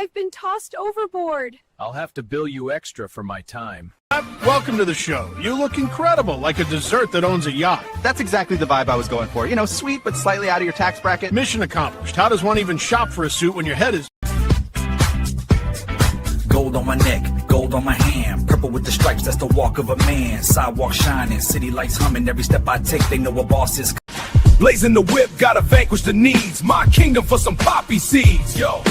I've been tossed overboard. I'll have to bill you extra for my time. Welcome to the show. You look incredible, like a dessert that owns a yacht. That's exactly the vibe I was going for. You know, sweet but slightly out of your tax bracket. Mission accomplished. How does one even shop for a suit when your head is... Gold on my neck, gold on my hand, purple with the stripes, that's the walk of a man. Sidewalk shining, city lights humming, every step I take, they know a boss is. Blazing the whip, gotta vanquish the needs, my kingdom for some poppy seeds, yo.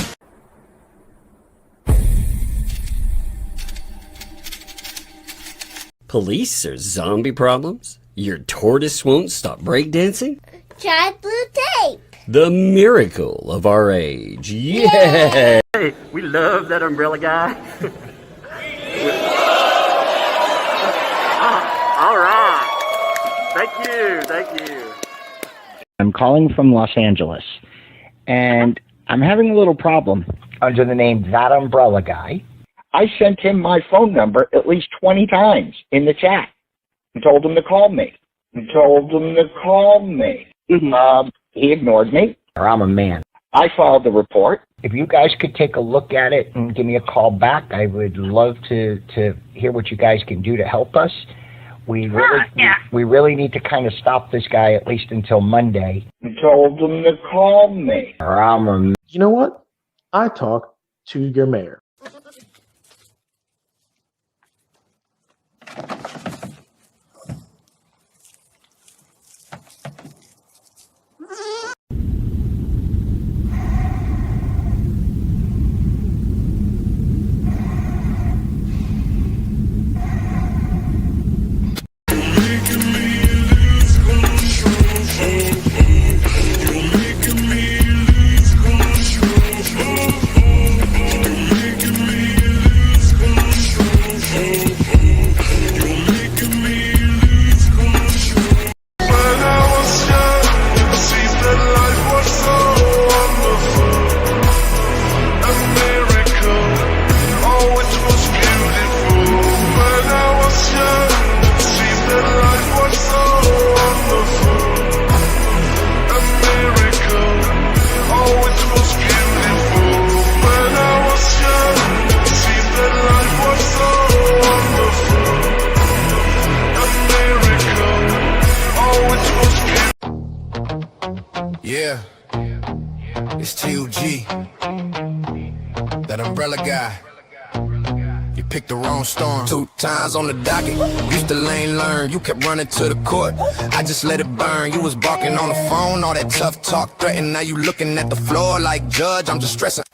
Police or zombie problems? Your tortoise won't stop breakdancing? Try blue tape. The miracle of our age. Yeah! Hey, we love that umbrella guy. All right. Thank you. I'm calling from Los Angeles, and I'm having a little problem under the name ThATuMBRELLAgUY. I sent him my phone number at least 20 times in the chat and told him to call me. He ignored me, or I'm a man. I filed the report. If you guys could take a look at it and give me a call back, I would love to hear what you guys can do to help us. We really need to kind of stop this guy at least until Monday. I told him to call me, or I'm a man. You know what? I talked to your mayor. Yeah, it's T.U.G. That umbrella guy. You picked the wrong storm. 2 times on the docket. Used to lane learn. You kept running to the court. I just let it burn. You was barking on the phone. All that tough talk threatened. Now you looking at the floor like judge. I'm just stressing.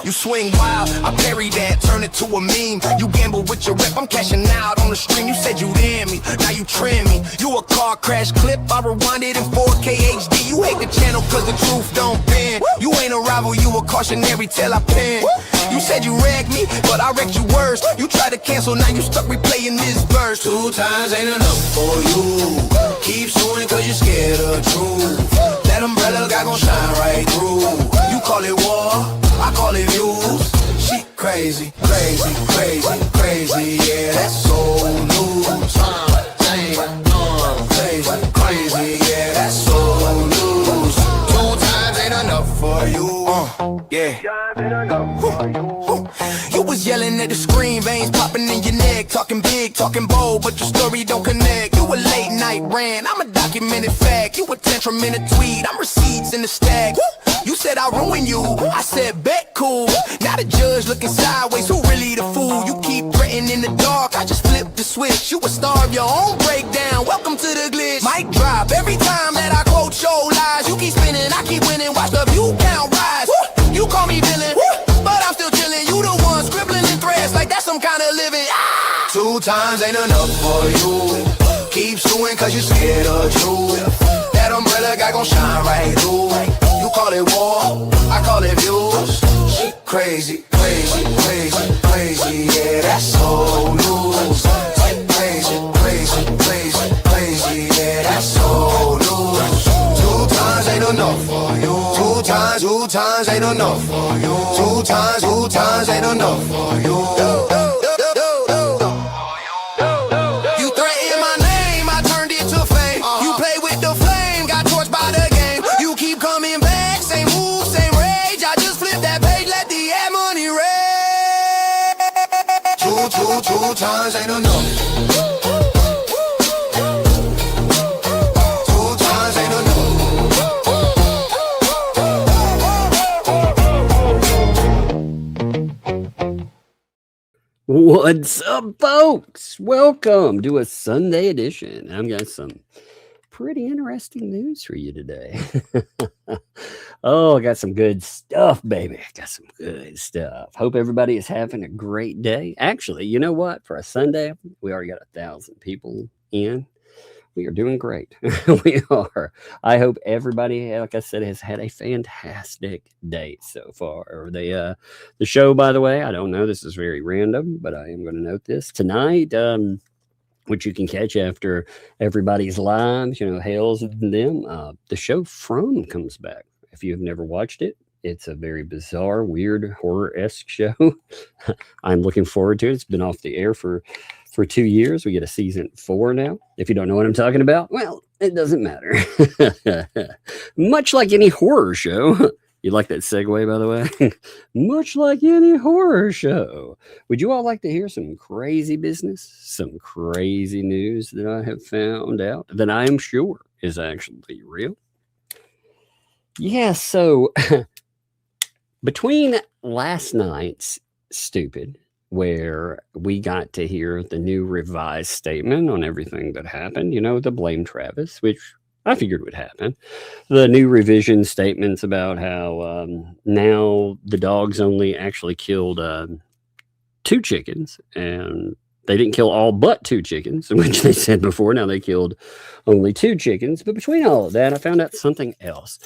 You swing wild. I parry that. Turn it to a meme. You gamble with your rep. I'm cashing out on the stream. You said you'd end me. Now you trim me. You a car crash clip. I rewind it in 4K HD. You hate the channel cause the truth don't bend. You ain't a rival. You a cautionary tale I pen. You said you ragged me, but I wrecked you worse. You tried to cancel, now you stuck replaying this verse. 2 times ain't enough for you. Keep suing cause you're scared of truth. That umbrella guy gon' shine right through. You call it war, I call it views. She crazy, crazy, crazy, crazy. Yeah, that's so news. Crazy, crazy, yeah, that's so news. 2 times ain't enough for you. Yeah. You was yelling at the screen, veins popping in your neck, talking big, talking bold, but your story don't connect. You a late night rant, I'm a documented fact. You a tantrum in a tweet, I'm receipts in the stack. You said I'll ruin you, I said bet cool. Now the judge looking sideways, who really the fool? You keep threatening in the dark, I just flipped the switch. You a star of your own breakdown, welcome to the glitch. Mic drop, every time that I quote your lies. You keep spinning, I keep winning, watch the view count rise. You call me villain, but I'm still chilling. You the one scribbling in threads like that's some kind of living. 2 times ain't enough for you. Keep suing cause you scared of truth. That umbrella guy gon' shine right through. You call it war, I call it views. She crazy, crazy, crazy, crazy. Yeah, that's so news. Crazy, crazy, crazy, crazy. Yeah, that's so news. 2 times ain't enough for you. 2 times ain't enough for you. 2 times ain't enough for you. You threatened my name, I turned it to fame. You play with the flame, got torched by the game. You keep coming back, same move, same rage. I just flipped that page, let the ad money rage. times ain't enough. 2 times ain't enough. What's up, folks? Welcome to a Sunday edition. I've got some pretty interesting news for you today. Oh, I got some good stuff, baby. I got some good stuff. Hope everybody is having a great day. Actually, you know what? For a Sunday, we already got 1,000 people in. We are doing great. We are. I hope everybody, like I said, has had a fantastic day so far. The show, by the way, I don't know. This is very random, but I am going to note this tonight. Which you can catch after everybody's lives, you know, Hales and them. The show From comes back. If you have never watched it, it's a very bizarre, weird, horror-esque show. I'm looking forward to it. It's been off the air for 2 years. We get a season 4 now. If you don't know what I'm talking about, well, it doesn't matter. Much like any horror show. You like that segue, by the way? Much like any horror show. Would you all like to hear some crazy business? Some crazy news that I have found out that I am sure is actually real? Yeah, so between last night's Stupid, where we got to hear the new revised statement on everything that happened, you know, the blame Travis, which I figured would happen. The new revision statements about how now the dogs only actually killed 2 chickens, and they didn't kill all but 2 chickens, which they said before. Now they killed only 2 chickens. But between all of that, I found out something else.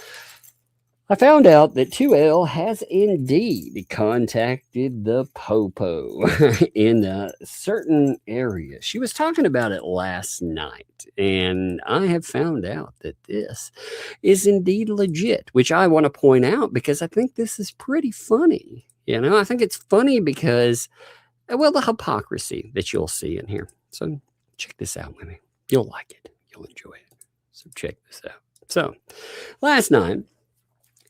I found out that 2L has indeed contacted the Popo in a certain area. She was talking about it last night, and I have found out that this is indeed legit, which I want to point out because I think this is pretty funny. You know, I think it's funny because, well, the hypocrisy that you'll see in here. So check this out with me. You'll like it. You'll enjoy it. So check this out. So last night,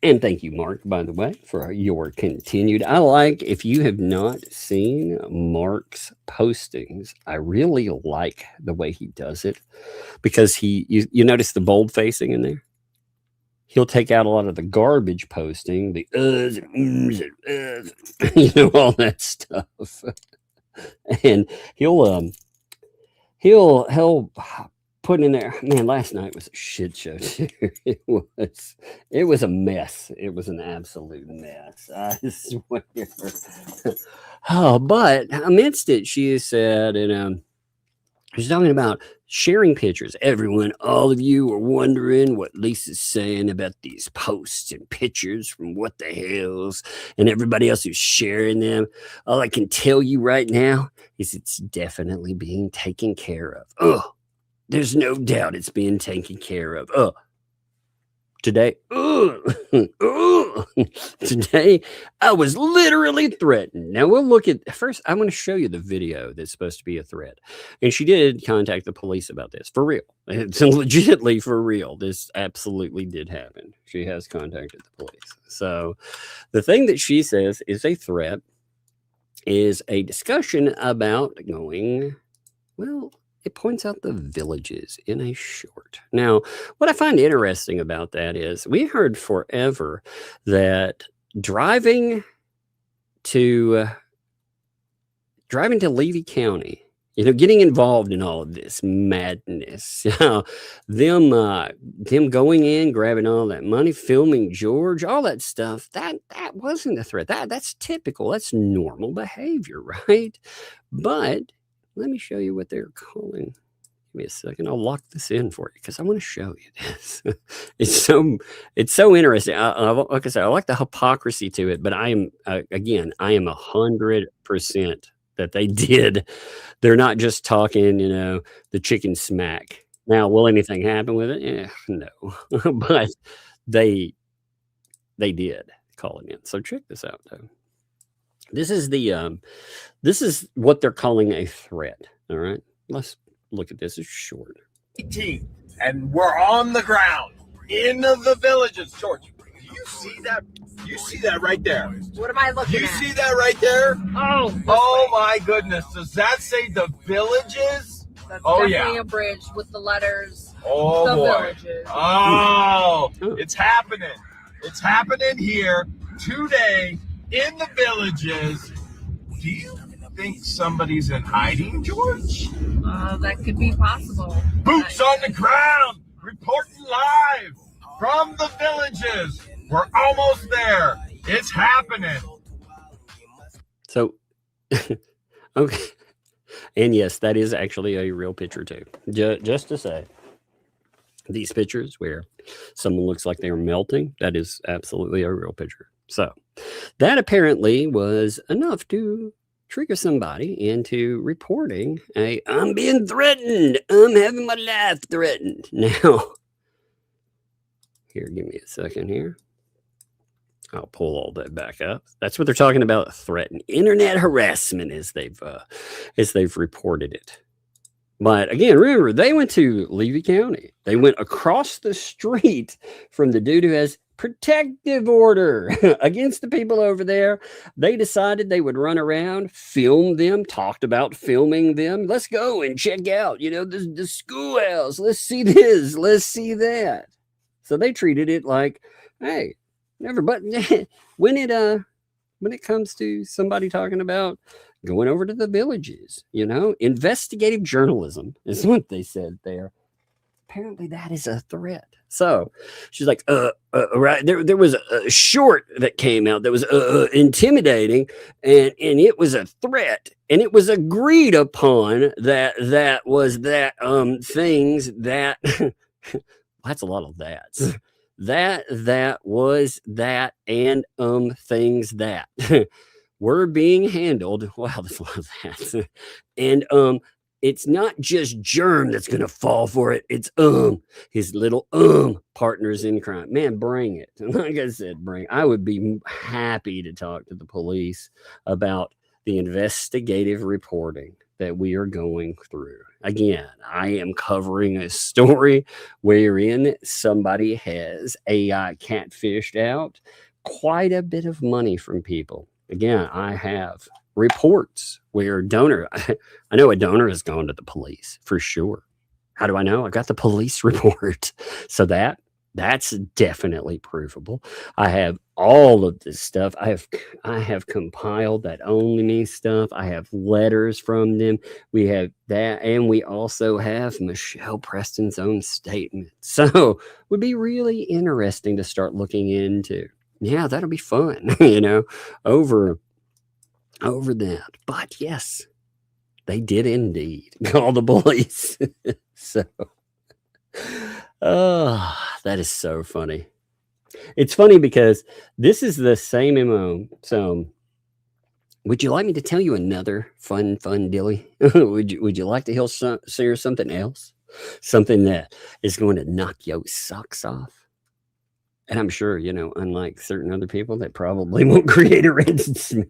and thank you, Mark, by the way, for your continued. I like, if you have not seen Mark's postings, I really like the way he does it because you notice the bold facing in there? He'll take out a lot of the garbage posting, the and and you know, all that stuff. And he'll put in there, man, last night was a shit show too. It was a mess. It was an absolute mess. I swear. Oh, but amidst it, she said, and she's talking about sharing pictures. Everyone, all of you are wondering what Lisa's saying about these posts and pictures from What the Hales and everybody else who's sharing them. All I can tell you right now is it's definitely being taken care of. Oh, there's no doubt it's being taken care of. Today, today, I was literally threatened. Now we'll look at, first, I'm going to show you the video that's supposed to be a threat. And she did contact the police about this, for real. It's legitimately for real. This absolutely did happen. She has contacted the police. So the thing that she says is a threat is a discussion about going, well, it points out the villages in a short. Now, what I find interesting about that is we heard forever that driving to Levy County, you know, getting involved in all of this madness, them going in, grabbing all that money, filming George, all that stuff, that wasn't a threat. That's typical. That's normal behavior, right? But let me show you what they're calling. Give me a second. I'll lock this in for you because I want to show you this. It's so interesting. Like I said, I like the hypocrisy to it, but I am 100% that they did. They're not just talking, you know, the chicken smack. Now, will anything happen with it? No, but they did call it in. So check this out, though. This is what they're calling a threat. All right, let's look at this. It's short. 18, and we're on the ground in the villages. George, do you see that? You see that right there? What am I looking You at? see that right there? Oh, Oh my goodness. Does that say the Villages? that's Oh, definitely yeah. a bridge with the letters. Oh The boy. Villages. Oh, it's happening. It's happening here today in the Villages. Do you think somebody's in hiding, George? That could be possible. Boots on the ground, reporting live from the Villages. We're almost there. It's happening. So, okay. And yes, that is actually a real picture too. Just to say, these pictures where someone looks like they're melting, that is absolutely a real picture. So that apparently was enough to trigger somebody into reporting I'm being threatened. I'm having my life threatened. Now, here, give me a second here. I'll pull all that back up. That's what they're talking about. Threaten internet harassment as they've reported it. But again, remember, they went to Levy County. They went across the street from the dude who has protective order against the people over there. They decided they would run around, film them, talked about filming them. Let's go and check out, the schoolhouse. Let's see this. Let's see that. So they treated it like, hey, never. But when it comes to somebody talking about going over to the Villages, investigative journalism is what they said there. Apparently that is a threat. So she's like, right. There was a short that came out that was intimidating, and it was a threat, and it was agreed upon that was that things that that's a lot of that's. That was that and things that were being handled. Wow, there's a lot of that. And it's not just Germ that's gonna fall for it. It's his little partners in crime. Man, bring it. Like I said, I would be happy to talk to the police about the investigative reporting that we are going through. Again, I am covering a story wherein somebody has AI catfished out quite a bit of money from people. Again, I have reports where I know a donor has gone to the police for sure. How do I know? I got the police report. So that's definitely provable. I have all of this stuff. I have compiled that Only Me stuff. I have letters from them. We have that, and we also have Michelle Preston's own statement. So it would be really interesting to start looking into. Yeah, that'll be fun, over that. But yes, they did indeed call the police. So that is so funny. It's funny because this is the same MO. So would you like me to tell you another fun dilly? would you like to share something else? Something that is going to knock your socks off? And I'm sure, unlike certain other people, that probably won't create a red smell.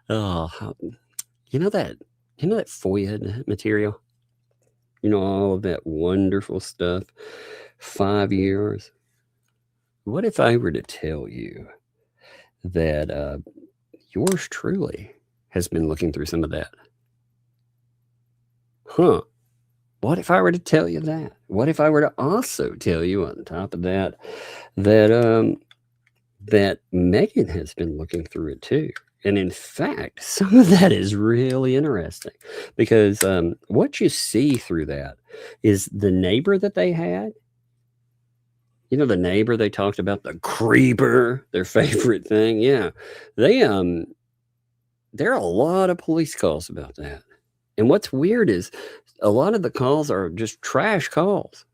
that FOIA material? All of that wonderful stuff. 5 years. What if I were to tell you that yours truly has been looking through some of that? Huh. What if I were to tell you that? What if I were to also tell you on top of that Megan has been looking through it too? And in fact, some of that is really interesting because what you see through that is the neighbor that they had. The neighbor they talked about, the creeper, their favorite thing. Yeah, there are a lot of police calls about that. And what's weird is a lot of the calls are just trash calls,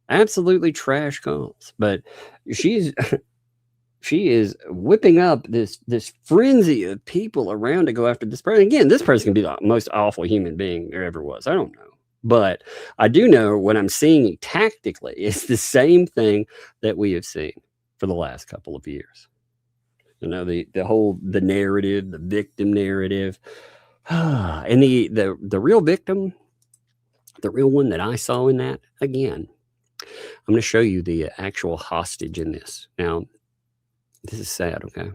absolutely trash calls. But she is whipping up this frenzy of people around to go after this person. Again, this person can be the most awful human being there ever was. I don't know. But I do know what I'm seeing tactically is the same thing that we have seen for the last couple of years. The narrative, the victim narrative. And the real victim, the real one that I saw in that, again, I'm going to show you the actual hostage in this. Now, This is sad, okay?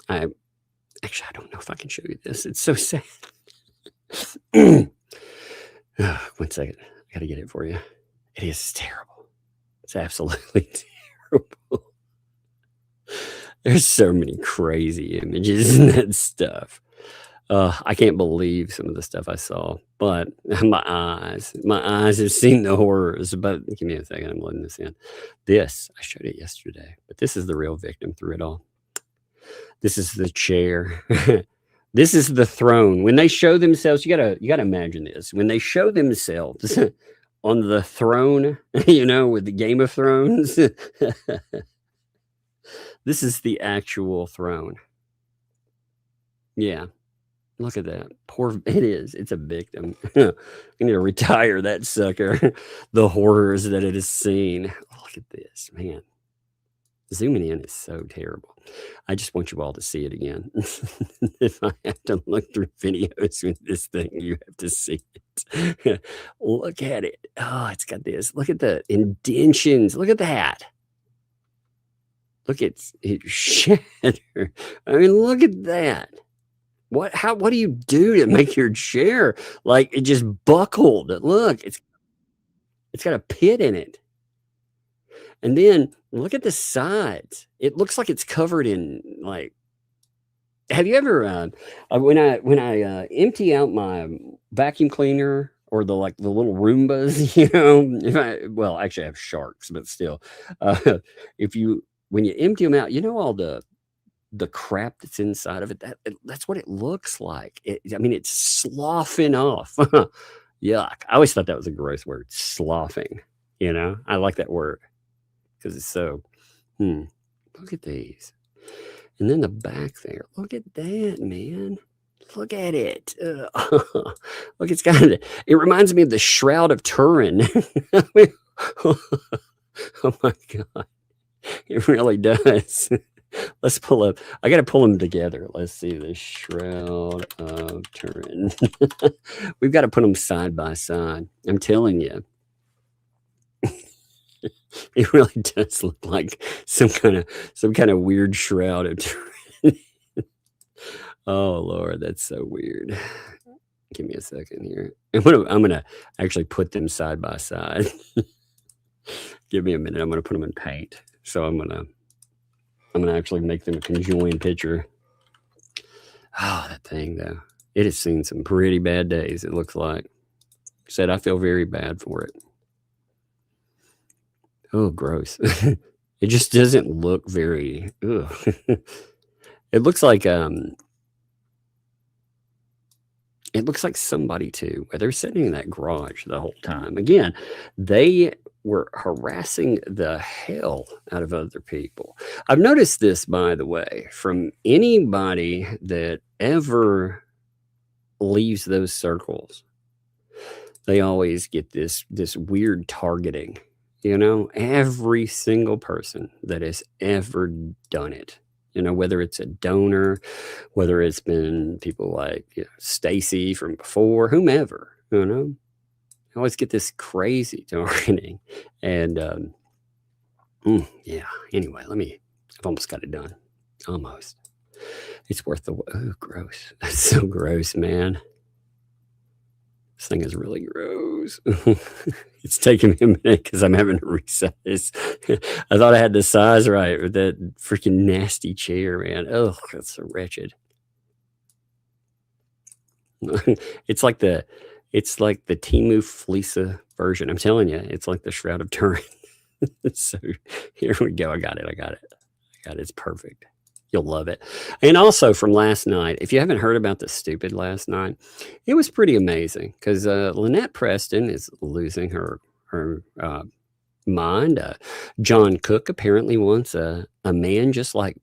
I don't know if I can show you this. It's so sad. 1 second. I gotta get it for you. It is terrible. It's absolutely terrible. There's so many crazy images and that stuff. I can't believe some of the stuff I saw, but my eyes have seen the horrors. But give me a second. I'm letting this in. This, I showed it yesterday, but this is the real victim through it all. This is the chair. This is the throne. When they show themselves, you gotta imagine this. When they show themselves on the throne, with the Game of Thrones, this is the actual throne. Yeah. Look at that. It's a victim. I need to retire that sucker. The horrors that it has seen. Look at this, man. Zooming in is so terrible. I just want you all to see it again. If I have to look through videos with this thing, you have to see it. Look at it. Oh, it's got this. Look at the indentions. Look at that. Look at it shatter. I mean, look at that. What do you do to make your chair like it just buckled? Look, it's got a pit in it. And then look at the sides. It looks like it's covered in like. Have you ever when I empty out my vacuum cleaner or the little Roombas, actually I have sharks, but still, when you empty them out, all the crap that's inside of it, that's what it looks like. It's sloughing off. Yuck. I always thought that was a gross word, sloughing. I like that word because it's so, look at these. And then the back there, look at that, man. Look at it. Look, it reminds me of the Shroud of Turin. Oh my God. It really does. Let's pull up. I got to pull them together. Let's see the Shroud of Turin. We've got to put them side by side. I'm telling you, it really does look like some kind of weird Shroud of Turin. Oh Lord, that's so weird. Give me a second here. I'm gonna actually put them side by side. Give me a minute. I'm gonna put them in paint. So I'm gonna actually make them a conjoined picture. Oh, that thing though. It has seen some pretty bad days, it looks like. Said I feel very bad for it. Oh, gross. It just doesn't look very It looks like somebody too, where they're sitting in that garage the whole time. Again, they were harassing the hell out of other people. I've noticed this, by the way, from anybody that ever leaves those circles. They always get this weird targeting, every single person that has ever done it. Whether it's a donor, whether it's been people like Stacy from before, whomever, I always get this crazy targeting. And yeah, anyway, I've almost got it done. Almost. It's worth the, gross. That's so gross, man. This thing is really gross. It's taking me a minute because I'm having to reset this. I thought I had the size right with that freaking nasty chair, man. Oh, that's so wretched. It's like the Temu Fleece version. I'm telling you, it's like the Shroud of Turin. So here we go. I got it. It's perfect. You'll love it. And also from last night, if you haven't heard about the stupid last night, it was pretty amazing because Lynette Preston is losing her mind. John Cook apparently wants a man just like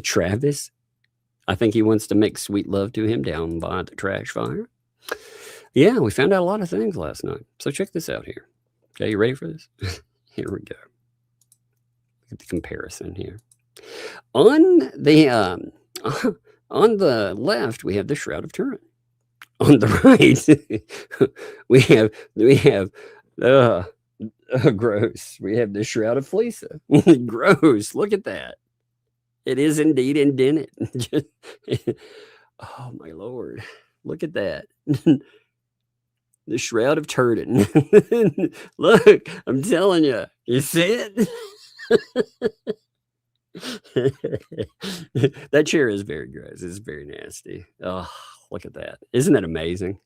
Travis. I think he wants to make sweet love to him down by the trash fire. Yeah, we found out a lot of things last night. So check this out here. Okay, you ready for this? Here we go. Look at the comparison here. On the left, we have the Shroud of Turin. On the right, we have Gross. We have the Shroud of Flea. Gross. Look at that. It is indeed indented. Oh, my Lord. Look at that. The Shroud of Turden. Look, I'm telling you. You see it? That chair is very gross. It's very nasty. Oh, look at that. Isn't that amazing?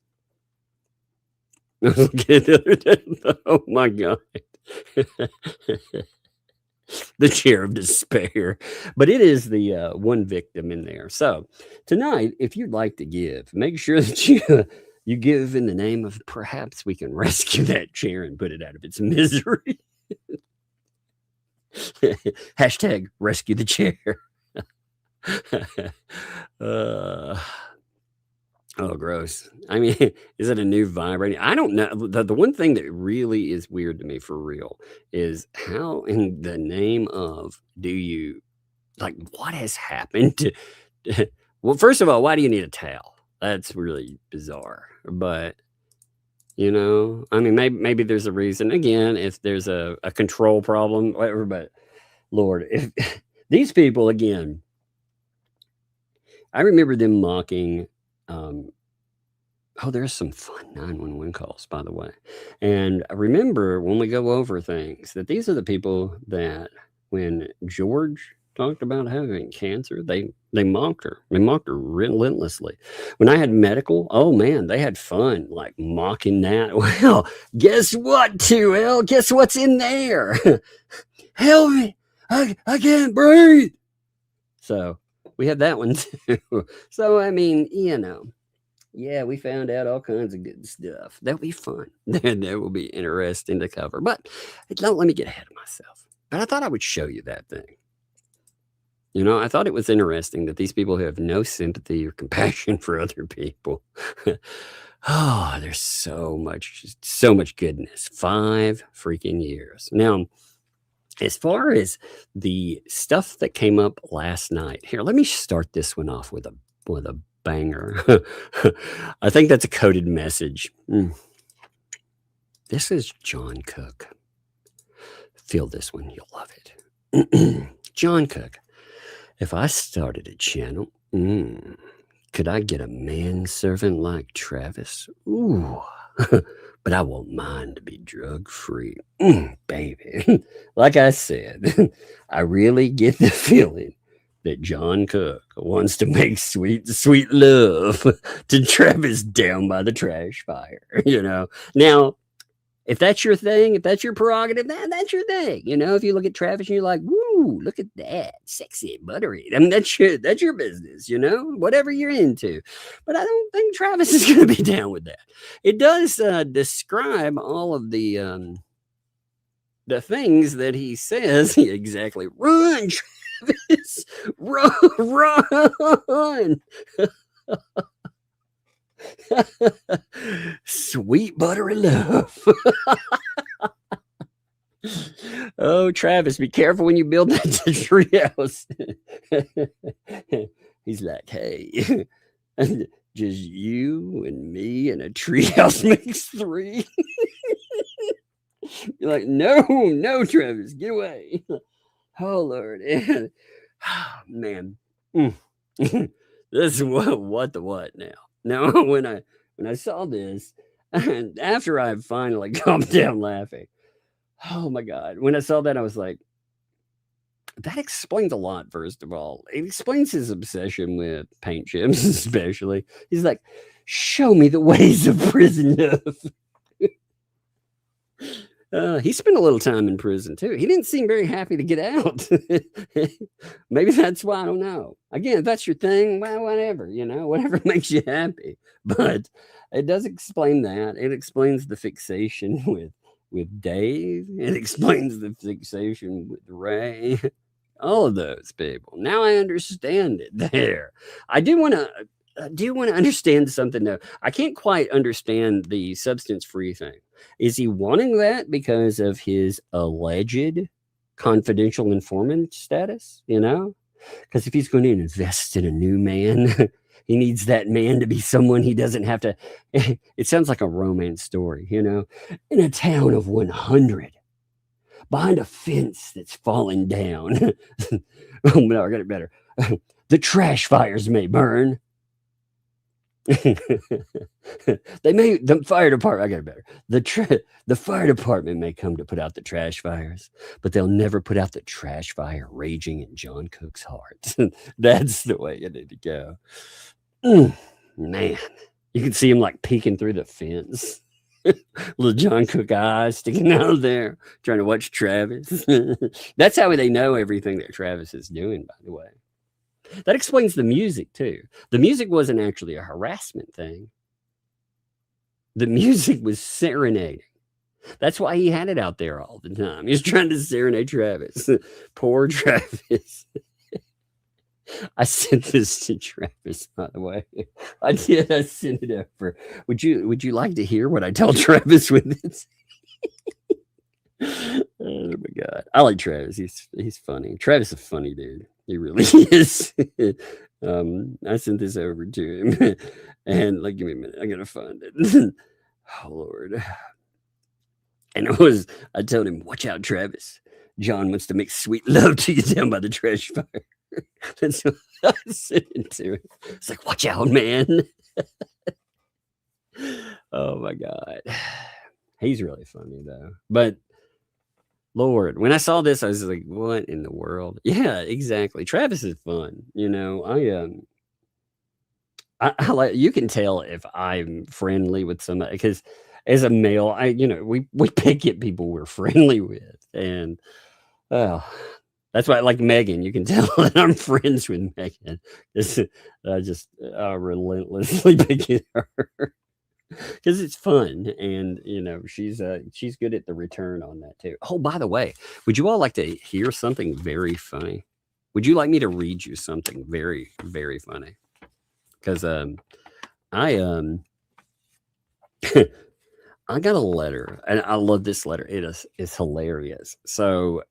Oh, my God. The chair of despair. But it is the one victim in there. So tonight, if you'd like to give, make sure that you give in the name of perhaps we can rescue that chair and put it out of its misery. Hashtag rescue the chair. Oh, gross. I mean, is it a new vibrating? I don't know. The one thing that really is weird to me for real is how in the name of do you, like, what has happened to, well, first of all, why do you need a towel? That's really bizarre. But, you know, I mean, maybe there's a reason. Again, if there's a control problem, whatever, but Lord, if these people, again, I remember them mocking, there's some fun 911 calls, by the way. And I remember when we go over things that these are the people that when George talked about having cancer, they mocked her. They mocked her relentlessly. When I had medical, oh man, they had fun like mocking that. Well, guess what, 2L? Guess what's in there? Help me. I can't breathe. So we had that one too. So, I mean, you know, yeah, we found out all kinds of good stuff. That'll be fun. That will be interesting to cover. But don't let me get ahead of myself. But I thought I would show you that thing. You know, I thought it was interesting that these people who have no sympathy or compassion for other people. Oh, there's so much goodness. 5 freaking years. Now, as far as the stuff that came up last night, here, let me start this one off with a banger. I think that's a coded message. This is John Cook. Feel this one, you'll love it. John Cook. If I started a channel, could I get a manservant like Travis? Ooh. But I won't mind to be drug-free. Baby. Like I said, I really get the feeling that John Cook wants to make sweet, sweet love to Travis down by the trash fire, you know. Now, if that's your thing, if that's your prerogative, that's your thing. You know, if you look at Travis and you're like, woo, look at that, sexy, buttery. I mean, that's your business, you know, whatever you're into. But I don't think Travis is going to be down with that. It does describe all of the things that he says. Exactly. Run, Travis, run. Sweet buttery love. Oh, Travis, be careful when you build that treehouse. He's like, hey, just you and me and a treehouse makes 3. You're like, no, Travis, get away. Oh, Lord. Man. This is what the what now. Now, when I saw this, and after I finally calmed down laughing, oh my God, when I saw that, I was like, that explains a lot, first of all. It explains his obsession with paint chips, especially. He's like, show me the ways of prison love. He spent a little time in prison, too. He didn't seem very happy to get out. Maybe that's why, I don't know. Again, if that's your thing, well, whatever, you know, whatever makes you happy. But it does explain that. It explains the fixation with Dave. It explains the fixation with Ray. All of those people. Now I understand it there. I do want to understand something, though. I can't quite understand the substance-free thing. Is he wanting that because of his alleged confidential informant status? You know, because if he's going to invest in a new man, he needs that man to be someone he doesn't have to. It sounds like a romance story, you know, in a town of 100 behind a fence that's falling down. Oh no, I got it better. The trash fires may burn. The fire department, I got it better. The fire department may come to put out the trash fires, but they'll never put out the trash fire raging in John Cook's heart. That's the way it need to go. Man, you can see him like peeking through the fence. Little John Cook eyes sticking out there, trying to watch Travis. That's how they know everything that Travis is doing, by the way. That explains the music, too. The music wasn't actually a harassment thing. The music was serenading. That's why he had it out there all the time. He was trying to serenade Travis. Poor Travis. I sent this to Travis, by the way. I did. I sent it over. Would you like to hear what I tell Travis with this? Oh my God. I like Travis. He's funny. Travis is a funny dude. He really is. I sent this over to him. And like, give me a minute. I gotta find it. Oh Lord. And I told him, watch out, Travis. John wants to make sweet love to you down by the trash fire. That's what I sent it to him. It's like, watch out, man. Oh my God. He's really funny though. But Lord, when I saw this, I was like, what in the world? Yeah, exactly. Travis is fun. You know, I like, you can tell if I'm friendly with somebody because as a male, we pick at people we're friendly with. And that's why I like Megan. You can tell that I'm friends with Megan. I relentlessly pick at her. Because it's fun, and she's good at the return on that too. Oh, by the way, would you all like to hear something very funny? Would you like me to read you something very, very funny? Because I got a letter, and I love this letter. It's hilarious. So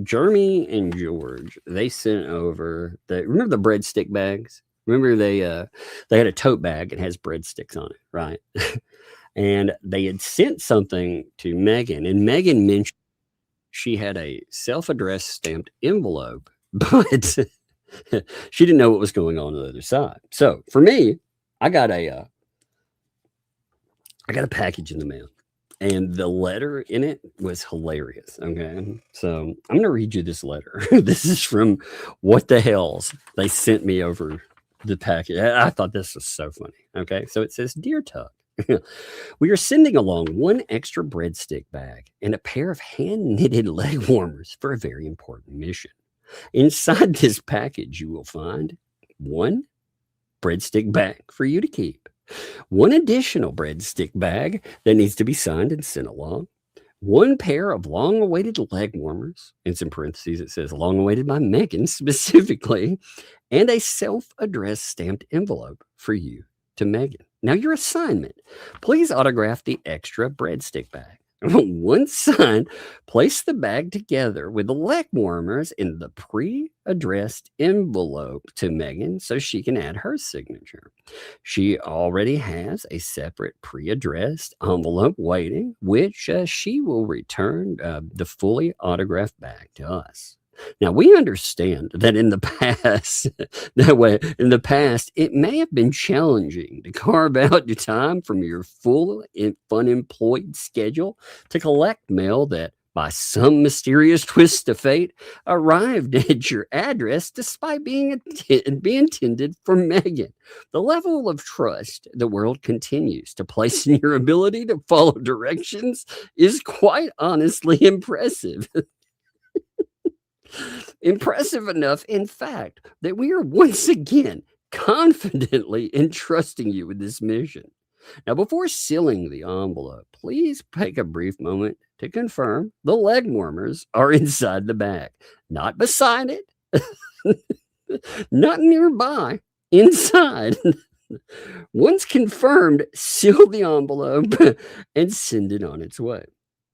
Jeremy and George, they sent over remember the breadstick bags? Remember they had a tote bag and has breadsticks on it, right? And they had sent something to Megan, and Megan mentioned she had a self-addressed stamped envelope, but she didn't know what was going on the other side. So for me, I got a package in the mail, and the letter in it was hilarious. Okay, so I'm gonna read you this letter. This is from What the Hales. They sent me over the package. I thought this was so funny. Okay, so it says, Dear Tuck, we are sending along one extra breadstick bag and a pair of hand-knitted leg warmers for a very important mission. Inside this package, you will find one breadstick bag for you to keep, one additional breadstick bag that needs to be signed and sent along, one pair of long-awaited leg warmers, in some parentheses it says long-awaited by Megan specifically, and a self-addressed stamped envelope for you to Megan. Now your assignment, please autograph the extra breadstick bag. Once signed, place the bag together with the leg warmers in the pre-addressed envelope to Megan so she can add her signature. She already has a separate pre-addressed envelope waiting, which she will return the fully autographed bag to us. Now, we understand that in the past, it may have been challenging to carve out your time from your full and unemployed schedule to collect mail that, by some mysterious twist of fate, arrived at your address despite being intended for Megan. The level of trust the world continues to place in your ability to follow directions is quite honestly impressive. Impressive enough, in fact, that we are once again confidently entrusting you with this mission. Now, before sealing the envelope, please take a brief moment to confirm the leg warmers are inside the bag, not beside it, not nearby, inside. Once confirmed, seal the envelope and send it on its way.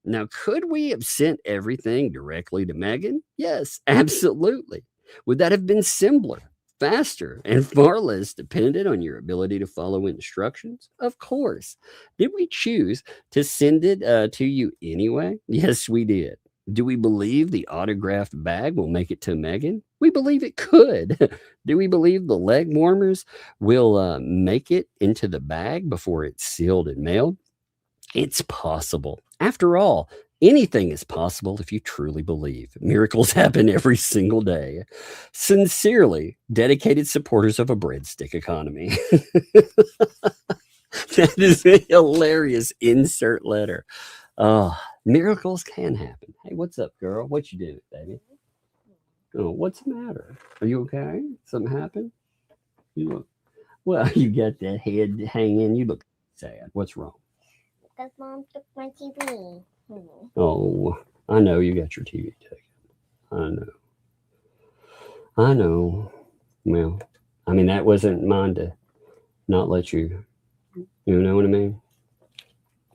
Now, could we have sent everything directly to Megan? Yes, absolutely. Would that have been simpler, faster, and far less dependent on your ability to follow instructions? Of course. Did we choose to send it to you anyway? Yes, we did. Do we believe the autographed bag will make it to Meghan? We believe it could. Do we believe the leg warmers will make it into the bag before it's sealed and mailed? It's possible. After all, anything is possible if you truly believe. Miracles happen every single day. Sincerely, dedicated supporters of a breadstick economy. That is a hilarious insert letter. Oh, miracles can happen. Hey, what's up, girl? What you doing, baby? Oh, what's the matter? Are you okay? Something happened? You look, well, you got that head hanging. You look sad. What's wrong? Because Mom took my TV. Oh, I know you got your TV taken. I know. Well, I mean, that wasn't mine to not let you, you know what I mean?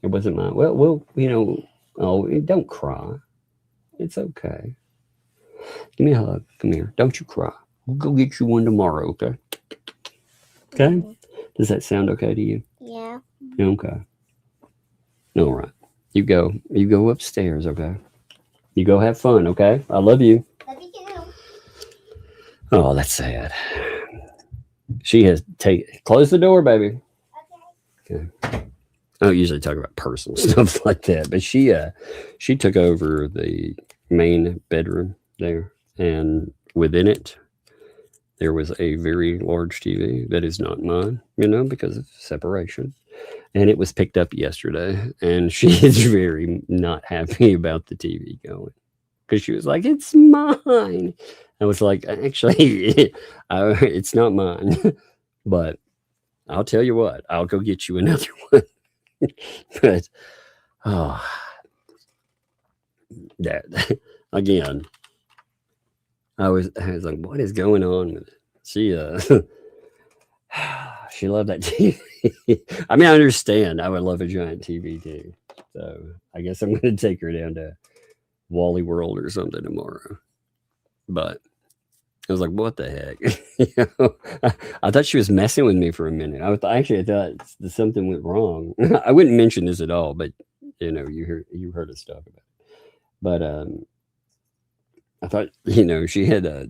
It wasn't mine. Well, you know, oh, don't cry. It's okay. Give me a hug. Come here. Don't you cry. We'll go get you one tomorrow, okay? Okay? Does that sound okay to you? Yeah. Okay. All right. You go upstairs, okay? You go have fun, okay? I love you. Love you too. Oh, that's sad. She has close the door, baby. Okay. I don't usually talk about personal stuff like that, but she took over the main bedroom there, and within it there was a very large TV that is not mine, you know, because of separation. And it was picked up yesterday, and she is very not happy about the TV going, because she was like, "It's mine." I was like, "Actually, it's not mine, but I'll tell you what, I'll go get you another one." But that again, I was like, "What is going on with it?" She loved that TV. I mean, I understand. I would love a giant TV too. So I guess I'm going to take her down to Wally World or something tomorrow. But I was like, what the heck? You know, I thought she was messing with me for a minute. I thought something went wrong. I wouldn't mention this at all, but you know, you heard us talk about it. But I thought, you know, she had a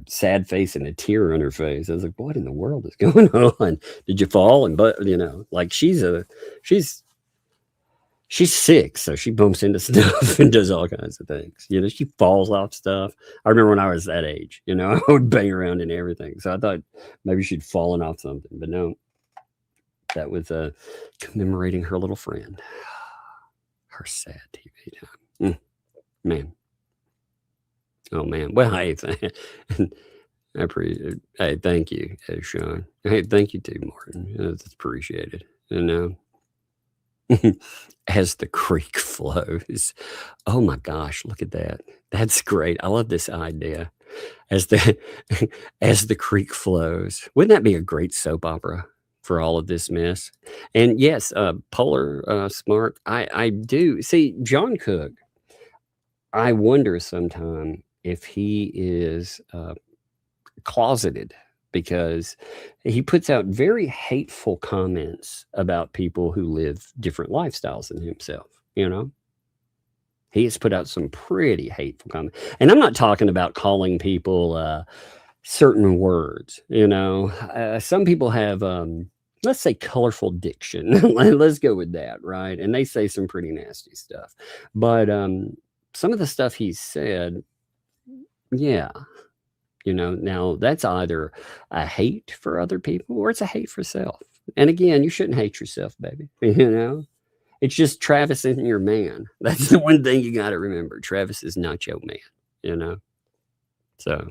sad face and a tear on her face. I was like, what in the world is going on? Did you fall? But you know, like she's 6, so she bumps into stuff and does all kinds of things. You know, she falls off stuff. I remember when I was that age, you know, I would bang around and everything. So I thought maybe she'd fallen off something, but no, that was commemorating her little friend. Her sad TV time. Man. Oh man. Well, hey, I appreciate it. Hey, thank you, Sean. Hey, thank you too, Martin. That's appreciated. You know. As the creek flows. Oh my gosh, look at that. That's great. I love this idea. As the creek flows. Wouldn't that be a great soap opera for all of this mess? And yes, Polar Smartt, I do. See, John Cook, I wonder sometime if he is closeted, because he puts out very hateful comments about people who live different lifestyles than himself. You know, he has put out some pretty hateful comments, and I'm not talking about calling people certain words. You know, some people have, let's say, colorful diction. Let's go with that, right? And they say some pretty nasty stuff, but some of the stuff he said, yeah. You know, now that's either a hate for other people or it's a hate for self. And again, you shouldn't hate yourself, baby. You know, it's just Travis isn't your man. That's the one thing you got to remember. Travis is not your man, you know? So,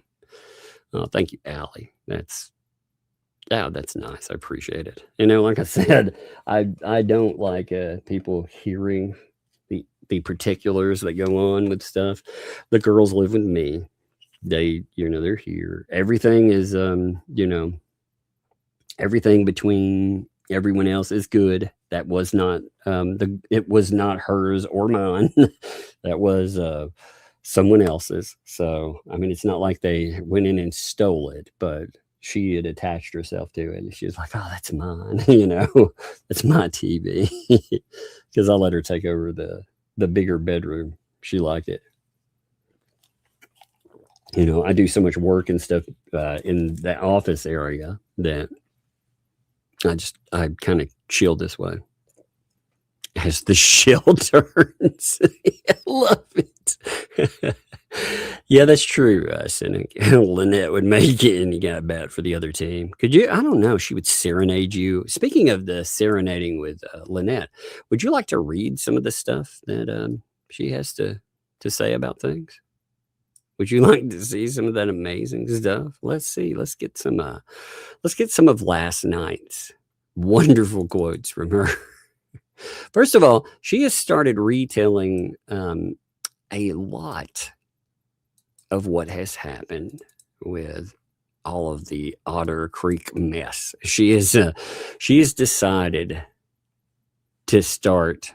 thank you, Allie. That's nice. I appreciate it. You know, like I said, I don't like people hearing the particulars that go on with stuff. The girls live with me. They, you know, they're here. Everything is, you know, everything between everyone else is good. That was not, it was not hers or mine. That was someone else's. So, I mean, it's not like they went in and stole it, but she had attached herself to it. And she was like, oh, that's mine. You know, that's my TV. Because I let her take over the bigger bedroom. She liked it. You know, I do so much work and stuff in the office area that I kind of chill this way as the shell turns. I love it. Yeah, that's true, Cynic. Lynette would make it and you got bad for the other team. Could you? I don't know. She would serenade you. Speaking of the serenading with Lynette, would you like to read some of the stuff that she has to say about things? Would you like to see some of that amazing stuff? Let's see. Let's get some of last night's wonderful quotes from her. First of all, she has started retelling a lot of what has happened with all of the Otter Creek mess. She has decided to start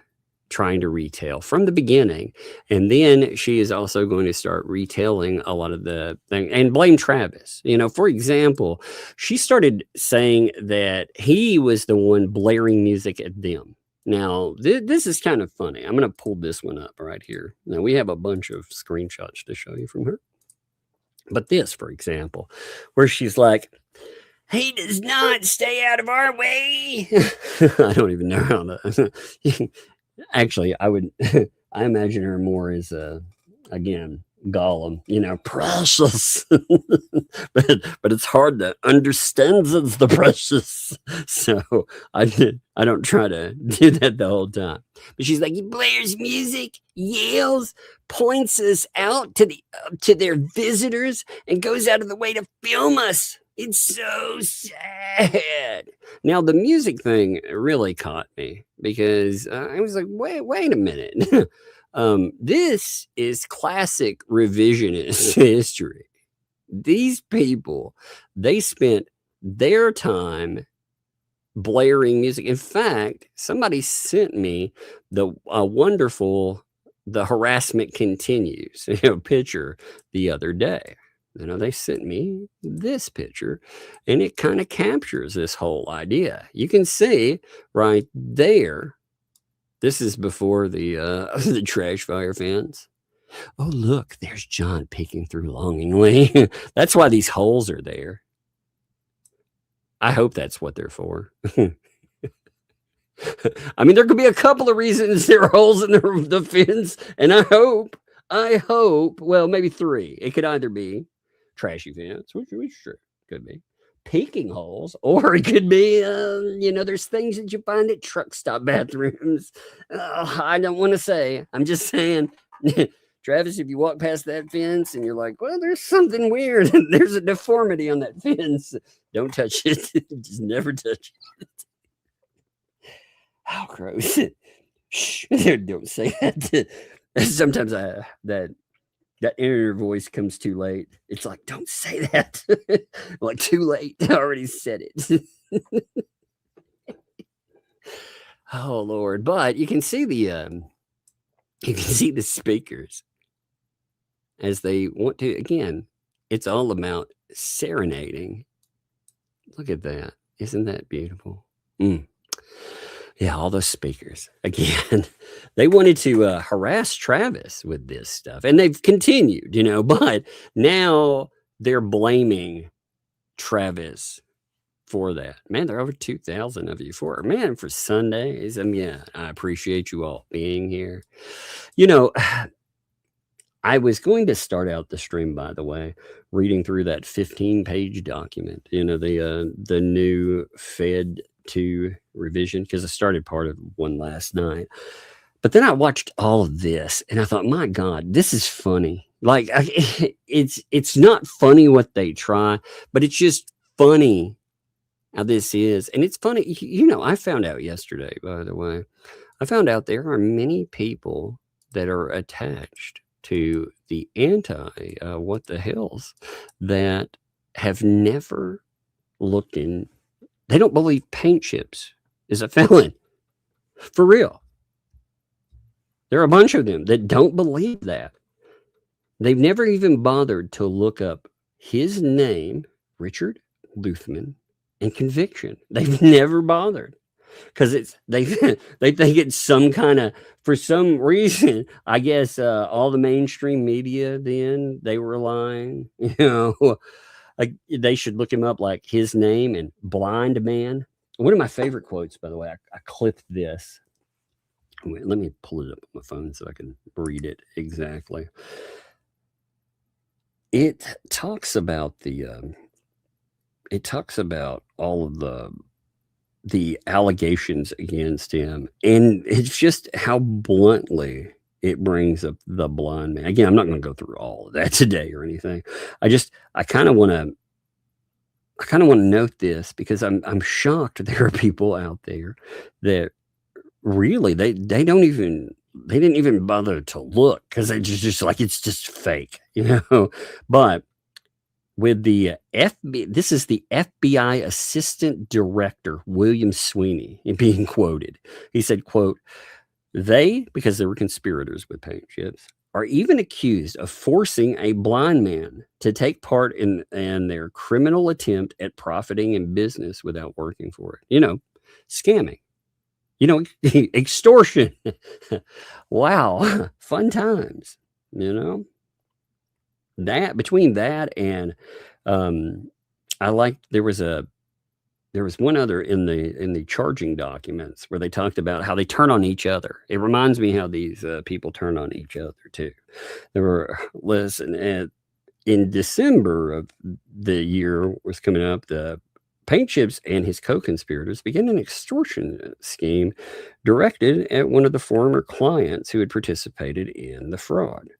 trying to retell from the beginning, and then she is also going to start retelling a lot of the thing and blame Travis. You know, for example, she started saying that he was the one blaring music at them. Now, this is kind of funny. I'm going to pull this one up right here. Now, we have a bunch of screenshots to show you from her. But this, for example, where she's like, he does not stay out of our way. I don't even know how to. Actually, I imagine her more as again, Gollum, you know, precious. but it's hard to understand it's the precious. So I don't try to do that the whole time. But she's like, he blares music, yells, points us out to their visitors, and goes out of the way to film us. It's so sad. Now, the music thing really caught me because I was like, wait a minute. This is classic revisionist history. These people, they spent their time blaring music. In fact, somebody sent me the wonderful "The Harassment Continues" picture the other day. You know, they sent me this picture, and it kind of captures this whole idea. You can see right there. This is before the trash fire fence. Oh, look, there's John peeking through longingly. That's why these holes are there. I hope that's what they're for. I mean, there could be a couple of reasons there are holes in the fence, and I hope, well, maybe three. It could either be trashy fence, which sure could be peeking holes, or it could be there's things that you find at truck stop bathrooms. I don't want to say. I'm just saying, Travis, if you walk past that fence and you're like, well, there's something weird, there's a deformity on that fence, don't touch it. Just never touch it. How gross. Shh, don't say that. Sometimes that inner voice comes too late. It's like, don't say that. Like, too late. I already said it. Oh Lord. But you can see the speakers as they want to. Again, it's all about serenading. Look at that. Isn't that beautiful? Yeah, all those speakers. Again, they wanted to harass Travis with this stuff. And they've continued, but now they're blaming Travis for that. Man, there are over 2,000 of you for Sundays. I appreciate you all being here. I was going to start out the stream, by the way, reading through that 15-page document, the new Fed to revision, because I started part of one last night. But then I watched all of this and I thought, my God, this is funny. Like, it's not funny what they try, but it's just funny how this is. And it's funny, I found out yesterday, by the way, I found out there are many people that are attached to the what-the-hales that have never looked in. They don't believe paint chips is a felon. For real. There are a bunch of them that don't believe that. They've never even bothered to look up his name, Richard Luthman, and conviction. They've never bothered. because it's they they think it's some kind of, for some reason, I guess all the mainstream media then they were lying, like they should look him up, like his name and blind man. One of my favorite quotes, by the way, I clipped this. Wait, let me pull it up on my phone so I can read it exactly. It talks about all of the allegations against him, and it's just how bluntly it brings up the blind man. Again, I'm not going to go through all of that today or anything. I kind of want to note this because I'm shocked there are people out there that really they didn't even bother to look because it's just like it's just fake, But with the this is the FBI Assistant Director William Sweeney being quoted. He said, quote, because they were conspirators with paint chips, are even accused of forcing a blind man to take part in their criminal attempt at profiting in business without working for it. Scamming. Extortion. Wow. Fun times, that between that and I liked there was one other in the charging documents where they talked about how they turn on each other. It reminds me how these people turn on each other too. There were in December of the year was coming up, the Paint Chips and his co-conspirators began an extortion scheme directed at one of the former clients who had participated in the fraud.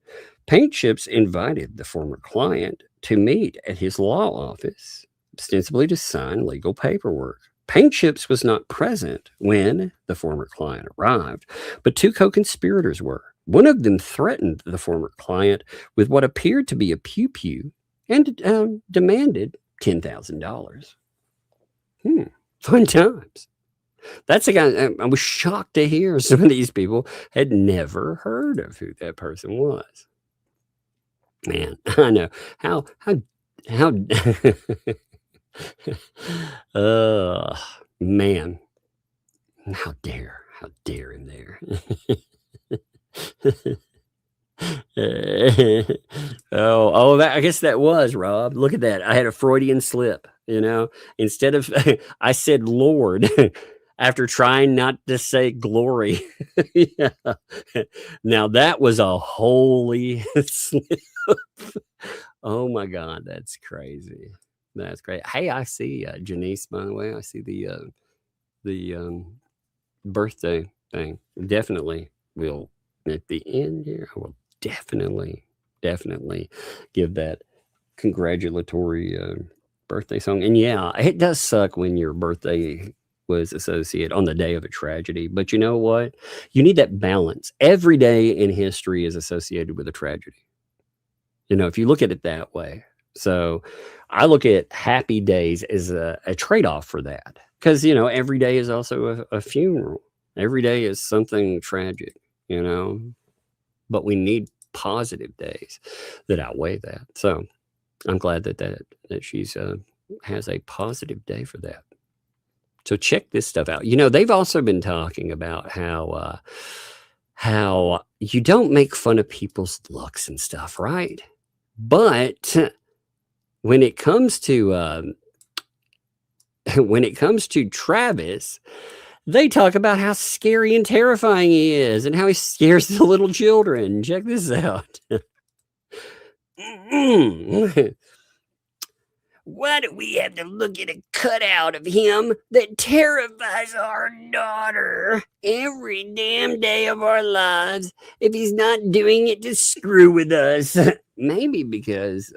Paint Chips invited the former client to meet at his law office, ostensibly to sign legal paperwork. Paint Chips was not present when the former client arrived, but two co-conspirators were. One of them threatened the former client with what appeared to be a pew-pew and demanded $10,000. Fun times. That's a guy. I was shocked to hear some of these people had never heard of who that person was. Man, I know how man, how dare him there. That, I guess that was Rob. Look at that. I had a Freudian slip, instead of I said Lord after trying not to say glory. Yeah. Now that was a holy slip. Oh my God, that's crazy. That's great. Hey, I see Janice, by the way. I see the birthday thing. Definitely will at the end here. I will definitely give that congratulatory birthday song. And yeah, it does suck when your birthday was associated on the day of a tragedy. But you know what? You need that balance. Every day in history is associated with a tragedy. If you look at it that way. So I look at happy days as a trade-off for that. Because, every day is also a funeral. Every day is something tragic, But we need positive days that outweigh that. So I'm glad that she's has a positive day for that. So check this stuff out. They've also been talking about how you don't make fun of people's looks and stuff, right? But when it comes to Travis, they talk about how scary and terrifying he is and how he scares the little children. Check this out. Why do we have to look at a cutout of him that terrifies our daughter every damn day of our lives if he's not doing it to screw with us? Maybe because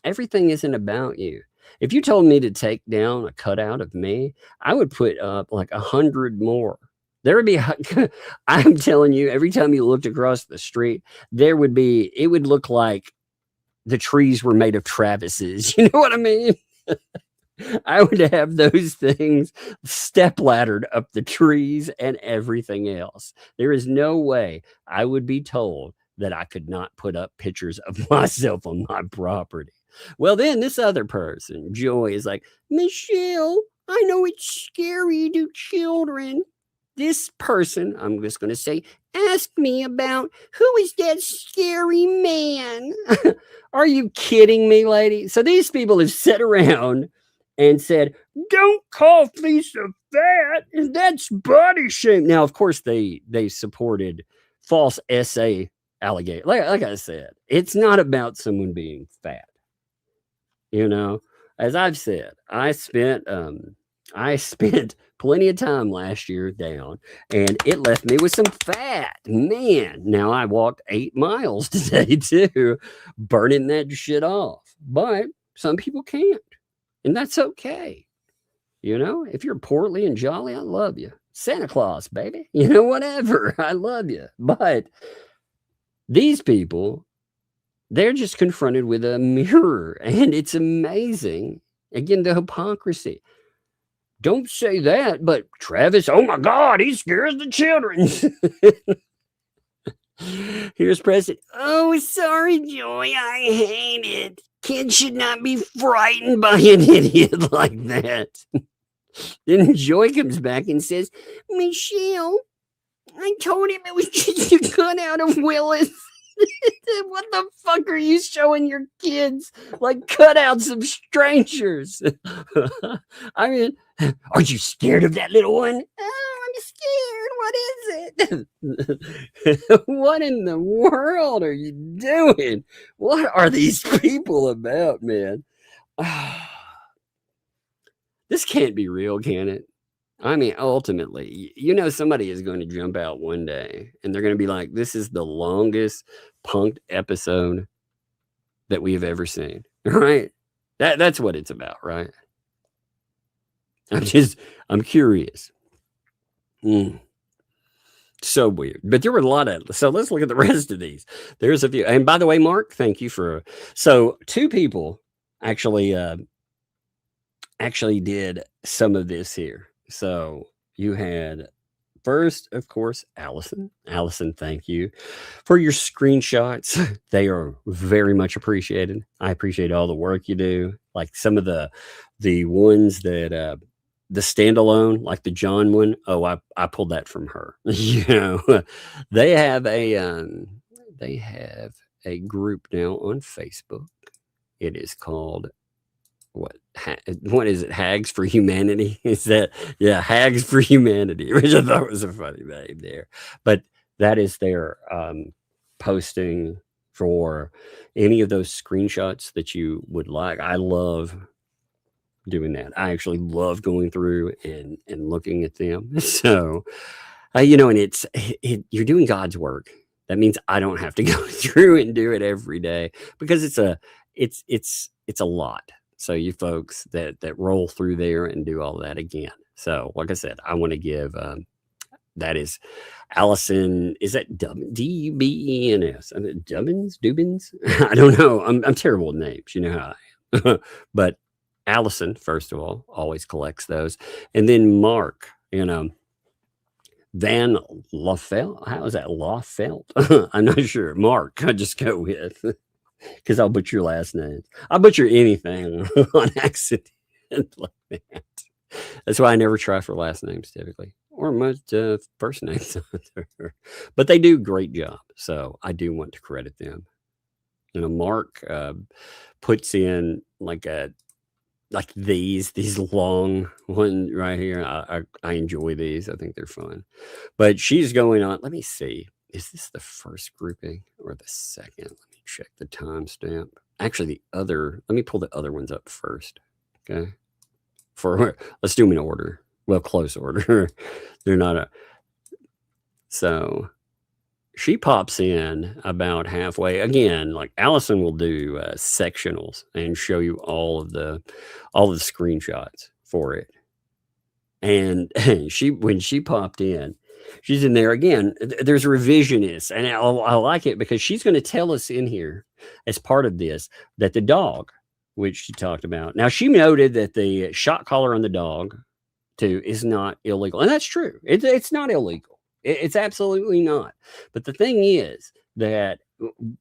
everything isn't about you. If you told me to take down a cutout of me, I would put up like 100 more. There would be, I'm telling you, every time you looked across the street, it would look like the trees were made of Travis's. You know what I mean? I would have those things step laddered up the trees and everything else. There is no way I would be told that I could not put up pictures of myself on my property. Well, then this other person, Joy, is like, Michelle, I know it's scary to children. This person, I'm just going to say, asked me about who is that scary man. Are you kidding me, lady? So these people have sat around and said, don't call Lisa fat. That's body shame. Now, of course, they supported false essay allegation. Like I said, it's not about someone being fat. You know, as I've said, I spent plenty of time last year down, and it left me with some fat. Man, now I walked 8 miles today too, burning that shit off. But some people can't, and that's okay. You know, if you're portly and jolly, I love you. Santa Claus, baby. You know, whatever. I love you. But these people, they're just confronted with a mirror, and it's amazing. Again, the hypocrisy. Don't say that, but Travis, oh my God, he scares the children. Here's Preston. Oh, sorry, Joy. I hate it. Kids should not be frightened by an idiot like that. Then Joy comes back and says, Michelle, I told him it was just a cutout of Willis. What the fuck are you showing your kids? Like cutouts of strangers. I mean, aren't you scared of that little one? Oh, I'm scared. What is it? What in the world are you doing? What are these people about, man? This can't be real, can it? I mean, ultimately, you know, somebody is going to jump out one day and they're going to be like, this is the longest punked episode that we have ever seen. Right? That's what it's about, right? I'm curious. So weird. But there were a lot of, so let's look at the rest of these. There's a few. And by the way, Mark, thank you for, so 2 people actually did some of this here. So you had first, of course, Allison. Allison, thank you for your screenshots. They are very much appreciated. I appreciate all the work you do. Like some of the ones that the standalone, like the John one. Oh, I pulled that from her. You know, they have a group now on Facebook. It is called what is it? Hags for Humanity? Is that, yeah, Hags for Humanity, which I thought was a funny name there. But that is their posting for any of those screenshots that you would like. I love doing that. I actually love going through and looking at them. So, you know, and you're doing God's work. That means I don't have to go through and do it every day because it's a lot. So you folks that roll through there and do all that again. So like I said, I want to give, that is Allison. Is that Dubens? Dubens? I don't know. I'm terrible with names. You know how I am. But Allison, first of all, always collects those. And then Mark, you know, Van Lafelt. How is that? Lafelt? I'm not sure. Mark, I just go with. Because I'll butcher your last names. I'll butcher anything on accident like that. That's why I never try for last names typically, or most first names. But they do a great job, so I do want to credit them. You know, Mark puts in like these long ones right here. I enjoy these. I think they're fun. But she's going on. Let me see. Is this the first grouping or the second? Let me check the timestamp. Actually, let me pull the other ones up first. Okay. Let's do them in order. Well, close order. They're not so she pops in about halfway. Again, like Allison will do sectionals and show you all of the screenshots for it. And when she popped in, she's in there again. There's Revisionist, and I like it because she's going to tell us in here as part of this that the dog, which she talked about. Now she noted that the shot collar on the dog too is not illegal, and that's true. It's not illegal. It's absolutely not. But the thing is that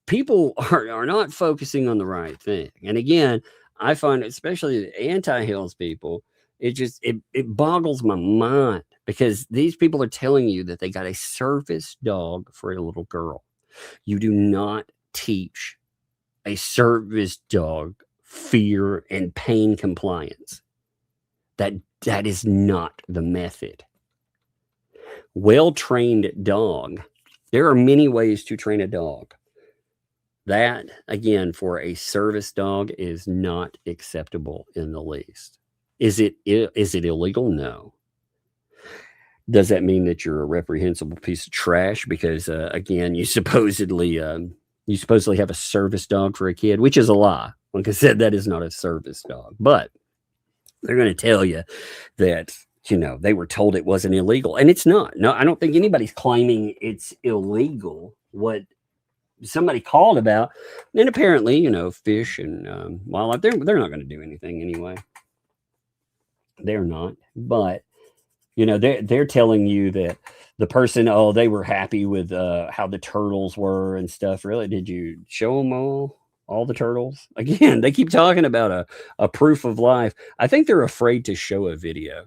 people are not focusing on the right thing. And again, I find especially the anti-Hales people, It boggles my mind because these people are telling you that they got a service dog for a little girl. You do not teach a service dog fear and pain compliance. That is not the method. Well-trained dog. There are many ways to train a dog. That, again, for a service dog is not acceptable in the least. Is it illegal? No. Does that mean that you're a reprehensible piece of trash? Because, again, you supposedly have a service dog for a kid, which is a lie. Like I said, that is not a service dog. But they're going to tell you that, they were told it wasn't illegal. And it's not. No, I don't think anybody's claiming it's illegal. What somebody called about, and apparently, fish and wildlife, they're not going to do anything anyway. They're not. But, they're telling you that the person, they were happy with how the turtles were and stuff. Really? Did you show them all the turtles? Again, they keep talking about a proof of life. I think they're afraid to show a video.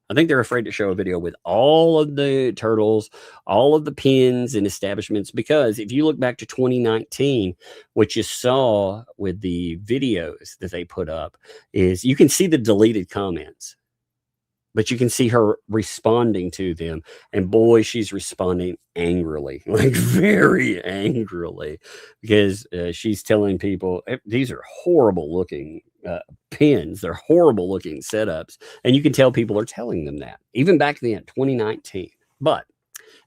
I think they're afraid to show a video with all of the turtles, all of the pens and establishments, because if you look back to 2019, what you saw with the videos that they put up is you can see the deleted comments, but you can see her responding to them. And boy, she's responding angrily, like very angrily, because she's telling people these are horrible looking pins. They're horrible looking setups. And you can tell people are telling them that even back then, 2019. But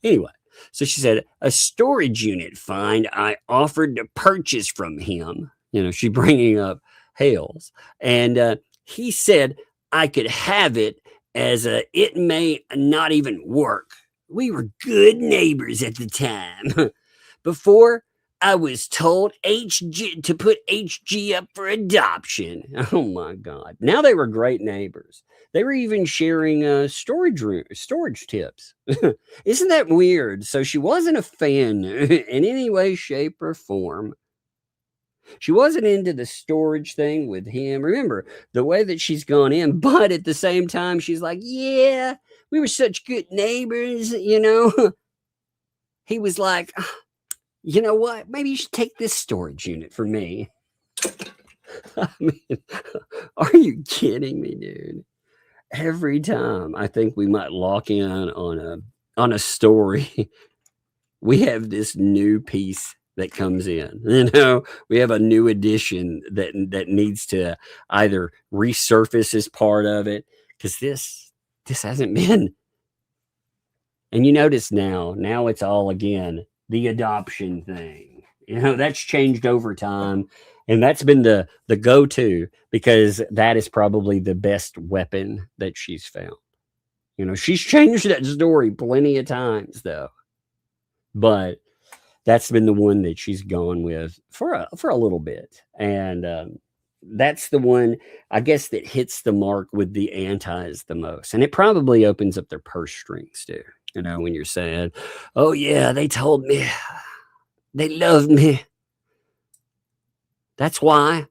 anyway, so she said, a storage unit find I offered to purchase from him. She bringing up Hales. And he said I could have it as it may not even work. We were good neighbors at the time. Before I was told to put HG up for adoption. Oh my God. Now they were great neighbors. They were even sharing storage tips. Isn't that weird? So she wasn't a fan in any way, shape, or form. She wasn't into the storage thing with him. Remember the way that she's gone in, but at the same time, she's like, yeah, we were such good neighbors, He was like, you know what? Maybe you should take this storage unit for me. I mean, are you kidding me, dude? Every time I think we might lock in on a story, we have this new piece that comes in. We have a new addition that needs to either resurface as part of it, because this hasn't been. And you notice now it's all again the adoption thing. That's changed over time, and that's been the go-to, because that is probably the best weapon that she's found. She's changed that story plenty of times though, but that's been the one that she's gone with for a little bit. And that's the one, I guess, that hits the mark with the antis the most. And it probably opens up their purse strings too. When you're saying, oh yeah, they told me they loved me. That's why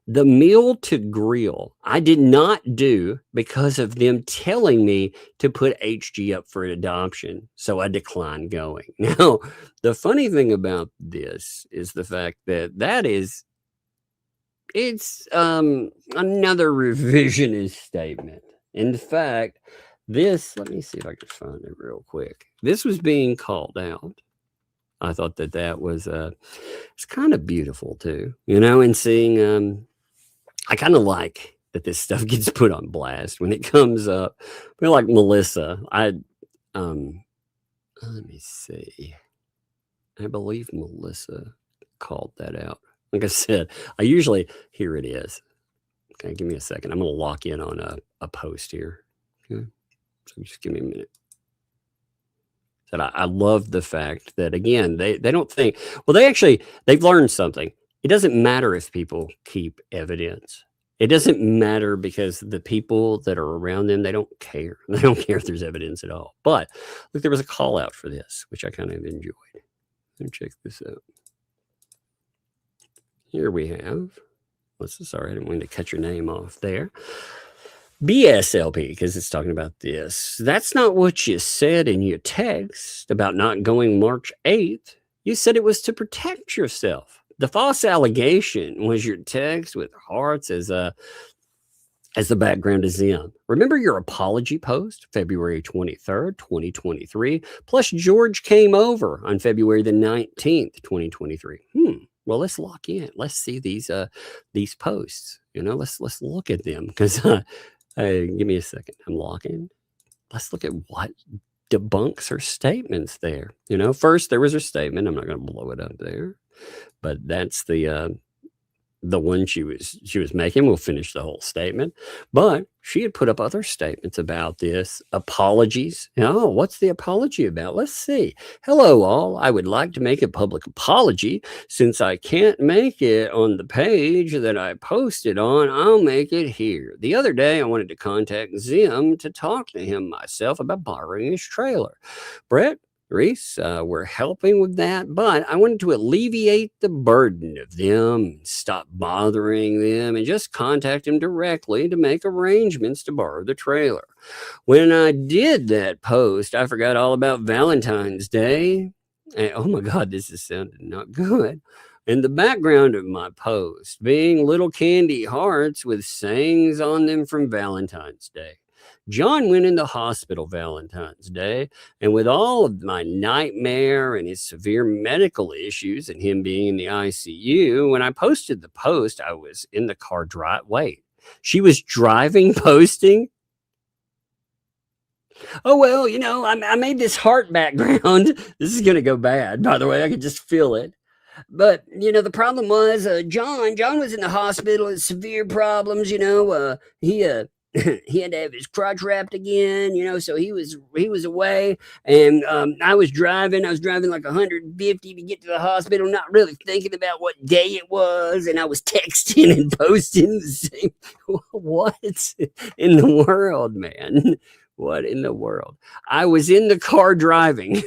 the meal to grill I did not do, because of them telling me to put HG up for adoption. So I declined going. Now, the funny thing about this is the fact that it's another revisionist statement. In fact, let me see if I can find it real quick. This was being called out. I thought that was it's kind of beautiful too, and seeing I kind of like that this stuff gets put on blast when it comes up. But like Melissa, let me see. I believe Melissa called that out. Like I said, here it is. Okay, give me a second. I'm going to lock in on a post here. Okay, so just give me a minute. That I love the fact that, again, they don't think, well, they've learned something. It doesn't matter if people keep evidence. It doesn't matter, because the people that are around them, they don't care. They don't care if there's evidence at all. But look, there was a call out for this, which I kind of enjoyed. Let me check this out. Here we have, sorry, I didn't mean to cut your name off there. BSLP, because it's talking about this. That's not what you said in your text about not going March 8th. You said it was to protect yourself. The false allegation was your text with hearts as the background is in. Remember your apology post, February 23rd, 2023. Plus, George came over on February the 19th, 2023. Well, let's lock in. Let's see these posts. Let's look at them because give me a second. I'm locking. Let's look at what debunks her statements there. First there was her statement. I'm not going to blow it up there, but that's the one she was making. We'll finish the whole statement, but she had put up other statements about this apologies. What's the apology about? Let's see. Hello all, I would like to make a public apology. Since I can't make it on the page that I posted on, I'll make it here. The other day I wanted to contact Zim to talk to him myself about borrowing his trailer. Brett, Reese, we're helping with that, but I wanted to alleviate the burden of them, stop bothering them, and just contact them directly to make arrangements to borrow the trailer. When I did that post, I forgot all about Valentine's Day. And, oh my God, this is sounding not good. In the background of my post, being little candy hearts with sayings on them from Valentine's Day. John went in the hospital Valentine's Day, and with all of my nightmare and his severe medical issues and him being in the ICU, when I posted the post, I was in the car Wait, she was driving, posting? Oh, well, I made this heart background. This is going to go bad, by the way. I could just feel it. But, the problem was John was in the hospital with severe problems, he had to have his crotch wrapped again, so he was away, and I was driving like 150 to get to the hospital, not really thinking about what day it was, and I was texting and posting the same. What in the world, man? What in the world? I was in the car driving.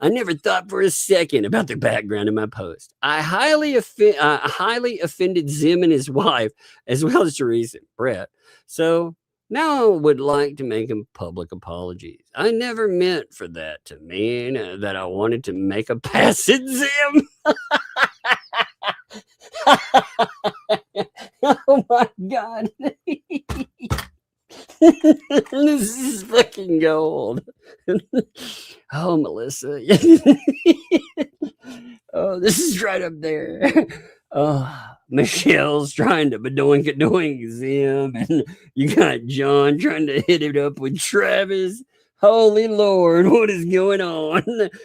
I never thought for a second about the background of my post. I highly offended Zim and his wife, as well as Teresa and Brett. So now I would like to make him public apologies. I never meant for that to mean that I wanted to make a pass at Zim. Oh my God. This is fucking gold. Oh, Melissa. Oh, this is right up there. Oh, Michelle's trying to badoink Zim, and you got John trying to hit it up with Travis. Holy Lord, what is going on?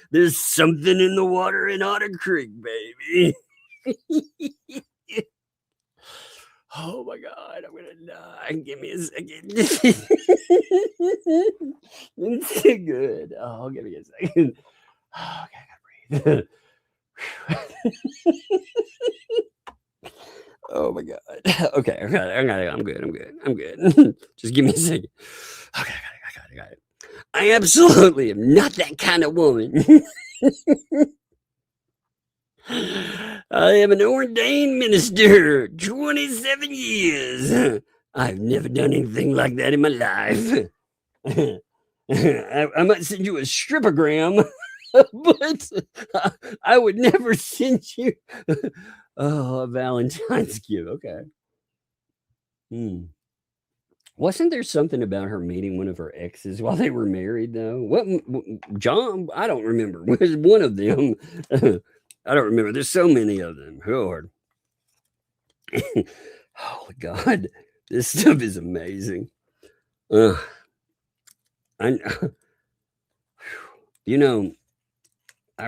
There's something in the water in Otter Creek, baby. Oh my God, I'm gonna die. Give me a second. It's too good. Oh, give me a second. Oh, okay, I gotta breathe. Oh my God. Okay, I'm good. Just give me a second. Okay, I got it. I absolutely am not that kind of woman. I am an ordained minister, 27 years. I've never done anything like that in my life. I might send you a stripogram, but I would never send you a Valentine's gift. Okay. Wasn't there something about her meeting one of her exes while they were married, though? What, John? I don't remember. Was one of them? I don't remember. There's so many of them. Lord. Oh, God. This stuff is amazing. I'm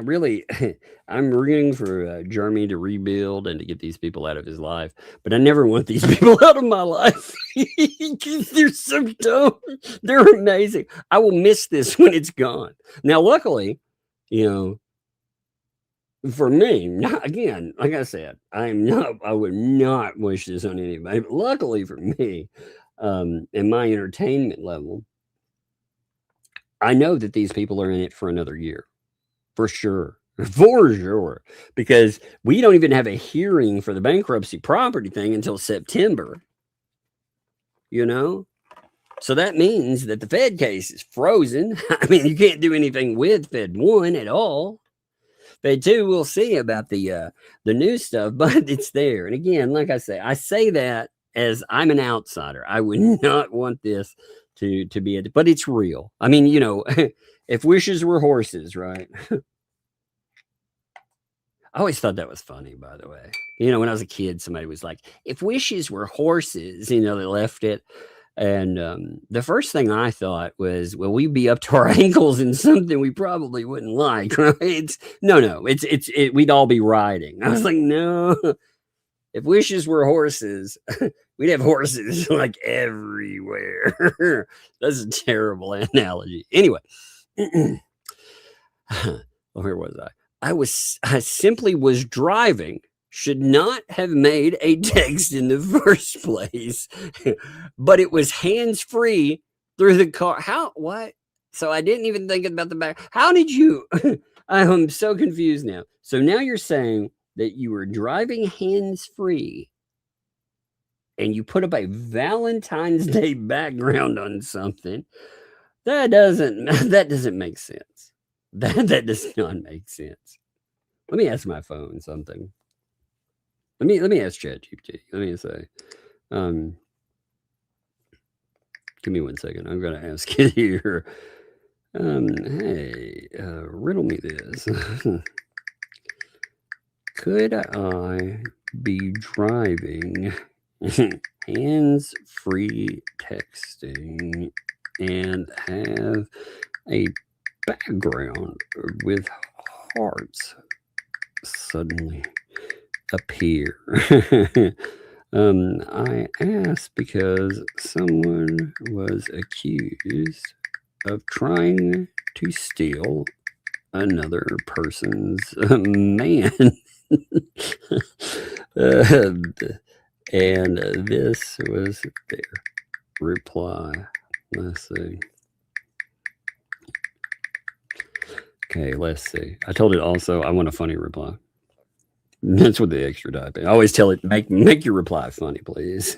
rooting for Jeremy to rebuild and to get these people out of his life, but I never want these people out of my life. They're so dumb. They're amazing. I will miss this when it's gone. Now, luckily, for me, again, like I said, I would not wish this on anybody, but luckily for me, in my entertainment level, I know that these people are in it for another year. For sure, because we don't even have a hearing for the bankruptcy property thing until September. you know? So that means that the Fed case is frozen. I mean, you can't do anything with Fed 1 at all. Fed 2, we'll see about the new stuff, but it's there. And again, like I say that as I'm an outsider. I would not want this to be but it's real. I mean, you know, if wishes were horses, right? I always thought that was funny, by the way. You know, when I was a kid, somebody was like, if wishes were horses, you know, they left it. And the first thing I thought was, well, we'd be up to our ankles in something we probably wouldn't like, right? No, we'd all be riding. I was like, no, if wishes were horses, we'd have horses like everywhere. That's a terrible analogy. Anyway, well, where was I? I simply was driving, should not have made a text in the first place, but it was hands-free through the car. What? So I didn't even think about the back. How did you? I'm so confused now. So now you're saying that you were driving hands-free and you put up a Valentine's Day background on something. That doesn't make sense. That does not make sense. Let me ask my phone something. Let me ask ChatGPT. Let me say, give me 1 second. I'm going to ask it here. Hey, riddle me this. Could I be driving hands-free texting and have a background with hearts suddenly appear? I asked because someone was accused of trying to steal another person's man. And this was their reply. Let's see. Okay, let's see. I told it also I want a funny reply. That's what the extra type. I always tell it, make your reply funny, please.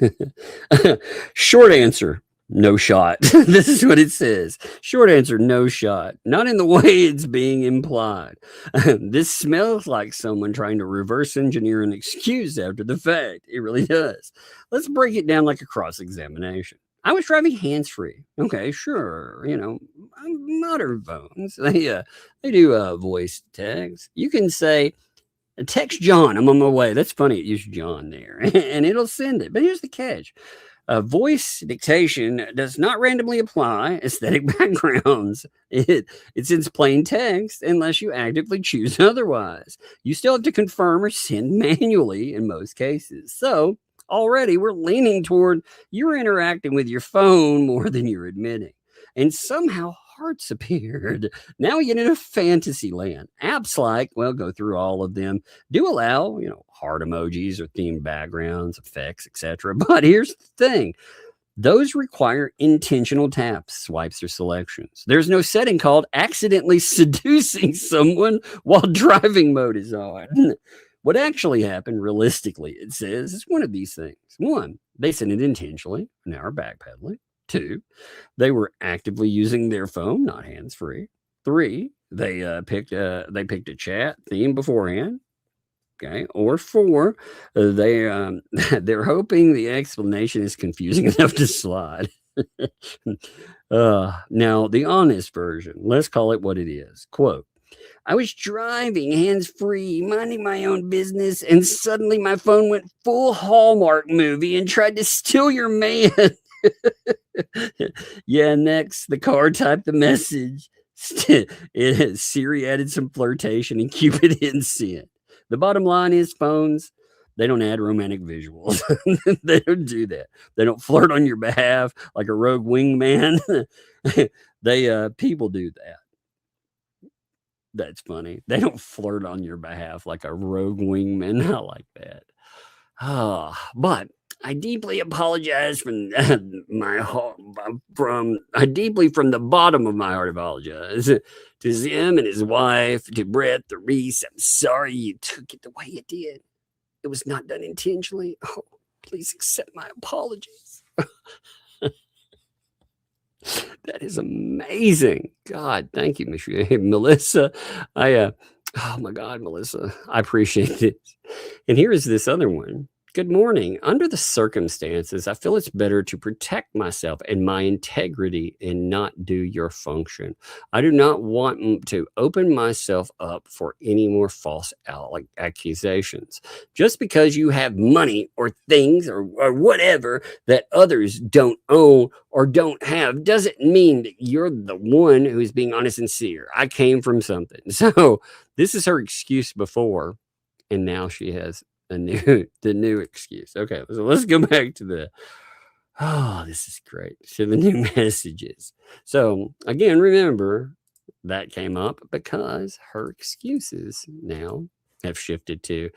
Short answer, no shot. This is what it says. Short answer, no shot. Not in the way it's being implied. This smells like someone trying to reverse engineer an excuse after the fact. It really does. Let's break it down like a cross-examination. I was driving hands-free. Okay, sure. You know, modern phones, they do voice text. You can say, text John, I'm on my way. That's funny. It used John there, and it'll send it. But here's the catch. Voice dictation does not randomly apply aesthetic backgrounds. It sends plain text unless you actively choose otherwise. You still have to confirm or send manually in most cases. So already we're leaning toward you're interacting with your phone more than you're admitting. And somehow hearts appeared. Now we get into fantasy land. Apps like, well, go through all of them, do allow, you know, heart emojis or themed backgrounds, effects, etc. But here's the thing. Those require intentional taps, swipes, or selections. There's no setting called accidentally seducing someone while driving mode is on. What actually happened, realistically, it says, is one of these things. 1, they sent it intentionally, now are backpedaling. 2, they were actively using their phone, not hands-free. 3, they picked a chat theme beforehand. Okay, or 4, they're hoping the explanation is confusing enough to slide. Now, the honest version, let's call it what it is. Quote, I was driving hands-free, minding my own business, and suddenly my phone went full Hallmark movie and tried to steal your man. Yeah, next, the car typed the message. Siri added some flirtation and Cupid hit send. The bottom line is phones, they don't add romantic visuals. They don't do that. They don't flirt on your behalf like a rogue wingman. People do that. That's funny. They don't flirt on your behalf like a rogue wingman. I like that. But I deeply apologize from my heart. I deeply from the bottom of my heart apologize to Zim and his wife, to Brett, the Reese. I'm sorry you took it the way you did. It was not done intentionally. Oh, please accept my apologies. That is amazing. God, thank you, Michelle. Melissa. Oh my God, Melissa, I appreciate it. And here is this other one. Good morning. Under the circumstances, I feel it's better to protect myself and my integrity and not do your function. I do not want to open myself up for any more false accusations. Just because you have money or things or whatever that others don't own or don't have doesn't mean that you're the one who is being honest and sincere. I came from something. So this is her excuse before, and now she has the new excuse. Okay, so let's go back to this is great. So the new messages. So again, remember that came up because her excuses now have shifted to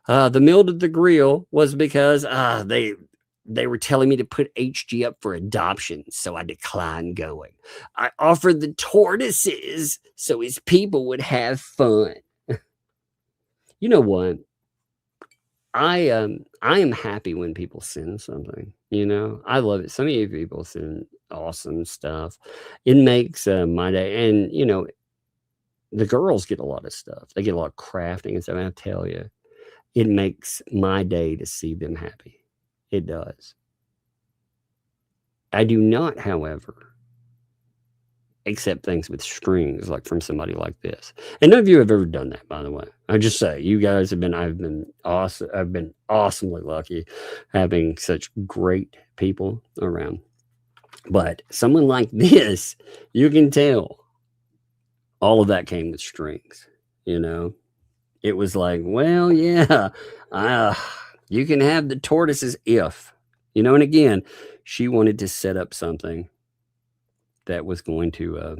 the meal to the grill was because they were telling me to put HG up for adoption, so I declined going. I offered the tortoises so his people would have fun. You know what? I am happy when people send something. You know, I love it. Some of you people send awesome stuff. It makes my day. And you know, the girls get a lot of stuff. They get a lot of crafting and stuff. And I tell you, it makes my day to see them happy. It does. I do not, however, accept things with strings like from somebody like this. And none of you have ever done that, by the way. I just say you guys have been, I've been awesomely lucky having such great people around. But someone like this, you can tell all of that came with strings, you know. It was like, well, yeah, you can have the tortoises if, you know, and again, she wanted to set up something that was going to,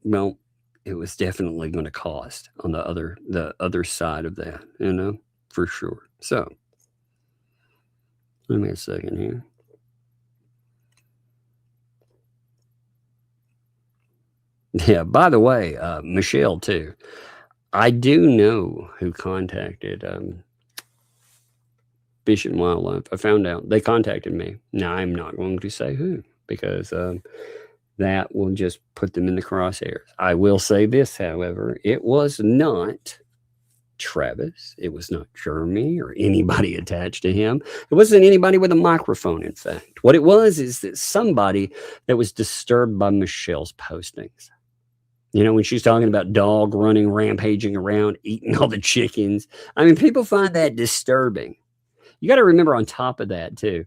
well, it was definitely going to cost on the other side of that, you know, for sure. So, let me a second here. Yeah, by the way, Michelle, too. I do know who contacted Fish and Wildlife. I found out they contacted me. Now, I'm not going to say who because that will just put them in the crosshairs. I will say this, however, it was not Travis. It was not Jeremy or anybody attached to him. It wasn't anybody with a microphone, in fact. What it was is that somebody that was disturbed by Michelle's postings. You know, when she's talking about dog running, rampaging around, eating all the chickens. I mean, people find that disturbing. You got to remember on top of that, too,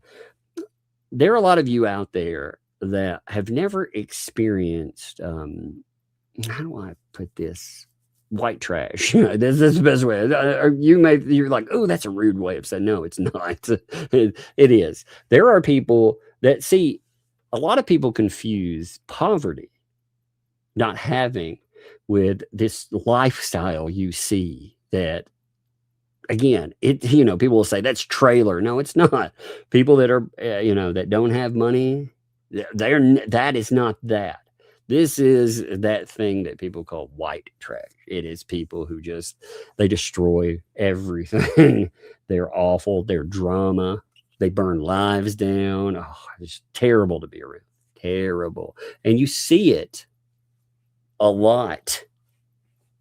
there are a lot of you out there that have never experienced, how do I put this? White trash. That's the best way. You're like, oh, that's a rude way of saying, no, it's not. It is. There are people that see, a lot of people confuse poverty, not having, with this lifestyle you see that, again, you know, people will say that's trailer. No, it's not. People that are, you know, that don't have money, that is not that. This is that thing that people call white trash. It is people who they destroy everything. They're awful. They're drama. They burn lives down. Oh, it's terrible to be around. Terrible. And you see it a lot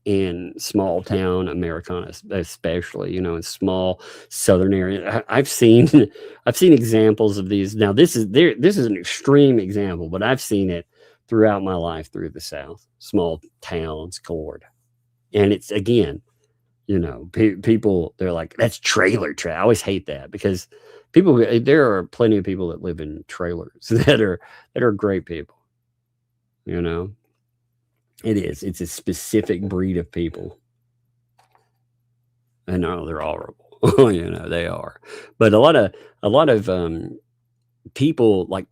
in small town Americana, especially, you know, in small southern areas. I've seen examples of these. Now, this is an extreme example, but I've seen it throughout my life through the South, small towns, Cord. And it's, again, you know, people, they're like, that's trailer trash. I always hate that because there are plenty of people that live in trailers that are great people, you know. It's a specific breed of people. And no, they're horrible. You know, they are. But a lot of people, like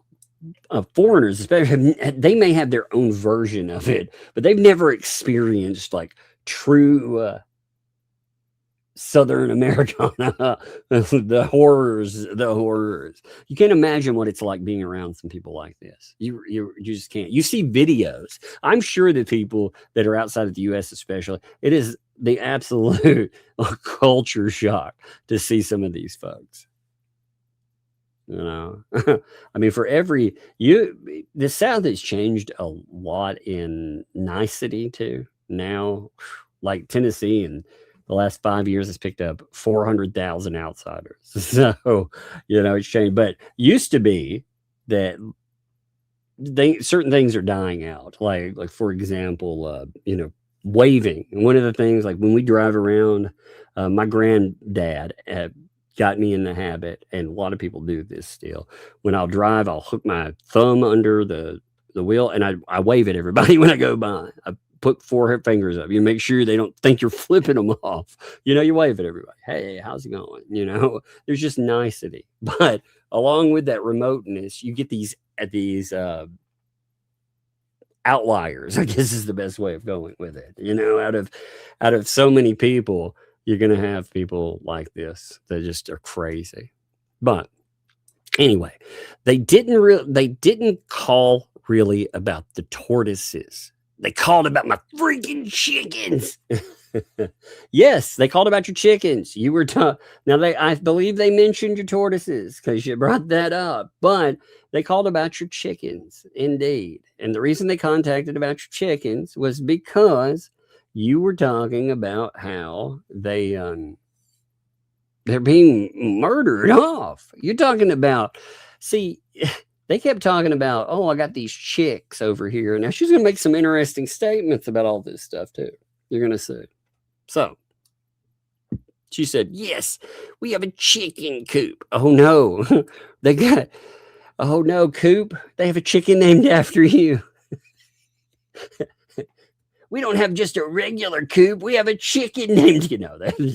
foreigners, especially, they may have their own version of it, but they've never experienced like true Southern Americana, the horrors. You can't imagine what it's like being around some people like this. You just can't. You see videos. I'm sure that people that are outside of the U.S. especially, it is the absolute culture shock to see some of these folks. You know, I mean, the South has changed a lot in nicety too. Now, like Tennessee in the last 5 years has picked up 400,000 outsiders. So, it's changed. But used to be that certain things are dying out. Like for example, waving. And one of the things, like when we drive around, my granddad got me in the habit, and a lot of people do this still. When I'll drive, I'll hook my thumb under the wheel, and I wave at everybody when I go by. I put 4 fingers up. You make sure they don't think you're flipping them off. You wave at everybody. Hey, how's it going? There's just nicety. But along with that remoteness, you get these outliers, I guess is the best way of going with it. Out of so many people, you're going to have people like this that just are crazy. But anyway, they didn't call really about the tortoises. They called about my freaking chickens. Yes, they called about your chickens. You were now I believe they mentioned your tortoises because you brought that up, but they called about your chickens indeed. And the reason they contacted about your chickens was because you were talking about how they're being murdered off. You're talking about, they kept talking about, oh, I got these chicks over here. Now she's going to make some interesting statements about all this stuff too. You're going to see. So she said, yes, we have a chicken coop. Oh no, oh no, Coop, they have a chicken named after you. We don't have just a regular coop. We have a chicken named,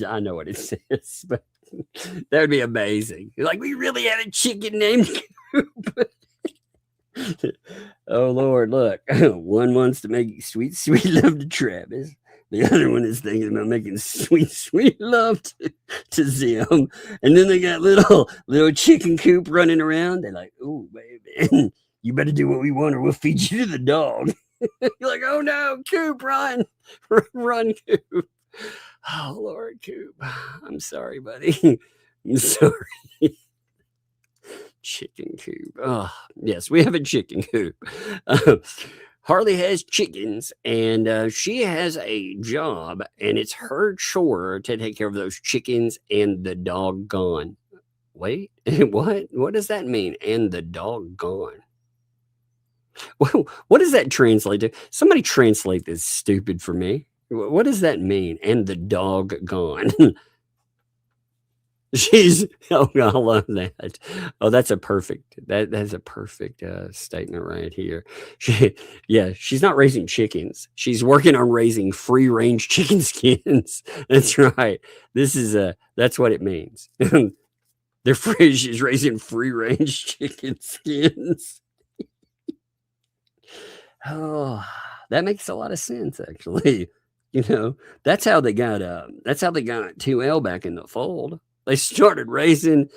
I know what it says, but that would be amazing. Like, we really have a chicken named Coop. Oh, Lord, look. One wants to make sweet, sweet love to Travis. The other one is thinking about making sweet, sweet love to Zim. And then they got little chicken coop running around. They're like, oh, baby, you better do what we want or we'll feed you to the dog. You're like, oh no, Coop, run, run, Coop. Oh Lord, Coop, I'm sorry, buddy. I'm sorry. Chicken coop. Oh yes, we have a chicken coop. Harley has chickens, and she has a job, and it's her chore to take care of those chickens and the dog gone. Wait, what? What does that mean? And the dog gone. Well, what does that translate to? Somebody translate this stupid for me. What does that mean? And the dog gone. Oh, I love that. Oh, that's a perfect statement right here. She's not raising chickens. She's working on raising free range chicken skins. That's right. That's what it means. She's raising free range chicken skins. Oh, that makes a lot of sense, actually. That's how they got 2L back in the fold. They started raising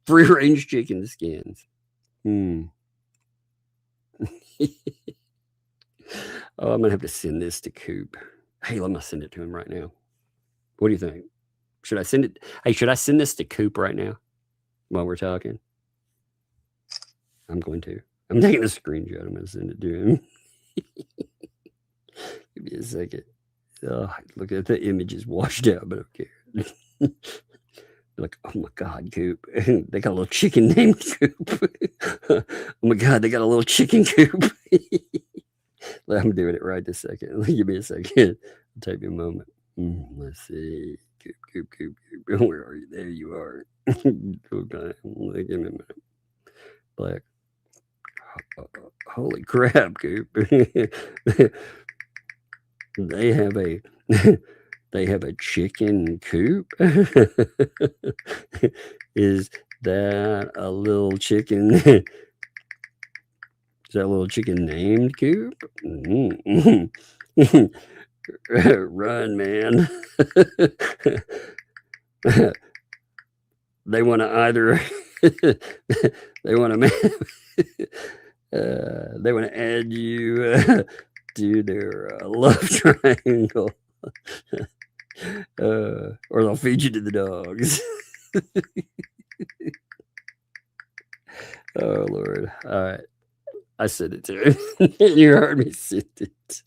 free range chicken skins. Oh, I'm gonna have to send this to Coop. Hey, I'm gonna send it to him right now. What do you think? Should I send it? Hey, should I send this to Coop right now while we're talking? I'm going to. I'm taking a screenshot. I'm going to send it to him. Give me a second. Oh, look at the image is washed out, but okay. Like, oh my God, Coop. They got a little chicken named Coop. Oh my God, they got a little chicken coop. I'm doing it right this second. Give me a second. It'll take me a moment. Let's see. Coop. Where are you? There you are. Okay. Give me a minute. Black. Holy crap, Coop. They have a chicken coop. Is that a little chicken? Is that a little chicken named Coop? Run, man. They want to either they want to add you to their love triangle, or they'll feed you to the dogs. Oh Lord! All right, I sent it to him. You heard me send it.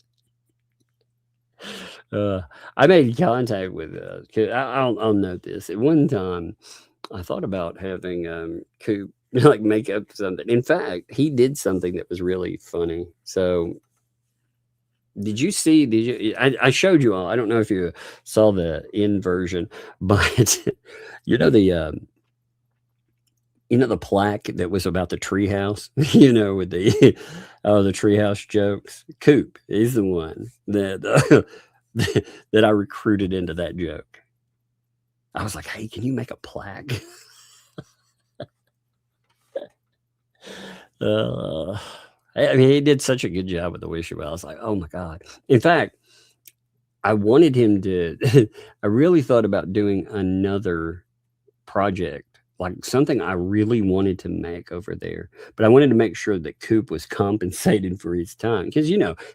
I made contact with. 'Cause I'll note this. At one time, I thought about having Coop like make up something. In fact, he did something that was really funny. So, did you see? Did you? I showed you all. I don't know if you saw the end version, but you know the. You know the plaque that was about the treehouse, with the the treehouse jokes. Coop is the one that that I recruited into that joke. I was like, "Hey, can you make a plaque?" I mean, he did such a good job with the wish well. I was like, "Oh my god!" In fact, I wanted him to. I really thought about doing another project, like something I really wanted to make over there, but I wanted to make sure that Coop was compensated for his time because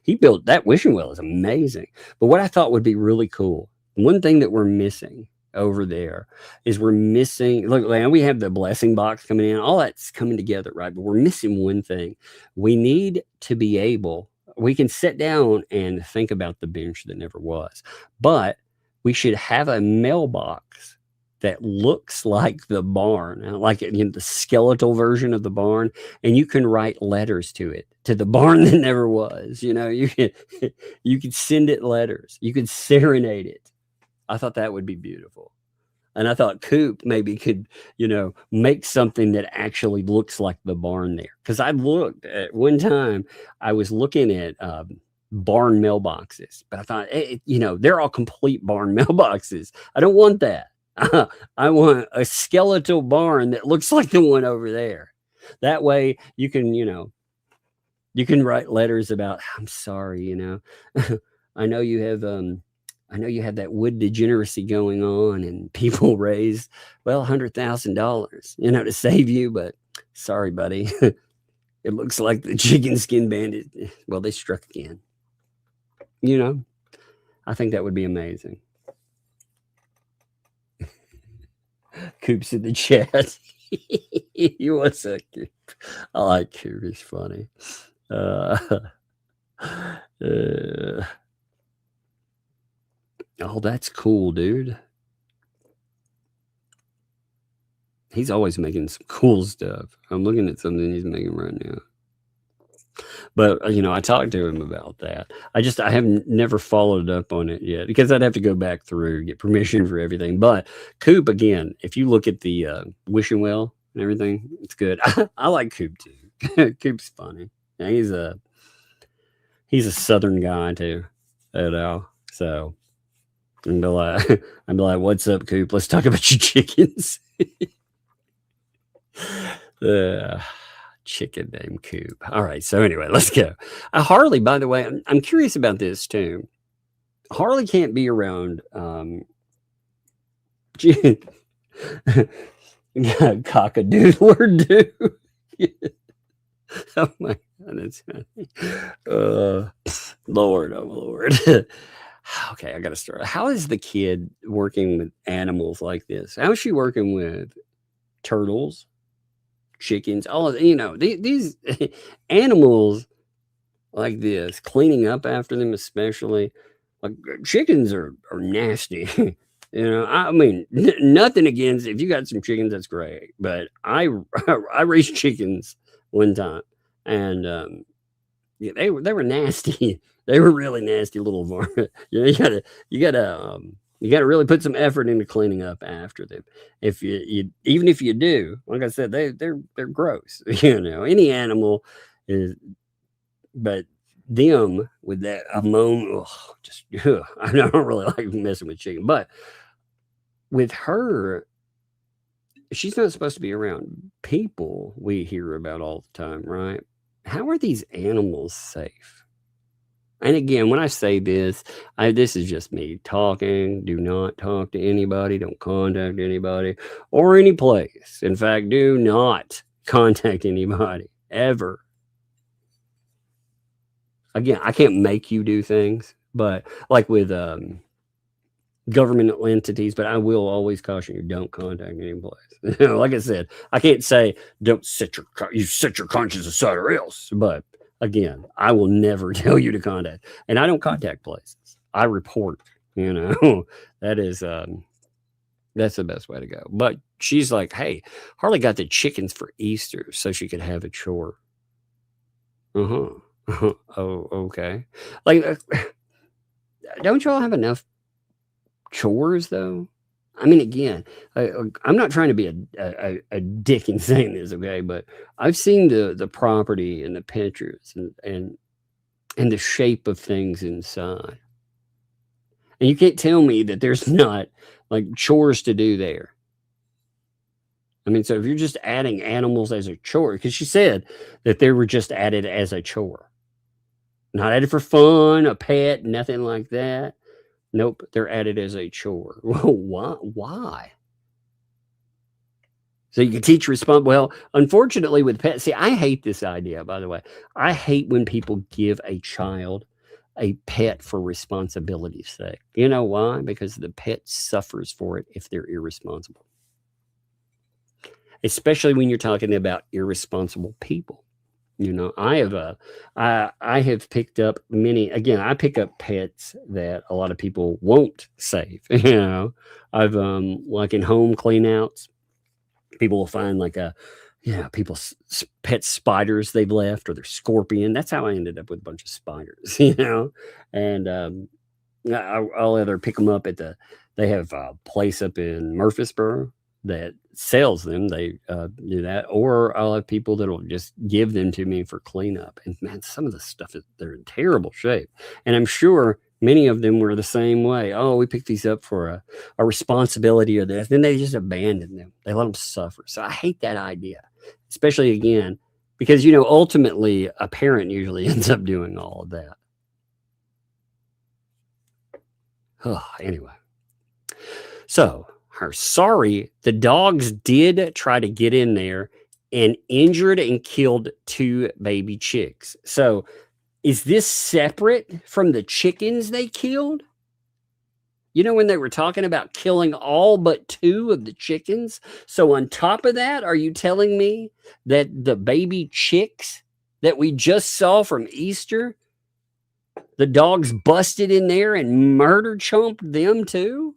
he built that wishing well is amazing. But what I thought would be really cool, one thing that we're missing over there is we're missing. Look, man, we have the blessing box coming in, all that's coming together, right? But we're missing one thing. We need to be able. We can sit down and think about the bench that never was, but we should have a mailbox that looks like the barn, like the skeletal version of the barn, and you can write letters to it, to the barn that never was. You could send it letters, you could serenade it. I thought that would be beautiful, and I thought Coop maybe could, make something that actually looks like the barn there. Because I looked at one time, I was looking at barn mailboxes, but I thought, they're all complete barn mailboxes. I don't want that. I want a skeletal barn that looks like the one over there. That way you can write letters about, I'm sorry, I know you have that wood degeneracy going on and people raised, $100,000, to save you, but sorry, buddy. It looks like the chicken skin bandit. Well, they struck again. I think that would be amazing. Coop's in the chat. What's up, Coop? I like Coop. He's funny. Oh, that's cool, dude. He's always making some cool stuff. I'm looking at something he's making right now. But, I talked to him about that. I haven't never followed up on it yet because I'd have to go back through, get permission for everything. But Coop, again, if you look at the wishing well and everything, it's good. I like Coop too. Coop's funny. Yeah, he's a Southern guy too, So I'm be like, what's up, Coop? Let's talk about your chickens. Chicken named Coop. All right. So anyway, let's go. Harley, by the way, I'm curious about this too. Harley can't be around. Cockadoodler, dude. Oh my God, that's funny. Lord, oh Lord. Okay, I got to start. How is the kid working with animals like this? How is she working with turtles? Chickens, all of these animals like this, cleaning up after them, especially like chickens are nasty. I mean, nothing against, if you got some chickens, that's great. But I raised chickens one time, and yeah, they were nasty. They were really nasty little varmint. You gotta really put some effort into cleaning up after them. If you even if you do, like I said, they're gross. Any animal is, but them with that ammonia, I don't really like messing with chicken. But with her, she's not supposed to be around people we hear about all the time, right? How are these animals safe? And again, when I say this, this is just me talking. Do not talk to anybody. Don't contact anybody or any place. In fact, do not contact anybody ever. Again, I can't make you do things, but like with governmental entities, but I will always caution you, don't contact any place. Like I said, I can't say don't set your conscience aside or else, but again, I will never tell you to contact, and I don't contact places. I report, that is, that's the best way to go. But she's like, hey, Harley got the chickens for Easter so she could have a chore. Oh, okay. Like, don't y'all have enough chores though? I mean, again, I'm not trying to be a dick in saying this, okay? But I've seen the property and the pictures and the shape of things inside, and you can't tell me that there's not like chores to do there. I mean, so if you're just adding animals as a chore, because she said that they were just added as a chore, not added for fun, a pet, nothing like that. Nope, they're added as a chore. Well, why? So you can teach well, unfortunately with pets, see, I hate this idea, by the way. I hate when people give a child a pet for responsibility's sake. You know why? Because the pet suffers for it if they're irresponsible. Especially when you're talking about irresponsible people. I have picked up many, again, I pick up pets that a lot of people won't save. I've like in home cleanouts, people will find like people's pet spiders they've left or their scorpion. That's how I ended up with a bunch of spiders, and I'll either pick them up they have a place up in Murfreesboro that sells them. They do that, or I'll have people that'll just give them to me for cleanup. And man, some of the stuff they're in terrible shape, and I'm sure many of them were the same way. Oh, we picked these up for a responsibility or this. Then they just abandon them. They let them suffer. So I hate that idea, especially again because ultimately a parent usually ends up doing all of that. Anyway, so. Sorry, the dogs did try to get in there and injured and killed 2 baby chicks. So is this separate from the chickens they killed? When they were talking about killing all but 2 of the chickens. So on top of that, are you telling me that the baby chicks that we just saw from Easter, the dogs busted in there and murder chomped them too?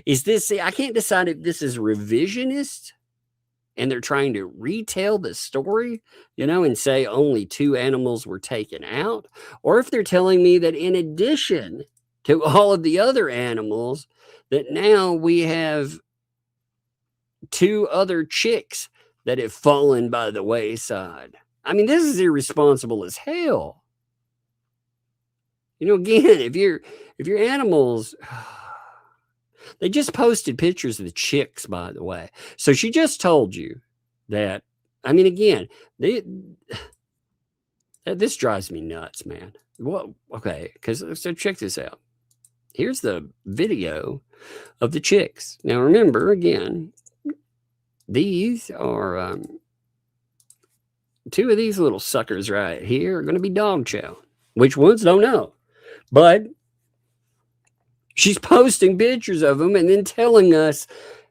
Is this, I can't decide if this is revisionist and they're trying to retell the story, and say only 2 animals were taken out, or if they're telling me that in addition to all of the other animals, that now we have 2 other chicks that have fallen by the wayside. I mean, this is irresponsible as hell. Again, if your animals... They just posted pictures of the chicks, by the way. So she just told you that, I mean, again, this drives me nuts, man. Well, okay, so check this out. Here's the video of the chicks. Now, remember, again, these are 2 of these little suckers right here are going to be dog chow. Which ones? Don't know. But she's posting pictures of them and then telling us,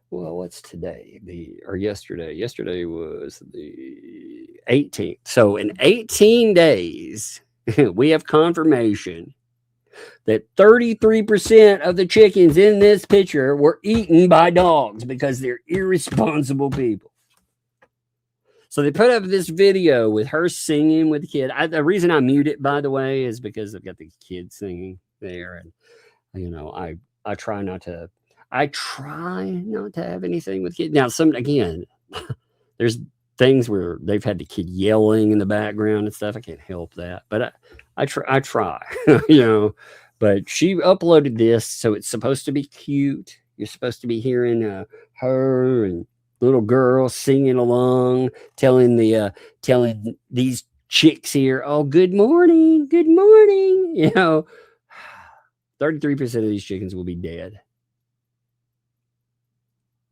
well, what's today? Yesterday? Yesterday was the 18th. So in 18 days, we have confirmation that 33% of the chickens in this picture were eaten by dogs because they're irresponsible people. So they put up this video with her singing with the kid. The reason I mute it, by the way, is because I've got the kids singing there, and I try not to have anything with kids. Now, there's things where they've had the kid yelling in the background and stuff. I can't help that, but I try, but she uploaded this. So it's supposed to be cute. You're supposed to be hearing her and little girl singing along, telling these chicks here, oh, good morning. 33% of these chickens will be dead.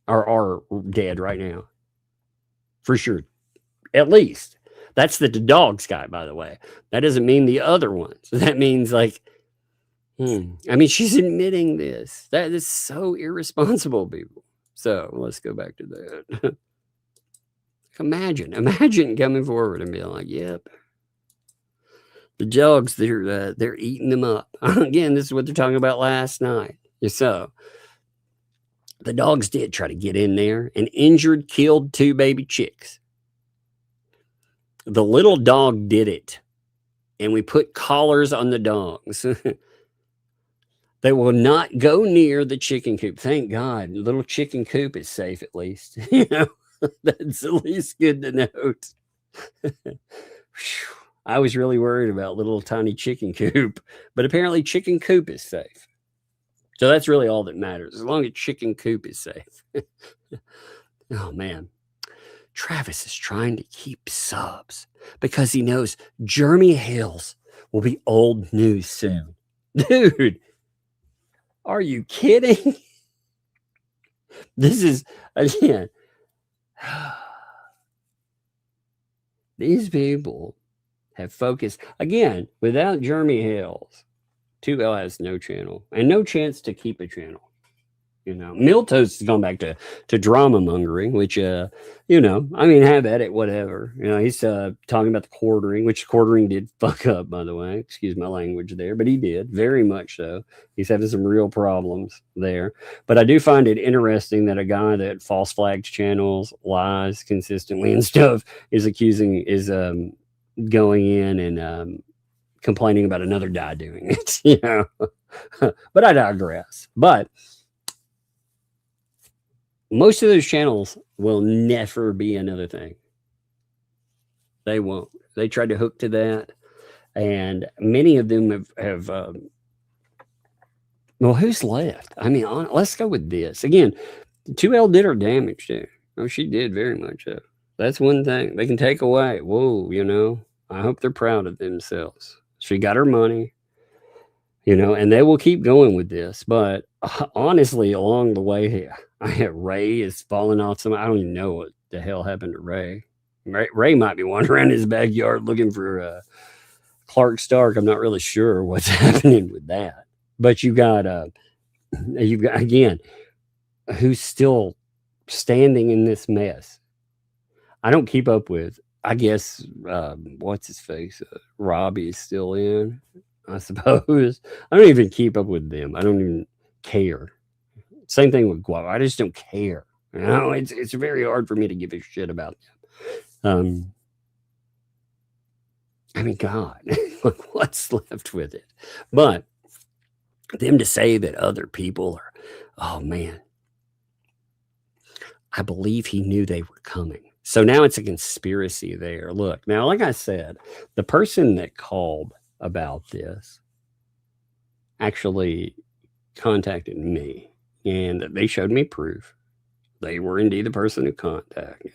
Or are dead right now. For sure. At least. That's the dogs guy, by the way. That doesn't mean the other ones. That means I mean, she's admitting this. That is so irresponsible, people. So let's go back to that. Imagine coming forward and being like, "Yep, the dogs, they're eating them up." Again, this is what they're talking about last night. So the dogs did try to get in there and killed 2 baby chicks. The little dog did it, and we put collars on the dogs. They will not go near the chicken coop. Thank God, the little chicken coop is safe at least. That's at least good to note. I was really worried about little tiny chicken coop, but apparently chicken coop is safe. So that's really all that matters, as long as chicken coop is safe. Oh, man. Travis is trying to keep subs because he knows Jeremy Hales will be old news soon. Dude, are you kidding? This is, again, these people have focused. Again, without Jeremy Hales, 2L has no channel and no chance to keep a channel. Miltos has gone back to drama mongering, which, I mean, have at it, whatever. He's talking about the quartering, which quartering did fuck up, by the way. Excuse my language there, but he did, very much so. He's having some real problems there. But I do find it interesting that a guy that false flags channels, lies consistently and stuff is going in and complaining about another guy doing it, But I digress. But most of those channels will never be another thing. They won't. They tried to hook to that. And many of them have well, who's left? I mean, let's go with this. Again, 2L did her damage there. Oh, she did very much so. That's one thing they can take away. Whoa, I hope they're proud of themselves. She got her money, and they will keep going with this. But honestly, along the way here, Ray is falling off some. I don't even know what the hell happened to Ray. Ray might be wandering around his backyard looking for Clark Stark. I'm not really sure what's happening with that. But you've got again, who's still standing in this mess. I don't keep up with. I guess what's his face? Robbie's still in, I suppose. I don't even keep up with them. I don't even care. Same thing with Guava. I just don't care. It's very hard for me to give a shit about them. I mean, God, what's left with it? But them to say that other people are, oh man, I believe he knew they were coming. So now it's a conspiracy there. Look, now, like I said, the person that called about this actually contacted me. And they showed me proof. They were indeed the person who contacted.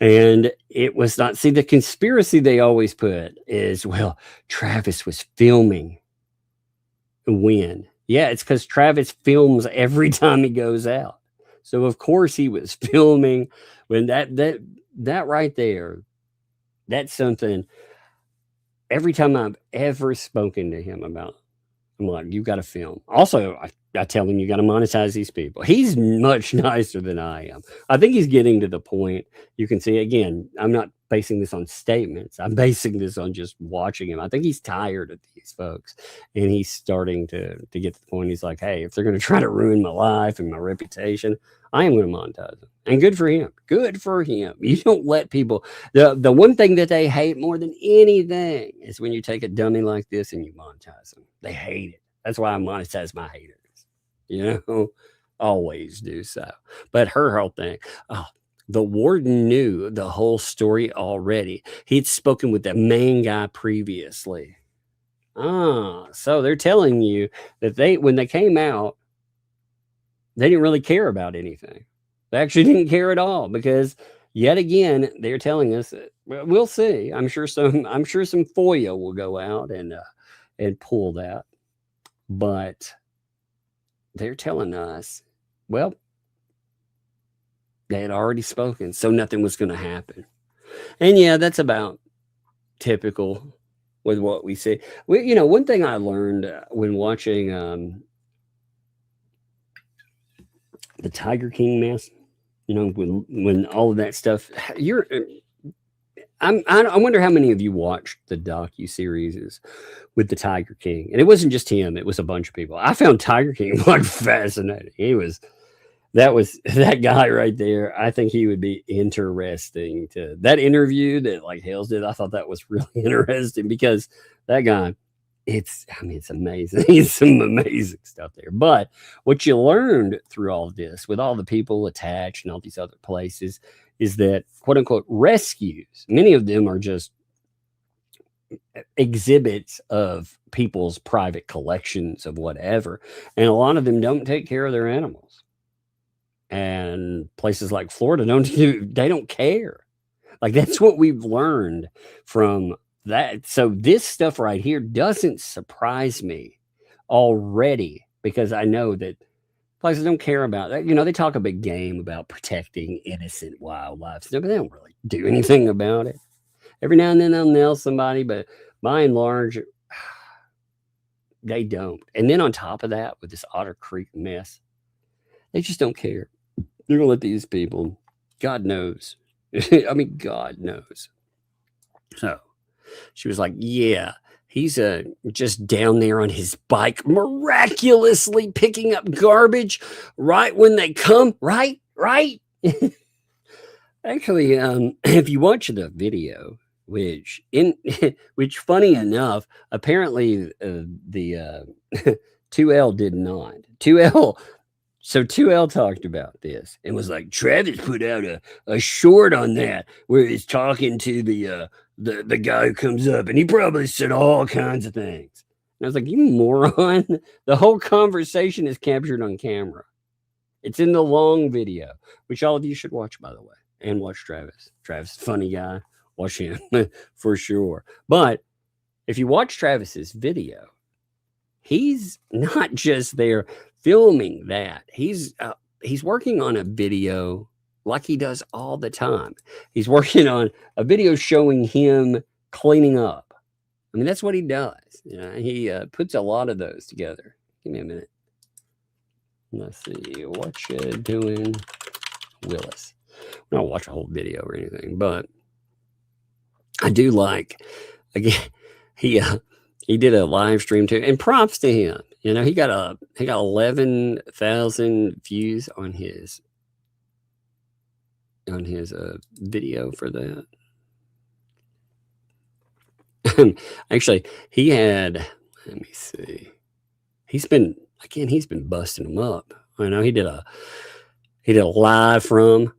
And it was not, see, the conspiracy they always put is, well, Travis was filming when. Yeah, it's because Travis films every time he goes out. So, of course, he was filming when that right there, that's something, every time I've ever spoken to him about, I'm like, you got to film. Also, I tell him you got to monetize these people. He's much nicer than I am. I think he's getting to the point. You can see, again, I'm not basing this on statements. I'm basing this on just watching him. I think he's tired of these folks. And he's starting to get to the point. He's like, hey, if they're going to try to ruin my life and my reputation, I am going to monetize them. And good for him. Good for him. You don't let people. The one thing that they hate more than anything is when you take a dummy like this and you monetize them. They hate it. That's why I monetize my haters. Always do so. But her whole thing, the warden knew the whole story already. He'd spoken with the main guy previously. So they're telling you that when they came out, they didn't really care about anything. They actually didn't care at all because, yet again, they're telling us that, we'll see. I'm sure some FOIA will go out and pull that, but they're telling us, well, they had already spoken, so nothing was going to happen. And yeah, that's about typical with what we see. One thing I learned when watching the Tiger King mess, when all of that stuff, I wonder how many of you watched the docu-series with the Tiger King. And it wasn't just him, it was a bunch of people. I found Tiger King fascinating. That guy right there. I think he would be interesting to that interview that like Hales did. I thought that was really interesting because that guy, it's amazing. It's some amazing stuff there. But what you learned through all of this with all the people attached and all these other places is that quote unquote rescues, many of them are just exhibits of people's private collections of whatever. And a lot of them don't take care of their animals. And places like Florida they don't care. Like that's what we've learned from that. So this stuff right here doesn't surprise me already because I know that places don't care about that. They talk a big game about protecting innocent wildlife, but they don't really do anything about it. Every now and then they'll nail somebody, but by and large, they don't. And then on top of that, with this Otter Creek mess, they just don't care. They're going to let these people, God knows. God knows. So she was like, yeah, he's just down there on his bike, miraculously picking up garbage right when they come. Right. Actually, if you watch the video, which funny enough, apparently the 2L did not. 2L talked about this and was like, Travis put out a short on that where he's talking to the guy who comes up and he probably said all kinds of things. And I was like, you moron. The whole conversation is captured on camera. It's in the long video, which all of you should watch, by the way, and watch Travis. Travis, funny guy. Watch him for sure. But if you watch Travis's video, he's not just there filming that. He's working on a video like he does all the time. He's working on a video showing him cleaning up. I mean, that's what he does. He puts a lot of those together. Give me a minute. Let's see. What you doing, Willis? I don't watch a whole video or anything, but I do like, again, he did a live stream too, and props to him. He got 11,000 views on his video for that. Actually, he had, let me see. He's been busting them up. He did a live from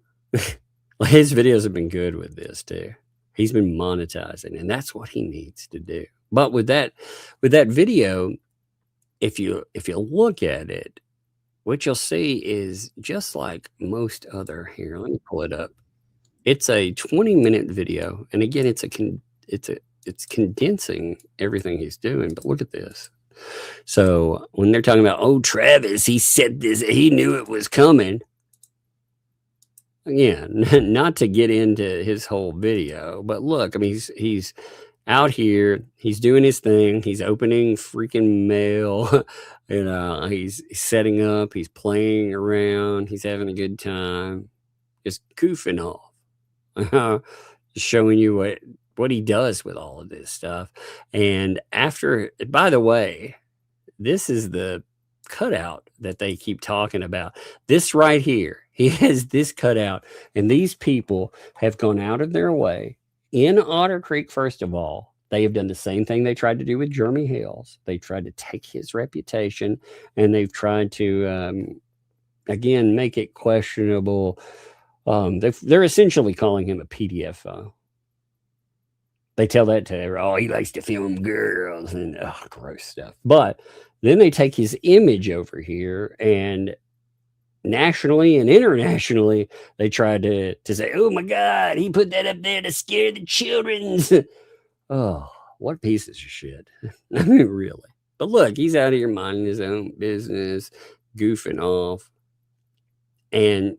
his videos have been good with this too. He's been monetizing, and that's what he needs to do. But with that video, if you look at it, what you'll see is just like most other, here, let me pull it up. It's a 20-minute video, and again, it's condensing everything he's doing. But look at this. So when they're talking about, oh, Travis, he said this, he knew it was coming. Yeah, not to get into his whole video, but look, I mean, he's out here, he's doing his thing, he's opening freaking mail, he's setting up, he's playing around, he's having a good time, just goofing off, showing you what he does with all of this stuff. And by the way, this is the cutout that they keep talking about. This right here, he has this cutout, and these people have gone out of their way in Otter Creek. First of all, they have done the same thing they tried to do with Jeremy Hales. They tried to take his reputation, and they've tried to again make it questionable. They're essentially calling him a PDF file. They tell that to everyone. Oh, he likes to film girls and gross stuff. But then they take his image over here, and nationally and internationally, they tried to say, oh my God, he put that up there to scare the children. Oh, what pieces of shit. I mean, really. But look, he's out here minding his own business, goofing off. And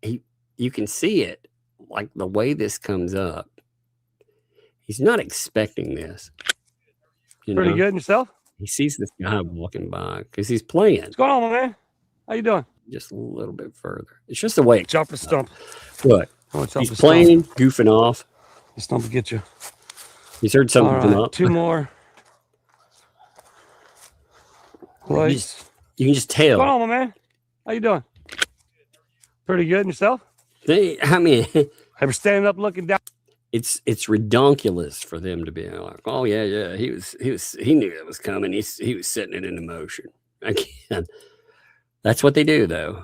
you can see it, like the way this comes up. He's not expecting this. You Pretty know? good. And yourself? He sees this guy walking by because he's playing. What's going on, my man? How you doing? Just a little bit further. It's just the way. Jump the stump. Look, he's playing, goofing off. The stump will get you. He's heard something All come right, up. 2 more. You can just tell. What's going on, my man? How you doing? Pretty good. And yourself? I mean, ever standing up looking down? It's redonkulous for them to be like, oh yeah, he knew it was coming. He was setting it into motion. Again, that's what they do though.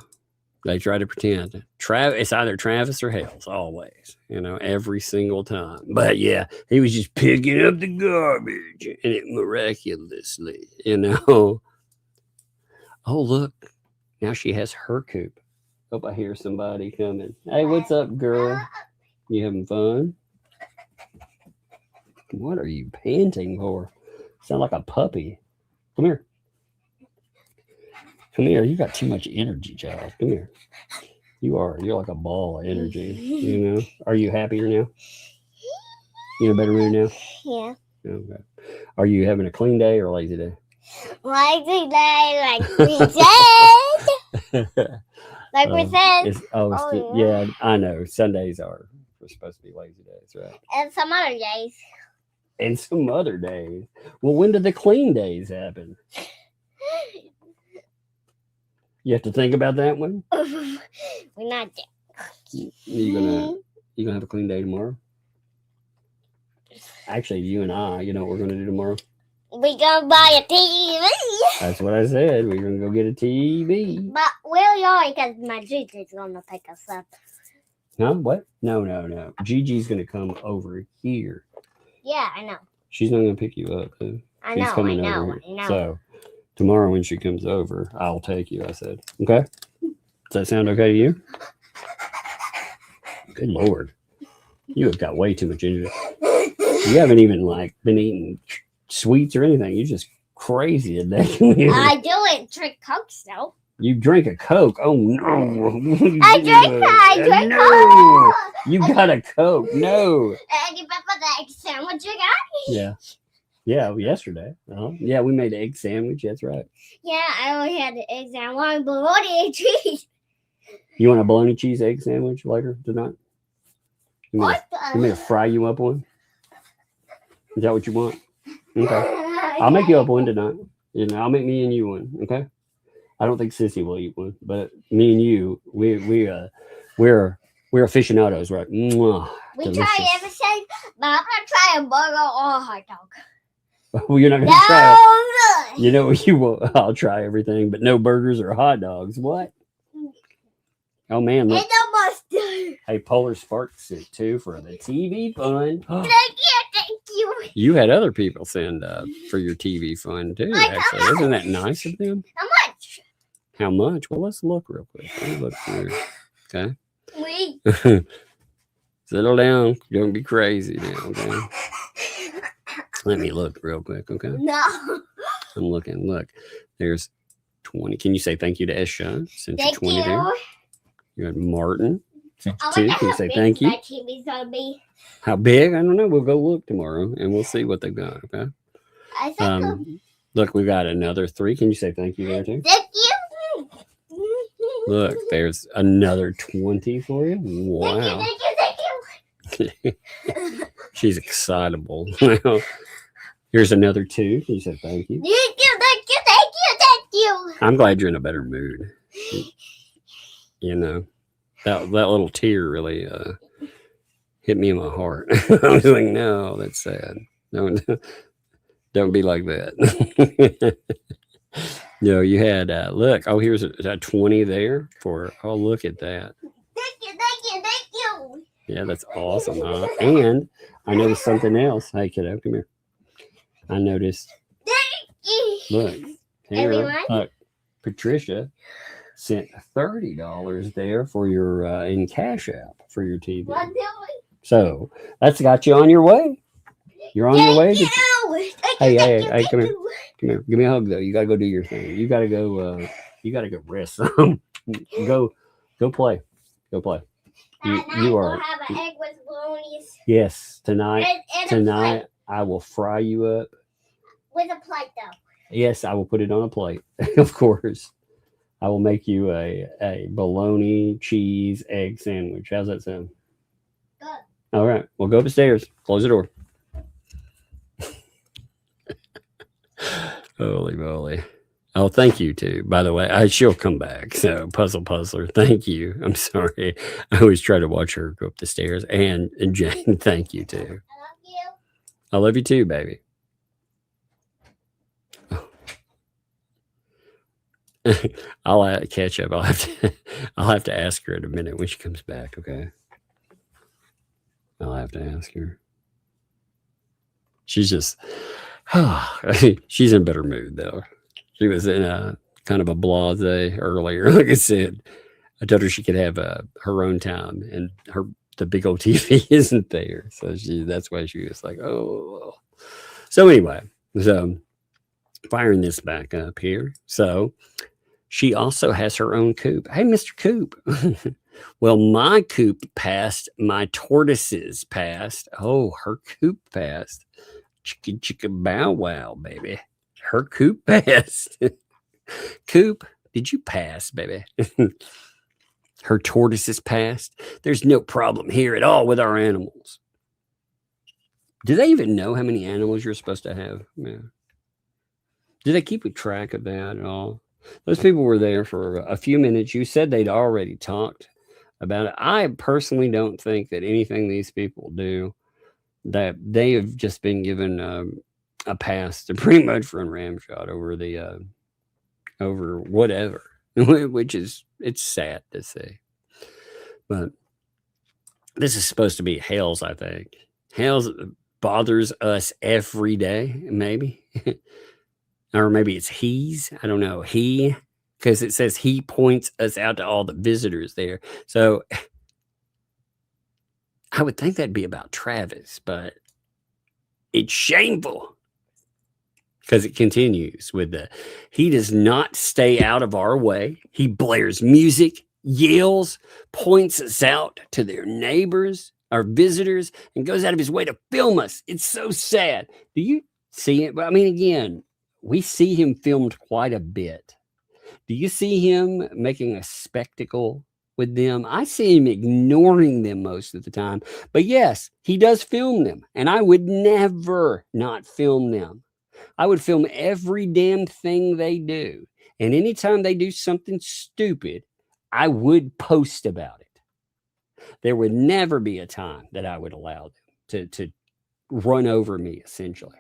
They try to pretend. It's either Travis or Hale's always, every single time. But yeah, he was just picking up the garbage and it miraculously, Oh, look, now she has her coop. Hope I hear somebody coming. Hey, what's up, girl? You having fun? What are you panting for? Sound like a puppy. Come here. Come here. You got too much energy, child. Come here. You're like a ball of energy. Are you happier now? You in a better mood now? Yeah. Okay. Are you having a clean day or a lazy day? Lazy day, like we said. Like we said. Yeah, I know. Sundays are supposed to be lazy days, right? And some other days. And some other days. Well, when do the clean days happen? You have to think about that one. We're not there. You gonna have a clean day tomorrow? Actually, you and I, you know what we're gonna do tomorrow? We gonna buy a TV. That's what I said. We're gonna go get a TV. But where are you? Because my Gigi's gonna pick us up. Huh? What? No. Gigi's gonna come over here. Yeah, I know. She's not gonna pick you up. Though. I She's know. coming I over. know. So tomorrow when she comes over, I'll take you. I said, okay. Does that sound okay to you? Good Lord, you have got way too much energy. You haven't even been eating sweets or anything. You're just crazy today. I do drink Coke still. You drink a Coke? Oh no! I drink no. Coke. You got a Coke? No. And you remember the egg sandwich you got? Yeah. Yeah, yesterday. Yeah, we made an egg sandwich. That's right. Yeah, I only had the eggs and I wanted bologna and cheese. You want a bologna cheese egg sandwich later tonight? You want me to fry you up one? Is that what you want? Okay. I'll make you up one tonight. I'll make me and you one. Okay. I don't think Sissy will eat one, but me and you, we're aficionados, right? Mwah, we delicious. try everything, but I'm gonna try a burger or a hot dog. Well, you're not gonna try it. You know what you will? I'll try everything, but no burgers or hot dogs. What? Oh man, look. It's almost done. Hey, Polar Sparks it too for the TV fund. Thank you. You had other people send up for your TV fund too. Actually, isn't that nice of them? How much? How much? Well, let's look real quick. Let me look through. Okay. We. Settle down. Don't be crazy now. Okay. Let me look real quick. Okay. No. I'm looking. Look, there's 20. Can you say thank you to S. Sean? Since Thank 20 you. there. You had Martin. I Two. wonder Can you how say big thank you? my TV's gonna be. How big? I don't know. We'll go look tomorrow and we'll see what they've got. Okay. I think Look, we got another 3. Can you say thank you there too? thank you. Look, there's another 20 for you. Wow. Thank you. She's excitable. Well, here's another 2. Can you say thank you? Thank you. I'm glad you're in a better mood. That little tear really hit me in my heart. I was like, no, that's sad. Don't be like that. No, you had look. Oh, here's a 20 there for. Oh, look at that. Thank you. Yeah, that's awesome. And I noticed something else. Hey, kiddo, come here. I noticed. Look, here, look, Patricia sent $30 there for your in Cash App for your TV. So that's got you on your way. You're on your way. Hey, come here. Come here. Give me a hug though. You gotta go do your thing. You gotta go. You gotta go rest some. Go play. Go play. You are. Have an egg with bologna. Yes, tonight. And Tonight I will fry you up. With a plate, though. Yes, I will put it on a plate. Of course. I will make you a bologna, cheese, egg sandwich. How's that sound? Good. All right. We'll go upstairs. Close the door. Holy moly. Oh, thank you, too. By the way, she'll come back. So, Puzzler, thank you. I'm sorry. I always try to watch her go up the stairs. And Jane, thank you, too. I love you. I love you, too, baby. I'll catch up. I'll have to ask her in a minute when she comes back. Okay. I'll have to ask her. She's just, she's in a better mood though. She was in a kind of a blase earlier. Like I said, I told her she could have her own time, and the big old TV isn't there. So that's why she was like, oh. So anyway, firing this back up here. So she also has her own coop. Hey, Mr. Coop. Well, my coop passed. My tortoises passed. Oh, her coop passed. Chicka chicka bow wow, baby. Her coop passed. Coop, did you pass, baby? Her tortoises passed. There's no problem here at all with our animals. Do they even know how many animals you're supposed to have? Yeah. Do they keep a track of that at all? Those people were there for a few minutes. You said they'd already talked about it. I personally don't think that anything these people do, that they have just been given a pass to pretty much run ramshot over over whatever, which is, it's sad to see. But this is supposed to be Hale's, I think. Hale's bothers us every day, maybe. Or maybe it's he's, I don't know, because it says he points us out to all the visitors there. So I would think that'd be about Travis, but it's shameful because it continues with he does not stay out of our way. He blares music, yells, points us out to their neighbors, our visitors, and goes out of his way to film us. It's so sad. Do you see it? I mean, again, we see him filmed quite a bit. Do you see him making a spectacle with them? I see him ignoring them most of the time. But yes, he does film them. And I would never not film them. I would film every damn thing they do. And anytime they do something stupid, I would post about it. There would never be a time that I would allow them to run over me, essentially.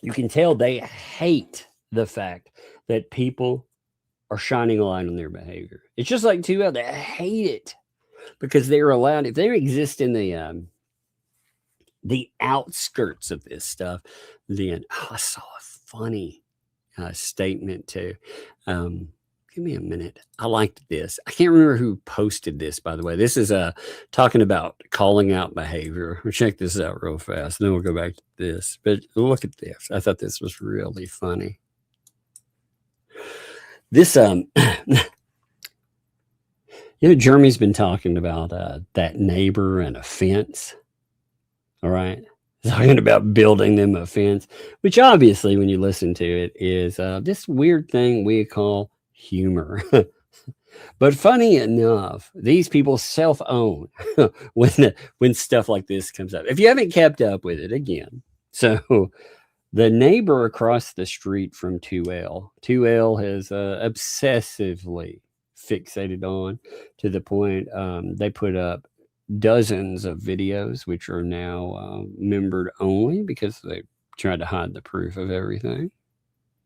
You can tell they hate the fact that people are shining a light on their behavior. It's just like 2L. They hate it because they're allowed, if they exist in the outskirts of this stuff, then I saw a funny statement too. Give me a minute. I liked this. I can't remember who posted this, by the way. This is talking about calling out behavior. We'll check this out real fast. Then we'll go back to this. But look at this. I thought this was really funny. This, Jeremy's been talking about that neighbor and a fence. All right. Talking about building them a fence, which obviously, when you listen to it, is this weird thing we call humor. But funny enough, these people self-own when stuff like this comes up. If you haven't kept up with it, again, so the neighbor across the street from 2L has obsessively fixated on, to the point they put up dozens of videos, which are now membered only because they tried to hide the proof of everything.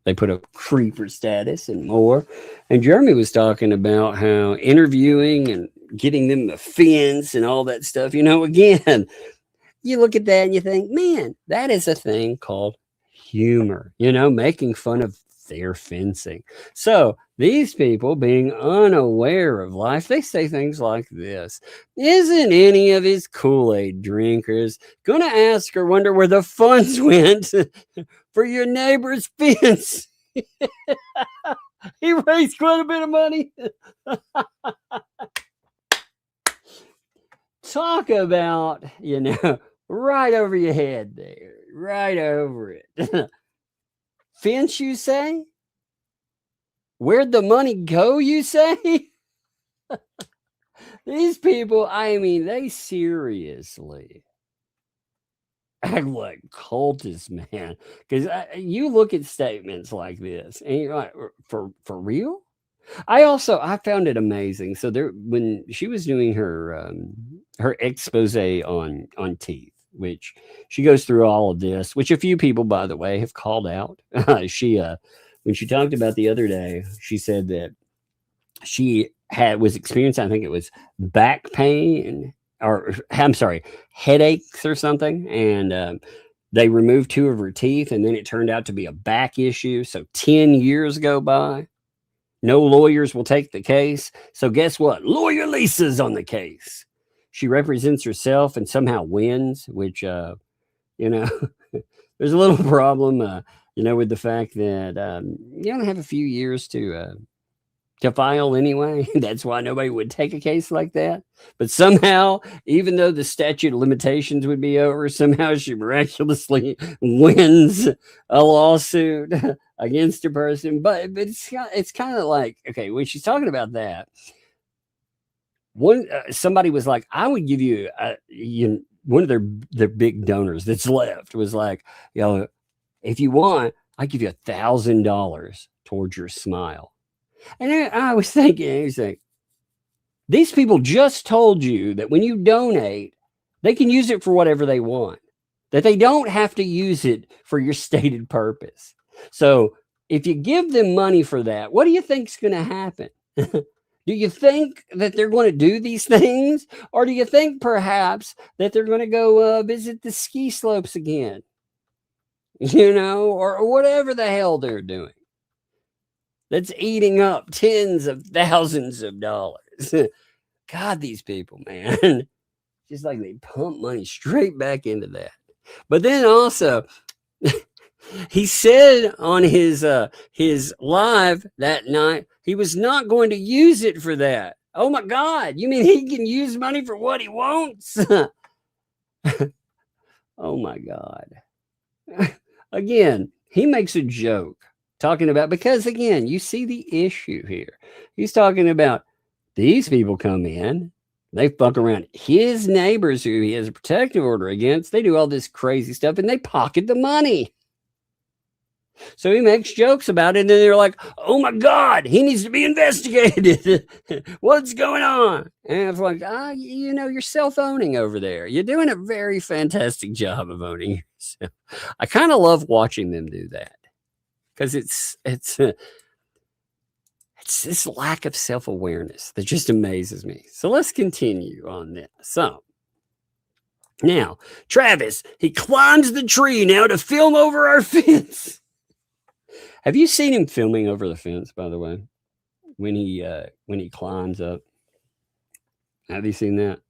They put up creeper status and more. And Jeremy was talking about how interviewing and getting them the fence and all that stuff, again, you look at that and you think, man, that is a thing called humor, making fun of their fencing. So these people, being unaware of life, they say things like this: isn't any of his Kool-Aid drinkers gonna ask or wonder where the funds went for your neighbor's fence? He raised quite a bit of money. Talk about, right over your head there. right over it. Fence, you say? Where'd the money go, you say? These people, I mean, they seriously act like cultists, man. Because you look at statements like this, and you're like, for real? I found it amazing. So there, when she was doing her expose on teeth, which she goes through all of this, which a few people, by the way, have called out. She when she talked about the other day, she said that she was experiencing, I think it was back pain, or I'm sorry, headaches or something, and they removed 2 of her teeth, and then it turned out to be a back issue. So 10 years go by. No lawyers will take the case. So guess what? Lawyer Lisa's on the case. She represents herself and somehow wins, which, there's a little problem, with the fact that you only have a few years to file anyway. That's why nobody would take a case like that. But somehow, even though the statute of limitations would be over, somehow she miraculously wins a lawsuit against a person. But it's kind of like, okay, when she's talking about that, somebody was like, I would give you, one of their big donors that's left was like, if you want, I give you $1,000 towards your smile. And I was thinking, these people just told you that when you donate, they can use it for whatever they want, that they don't have to use it for your stated purpose. So if you give them money for that, what do you think is going to happen? Do you think that they're going to do these things? Or do you think perhaps that they're going to go visit the ski slopes again? Or whatever the hell they're doing. That's eating up tens of thousands of dollars. God, these people, man. Just like they pump money straight back into that. But then also, he said on his live that night, he was not going to use it for that. Oh my God. You mean he can use money for what he wants? Oh my God. Again, he makes a joke. Talking about, because again, you see the issue here. He's talking about these people come in, they fuck around his neighbors who he has a protective order against. They do all this crazy stuff and they pocket the money. So he makes jokes about it, and then they're like, oh my God, he needs to be investigated. What's going on? And it's like, you're self-owning over there. You're doing a very fantastic job of owning yourself. I kind of love watching them do that. Because it's this lack of self-awareness that just amazes me. So let's continue on this. So now, Travis, he climbs the tree now to film over our fence. Have you seen him filming over the fence, by the way? When he climbs up? Have you seen that?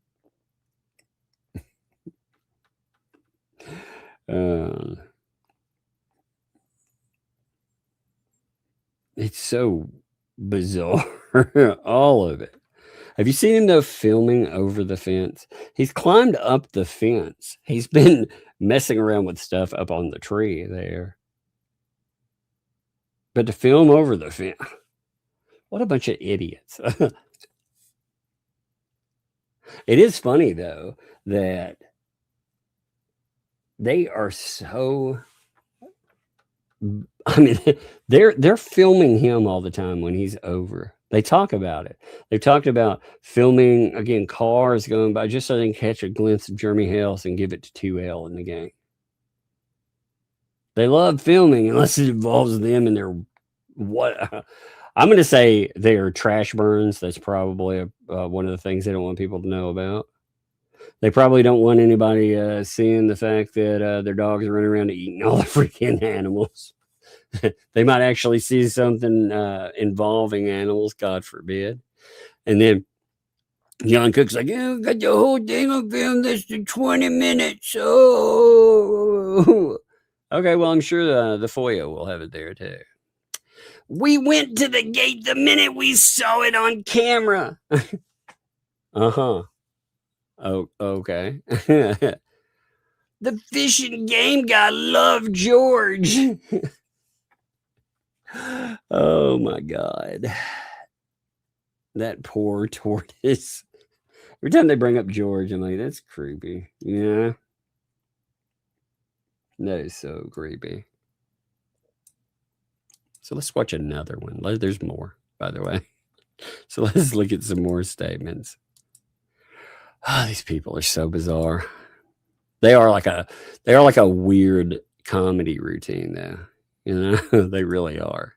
It's so bizarre, all of it. Have you seen him, though, filming over the fence? He's climbed up the fence. He's been messing around with stuff up on the tree there. But to film over the fence, what a bunch of idiots. It is funny, though, that they are so... I mean, they're filming him all the time when he's over. They talk about it. They've talked about filming, again, cars going by just so they can catch a glimpse of Jeremy Hales and give it to 2L in the game. They love filming unless it involves them and their what. I'm going to say their trash burns. That's probably one of the things they don't want people to know about. They probably don't want anybody seeing the fact that their dogs are running around eating all the freaking animals. They might actually see something involving animals, God forbid. And then John Cook's like, yeah, got the whole thing on film. This to 20 minutes. Oh, okay. Well, I'm sure the FOIA will have it there too. We went to the gate the minute we saw it on camera. Uh-huh. Oh, okay. The fish and game guy loved George. Oh my God. That poor tortoise. Every time they bring up George, I'm like, that's creepy. Yeah. That is so creepy. So let's watch another one. There's more, by the way. So let's look at some more statements. Oh, these people are so bizarre. They are like a weird comedy routine, though. You know, they really are.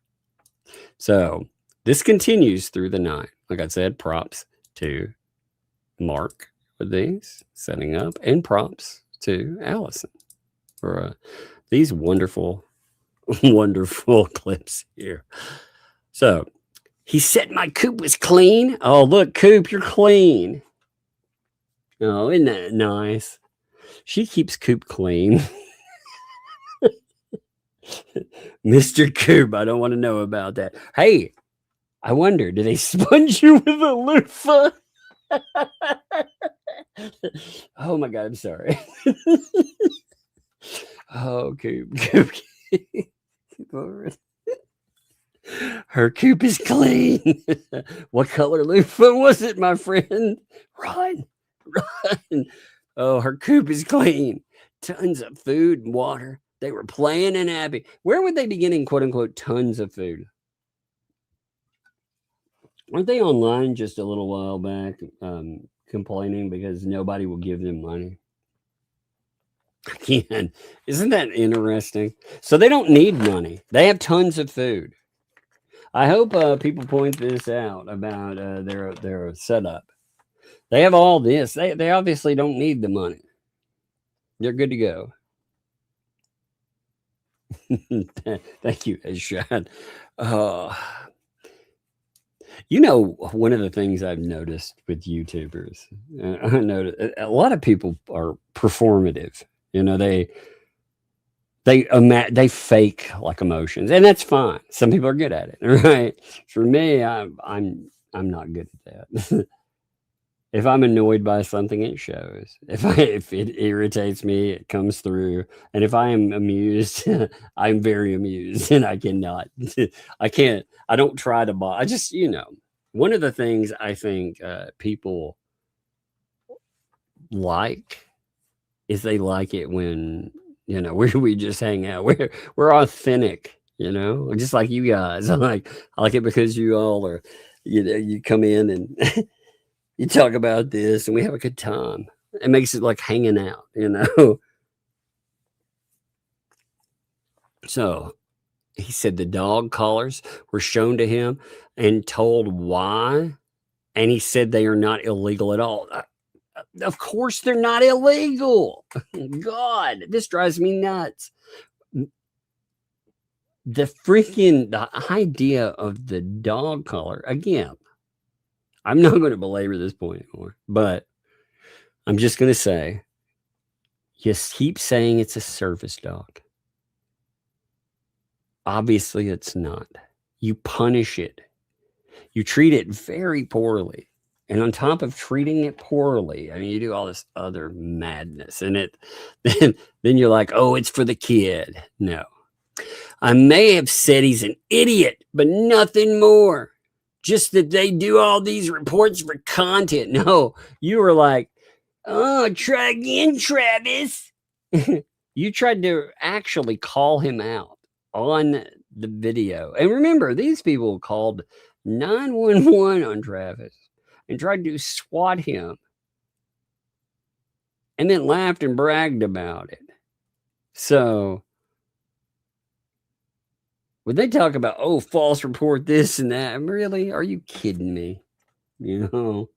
So this continues through the night. Like I said, props to Mark with these setting up, and props to Allison for these wonderful, wonderful clips here. So he said my coop was clean. Oh, look, Coop, you're clean. Oh, isn't that nice? She keeps Coop clean. Mr. Coop, I don't want to know about that. Hey, I wonder, do they sponge you with a loofah? Oh my God, I'm sorry. Oh, Coop. Her coop is clean. What color loofah was it, my friend? Run. Oh, her coop is clean. Tons of food and water. They were playing and happy. Where would they be getting, quote unquote, tons of food? Weren't they online just a little while back complaining because nobody will give them money? Again, isn't that interesting? So they don't need money. They have tons of food. I hope people point this out about their setup. They have all this. They obviously don't need the money. They're good to go. Thank you, Shroud. You know, one of the things I've noticed with YouTubers, I noticed a lot of people are performative. You know, they fake like emotions, and that's fine. Some people are good at it, right? For me, I'm not good at that. If I'm annoyed by something, it shows. If it irritates me, it comes through. And if I am amused, I'm very amused, and I don't try to I just, you know, one of the things I think people like is they like it when, you know, we just hang out. We're authentic, you know, just like you guys. I like it because you all are, you know, you come in and you talk about this and we have a good time. It makes it like hanging out, you know. So he said the dog collars were shown to him and told why. And he said they are not illegal at all. Of course they're not illegal. God, this drives me nuts. The idea of the dog collar, again, I'm not going to belabor this point anymore, but I'm just going to say, just keep saying it's a service dog. Obviously, it's not. You punish it. You treat it very poorly. And on top of treating it poorly, I mean, you do all this other madness. And then you're like, oh, it's for the kid. No. I may have said he's an idiot, but nothing more. Just that they do all these reports for content. No, you were like, oh, try again, Travis. You tried to actually call him out on the video. And remember, these people called 911 on Travis and tried to swat him and then laughed and bragged about it. So when they talk about, oh, false report, this and that, really? Are you kidding me? You know?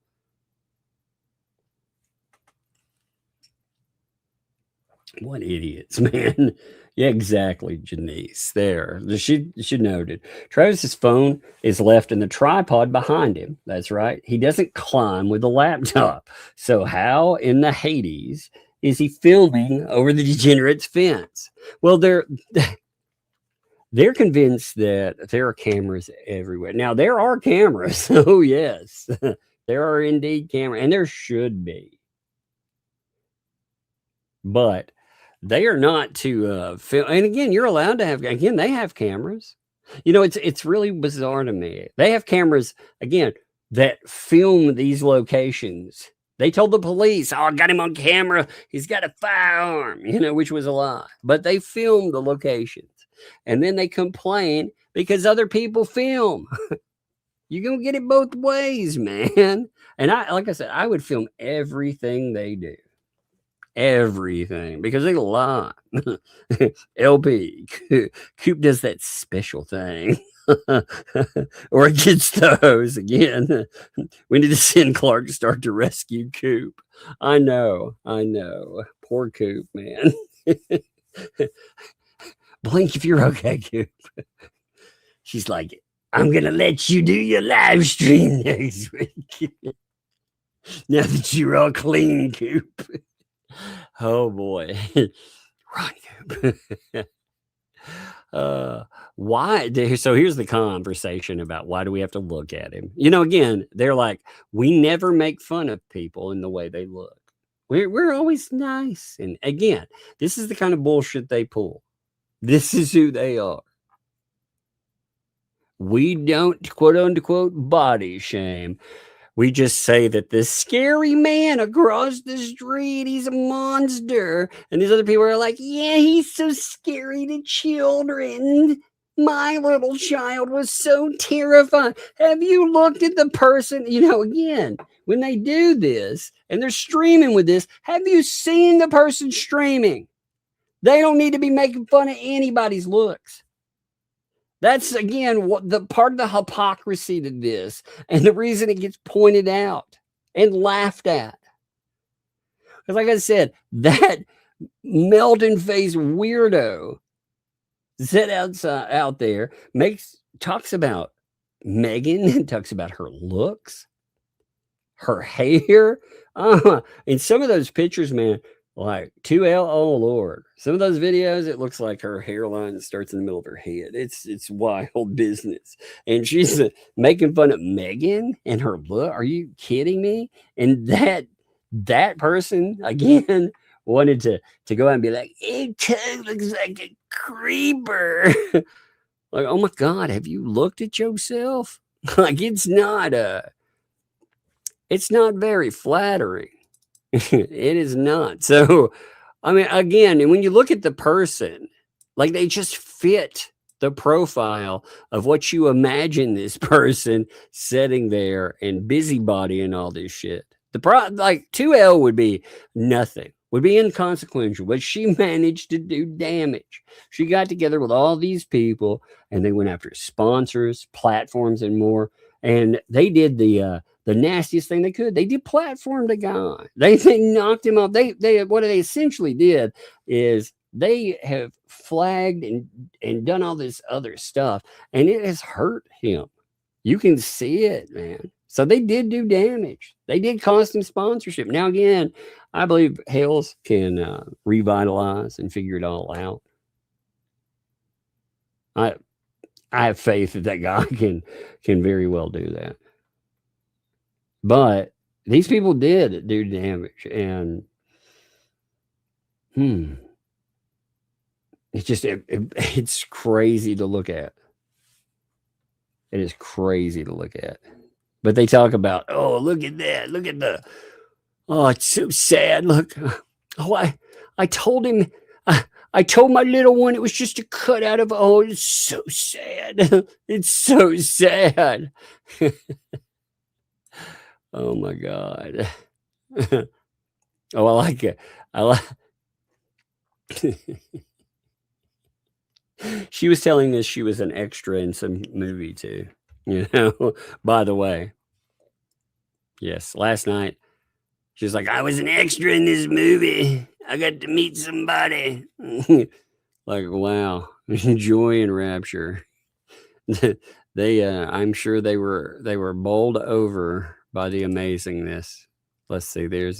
What idiots, man. Yeah, exactly, Janice. There. She noted. Travis's phone is left in the tripod behind him. That's right. He doesn't climb with a laptop. So how in the Hades is he filming over the degenerate's fence? Well, they're convinced that there are cameras everywhere. Now, there are cameras. Oh, yes. There are indeed cameras, and there should be. But they are not to film. And again, you're allowed to have. Again, they have cameras. You know, it's really bizarre to me. They have cameras again that film these locations. They told the police, "Oh, I got him on camera. He's got a firearm," you know, which was a lie. But they filmed the locations, and then they complain because other people film. You're gonna get it both ways, man. And like I said, I would film everything they do. Everything, because they lie. LP Coop does that special thing. Or it gets those again. We need to send Clark to start to rescue Coop. I know. Poor Coop, man. Blink if you're okay, Coop. She's like, I'm gonna let you do your live stream next week. Now that you're all clean, Coop. Oh boy. Run, Coop. Why? So here's the conversation about why do we have to look at him? You know, again, they're like, we never make fun of people in the way they look. We're always nice. And again, this is the kind of bullshit they pull. This is who they are. We don't, quote unquote, body shame. We just say that this scary man across the street, he's a monster. And these other people are like, yeah, he's so scary to children. My little child was so terrified. Have you looked at the person? You know, again, when they do this and they're streaming with this, have you seen the person streaming? They don't need to be making fun of anybody's looks. That's, again, what the part of the hypocrisy to this and the reason it gets pointed out and laughed at. Because like I said, that melting face weirdo sit out there talks about Megan, talks about her looks, her hair. In some of those pictures, man, like 2L, oh Lord. Some of those videos, it looks like her hairline starts in the middle of her head. It's wild business. And she's making fun of Megan and her look. Are you kidding me? And that person, again, wanted to go out and be like, it looks like a creeper. Like, oh my God, have you looked at yourself? Like, it's not very flattering. It is not. So, I mean, again, and when you look at the person, like they just fit the profile of what you imagine this person sitting there and busybody and all this shit. Like 2L would be nothing, would be inconsequential, but she managed to do damage. She got together with all these people and they went after sponsors, platforms, and more. And they did the nastiest thing they could. They deplatformed a guy. They knocked him off. They what they essentially did is they have flagged and done all this other stuff, and it has hurt him. You can see it, man. So they did do damage. They did cost him sponsorship. Now, again, I believe Hales can revitalize and figure it all out. I have faith that guy can very well do that. But these people did do damage, and it's just it's crazy to look at. It is crazy to look at. But they talk about, oh, look at that, look at oh, it's so sad. Look, oh, I told him. I told my little one it was just a cutout of, oh, it's so sad. It's so sad. Oh my God. Oh, I like it. She was telling us she was an extra in some movie too. You know, by the way. Yes, last night she was like, I was an extra in this movie. I got to meet somebody. Like, wow. Joy and rapture. I'm sure they were bowled over by the amazingness. Let's see, there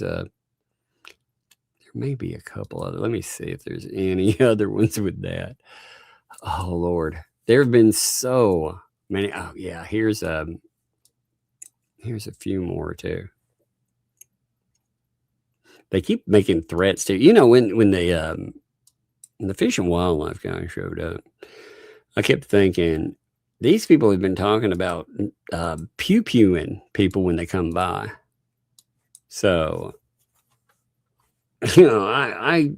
may be a couple other. Let me see if there's any other ones with that. Oh Lord. There have been so many. Oh yeah, here's a few more too. They keep making threats to, you know, when they And the Fish and Wildlife guy showed up. I kept thinking, these people have been talking about pew-pewing people when they come by. So, I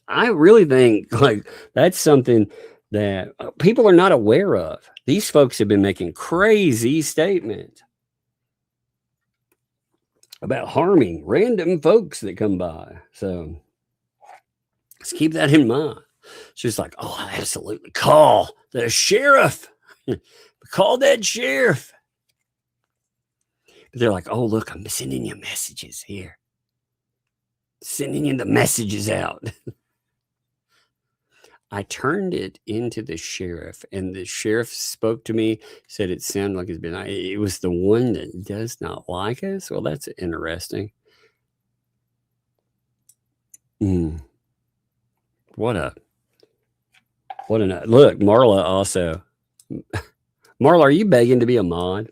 really think like that's something that people are not aware of. These folks have been making crazy statements about harming random folks that come by. So let's keep that in mind. She's like, oh, absolutely. Call the sheriff. Call that sheriff. But they're like, oh, look, I'm sending you messages here. Sending you the messages out. I turned it into the sheriff, and the sheriff spoke to me, said it sounded like it was the one that does not like us. Well, that's interesting. What a look, Marla also. Marla, are you begging to be a mod?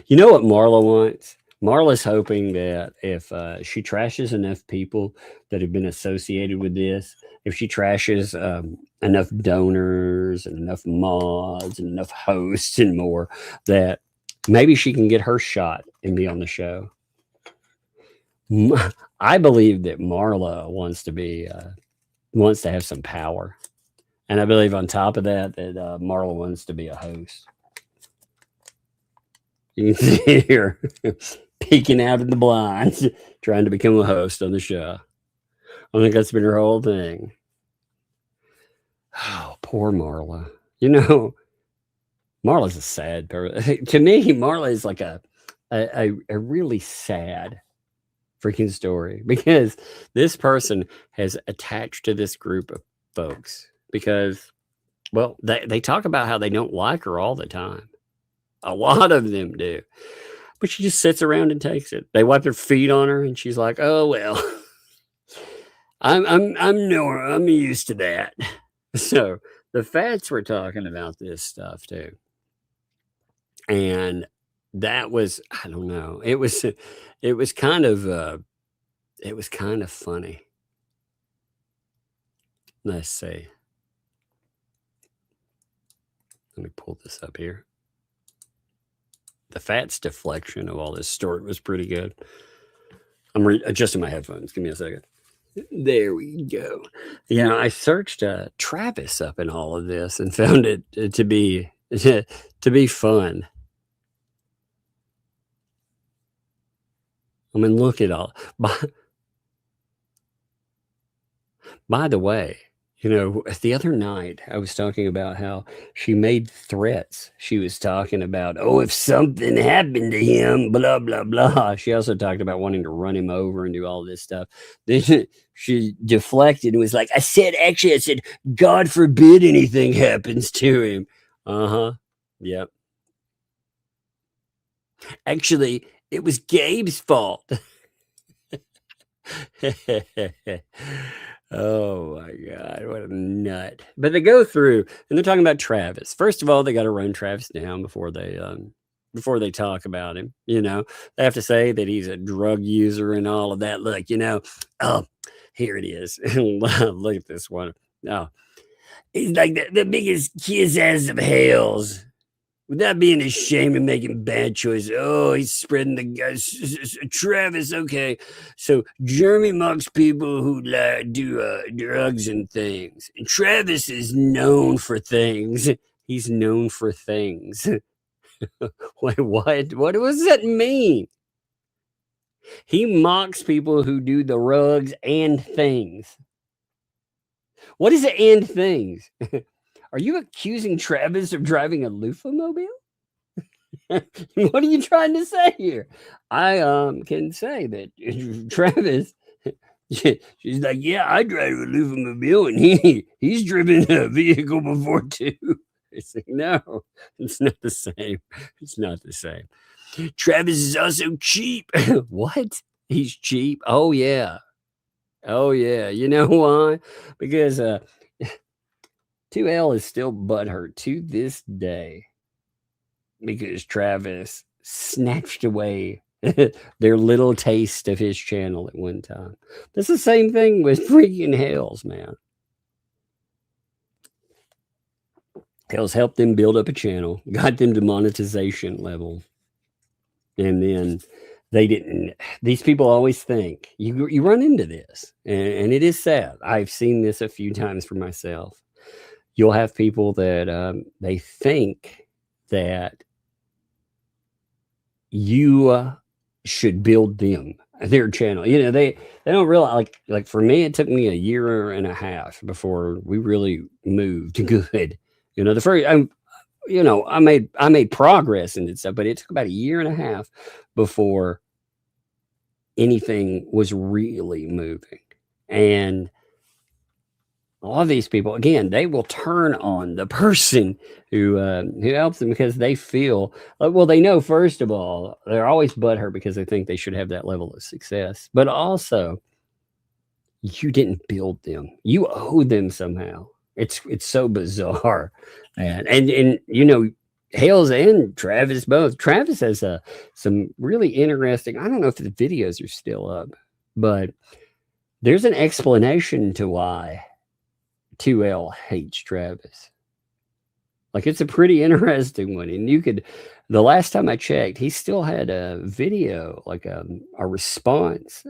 You know what Marla wants? Marla's hoping that if she trashes enough people that have been associated with this, if she trashes enough donors and enough mods and enough hosts and more, that maybe she can get her shot and be on the show. I believe that Marla wants to have some power. And I believe on top of that, Marla wants to be a host. You can see here, peeking out in the blinds, trying to become a host on the show. I think that's been her whole thing. Oh, poor Marla. You know, Marla's a sad person. To me, Marla is like a really sad freaking story, because this person has attached to this group of folks because, well, they talk about how they don't like her all the time. A lot of them do. But she just sits around and takes it. They wipe their feet on her and she's like, oh, well, I'm used to that. So the Fats were talking about this stuff too. And that was, I don't know. It was kind of funny. Let's see. Let me pull this up here. The Fats deflection of all this story was pretty good. I'm adjusting my headphones. Give me a second. There we go. Yeah, I searched Travis up in all of this and found it to be fun. I mean, look at all. By the way, you know, the other night I was talking about how she made threats. She was talking about, oh, if something happened to him, blah, blah, blah. She also talked about wanting to run him over and do all this stuff. Then she deflected and was like, I said, God forbid anything happens to him. Uh-huh. Yep. Actually, it was Gabe's fault. Oh my God, what a nut. But they go through and they're talking about Travis. First of all, they got to run Travis down before they talk about him. You know, they have to say that he's a drug user and all of that. Look, you know, oh, here it is. Look at this one. Oh, he's like the biggest kiss ass of Hales. Without being ashamed of making bad choices. Oh, he's spreading the guys. Travis, okay. So Jeremy mocks people who do drugs and things. And Travis is known for things. He's known for things. Wait, what? What does that mean? He mocks people who do the rugs and things. What is it and things? Are you accusing Travis of driving a loofah-mobile? What are you trying to say here? I can say that Travis, she's like, yeah, I drive a loofah-mobile, and he's driven a vehicle before too. It's like, no, it's not the same. It's not the same. Travis is also cheap. What? He's cheap? Oh yeah. Oh yeah. You know why? Because 2L is still butthurt to this day because Travis snatched away their little taste of his channel at one time. That's the same thing with freaking Hales, man. Hale's helped them build up a channel, got them to monetization level. And then they didn't. These people always think you run into this, and it is sad. I've seen this a few times for myself. You'll have people that they think that you should build them their channel. You know, they don't realize, like for me, it took me a year and a half before we really moved good. You know, the first I made progress and stuff, but it took about a year and a half before anything was really moving. And a lot of these people, again, they will turn on the person who helps them because they feel, well, they know, first of all, they're always butthurt because they think they should have that level of success. But also, you didn't build them. You owe them somehow. It's so bizarre. And you know, Hales and Travis both. Travis has some really interesting, I don't know if the videos are still up, but there's an explanation to why 2L hates Travis. Like, it's a pretty interesting one. And the last time I checked, he still had a video, like a response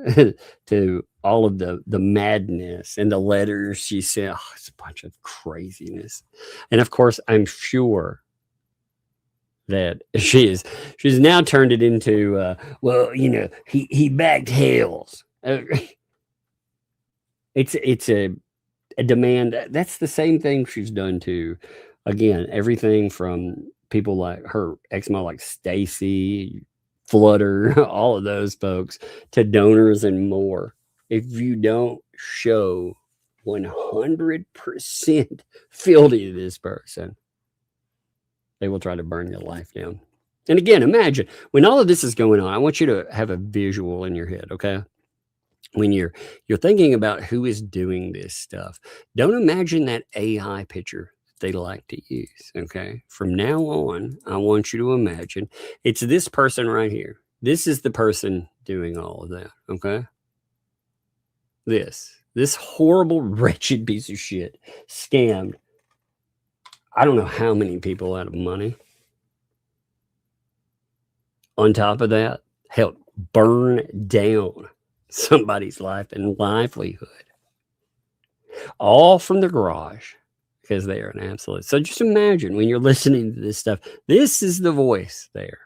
to all of the madness and the letters she sent. Oh, it's a bunch of craziness. And of course, I'm sure that she's now turned it into, well, you know, he backed Hales. It's a demand. That's the same thing she's done to, again, everything from people like her ex-mom, like Stacy, Flutter, all of those folks, to donors and more. If you don't show 100% fealty to this person, they will try to burn your life down. And again, imagine when all of this is going on, I want you to have a visual in your head, okay? When you're thinking about who is doing this stuff, don't imagine that AI picture they like to use, okay? From now on, I want you to imagine it's this person right here. This is the person doing all of that, okay? This horrible, wretched piece of shit scammed I don't know how many people out of money. On top of that, helped burn down somebody's life and livelihood. All from the garage because they are an absolute. So just imagine when you're listening to this stuff, this is the voice there.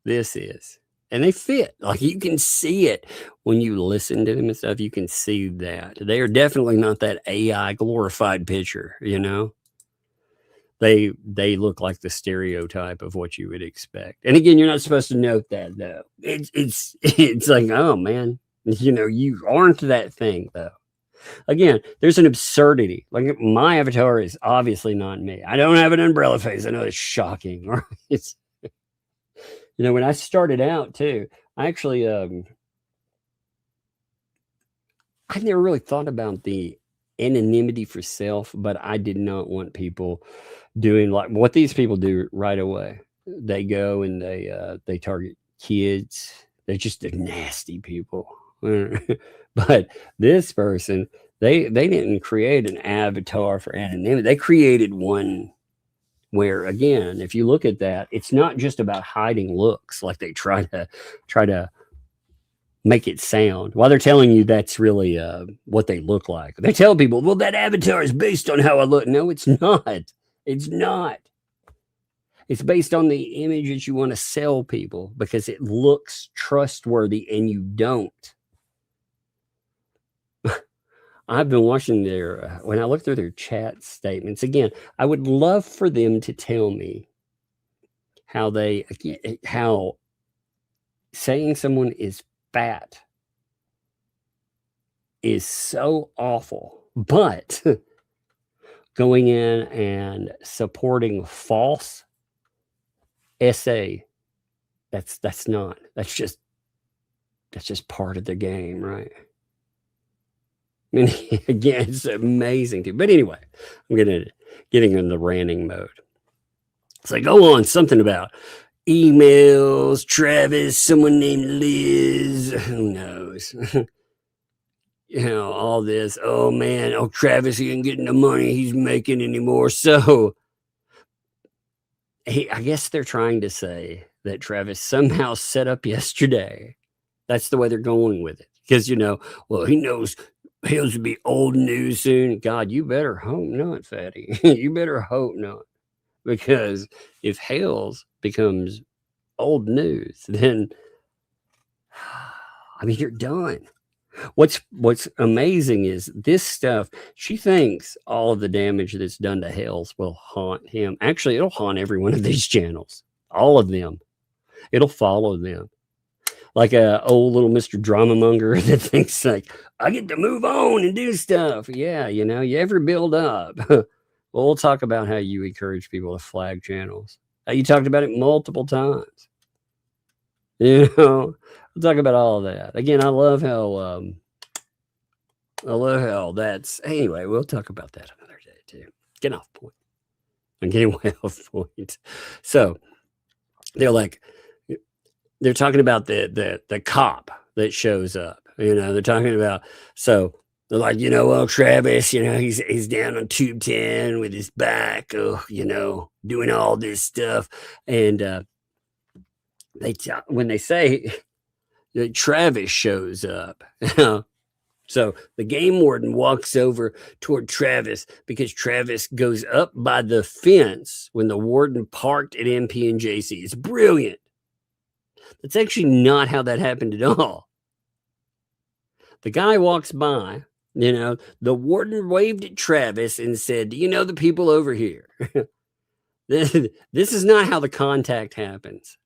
This is. And they fit. Like, you can see it when you listen to them and stuff. You can see that. They are definitely not that AI glorified picture, you know? They look like the stereotype of what you would expect. And again, you're not supposed to note that, though. It's like, oh, man, you know, you aren't that thing, though. Again, there's an absurdity. Like, my avatar is obviously not me. I don't have an umbrella face. I know it's shocking. Right? It's, you know, when I started out, too, I actually, I never really thought about the anonymity for self, but I did not want people doing like what these people do right away. They go and they target kids. They're just nasty people. But this person, they didn't create an avatar for anonymity. They created one where, again, if you look at that, it's not just about hiding looks like they try to make it sound while they're telling you that's really what they look like. They tell people, well, that avatar is based on how I look. No, it's not. It's not. It's based on the image that you want to sell people because it looks trustworthy and you don't. I've been watching their, when I look through their chat statements, again, I would love for them to tell me how saying someone is fat is so awful, but going in and supporting false essay, that's just part of the game, right? I mean, again, it's amazing too. But anyway, I'm getting in the ranting mode. It's like, go on, something about emails, Travis, someone named Liz, who knows? You know, all this. Oh man, Travis, he ain't getting the money he's making anymore. So I guess they're trying to say that Travis somehow set up yesterday. That's the way they're going with it. Because, well, he knows Hales will be old news soon. God, you better hope not, fatty. You better hope not. Because if Hales becomes old news, then, I mean, you're done. What's amazing is this stuff. She thinks all of the damage that's done to Hales will haunt him. Actually, it'll haunt every one of these channels. All of them. It'll follow them. Like a old little Mr. Drama Monger that thinks like, I get to move on and do stuff. Yeah, you ever build up. Well, we'll talk about how you encourage people to flag channels. You talked about it multiple times. We'll talk about all of that. Again, I love how that's, anyway, we'll talk about that another day too. Get off point. I'm getting way off point. So they're talking about the cop that shows up. They're talking about, so they're like, well, Travis, he's down on Tube 10 with his back, doing all this stuff. And when they say that Travis shows up, so the game warden walks over toward Travis because Travis goes up by the fence when the warden parked at MP and JC. It's brilliant. That's actually not how that happened at all. The guy walks by, the warden waved at Travis and said, the people over here. This is not how the contact happens.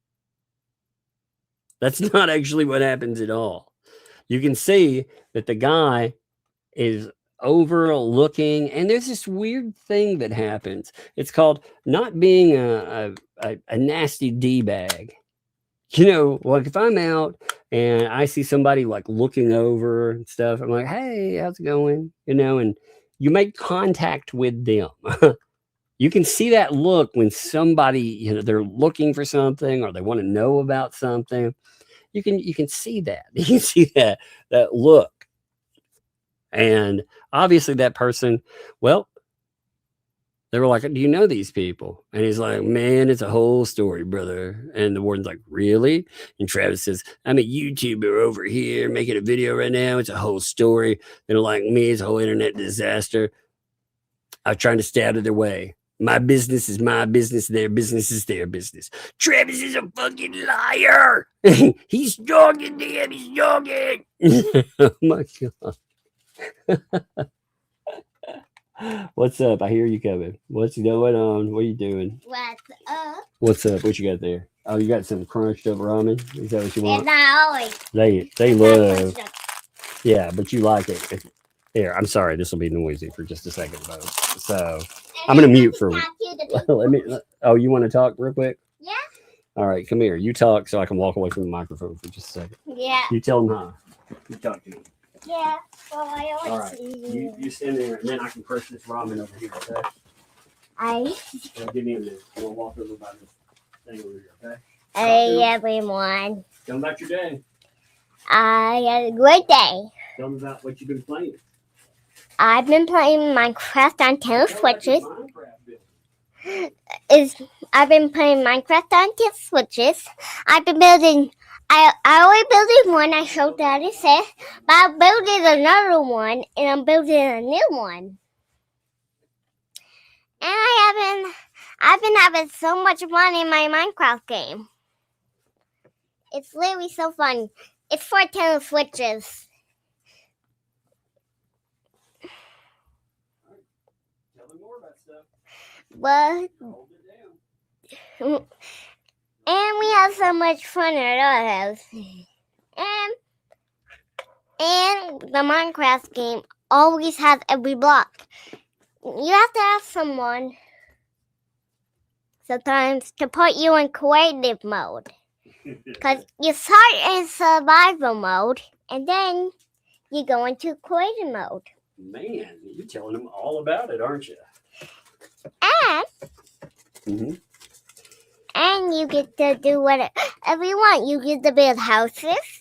That's not actually what happens at all. You can see that the guy is overlooking, and there's this weird thing that happens. It's called not being a nasty D-bag. Like if I'm out and I see somebody like looking over and stuff, I'm like, hey, how's it going? And you make contact with them. You can see that look when somebody, they're looking for something or they want to know about something. You can see that. You can see that look. And obviously that person, well, they were like, do you know these people? And he's like, man, it's a whole story, brother. And the warden's like, really? And Travis says, I'm a YouTuber over here making a video right now. It's a whole story. They don't like me. It's a whole internet disaster. I was trying to stay out of their way. My business is my business. Their business is their business. Travis is a fucking liar. He's jogging them. He's jogging. Oh, my God. What's up? I hear you coming. What's going on? What are you doing? What's up? What's up? What you got there? Oh, you got some crunched up ramen? Is that what you want? It's not always. They love. Yeah, but you like it. Here, I'm sorry. This will be noisy for just a second, though. So I'm gonna mute for. Let me. Oh, you want to talk real quick? Yeah. All right, come here. You talk so I can walk away from the microphone for just a second. Yeah. You tell them hi. You talk to me. Yeah. Well, I always All right. You stand there, and then I can crush this ramen over here. Okay. Give me a minute. I'm gonna walk over by this thing over here. Okay. Hey everyone. Tell them about your day. I had a great day. Tell them about what you've been playing. I've been playing Minecraft on 10 switches. I've been playing Minecraft on 10 switches. I've been building. I already building one. I showed Daddy said, but I'm building another one, and I'm building a new one. And I've been having so much fun in my Minecraft game. It's literally so fun. It's for 10 switches. But and we have so much fun at our house. And the Minecraft game always has every block. You have to have someone sometimes to put you in creative mode. Because you start in survival mode and then you go into creative mode. Man, you're telling them all about it, aren't you? And you get to do whatever you want. You get to build houses.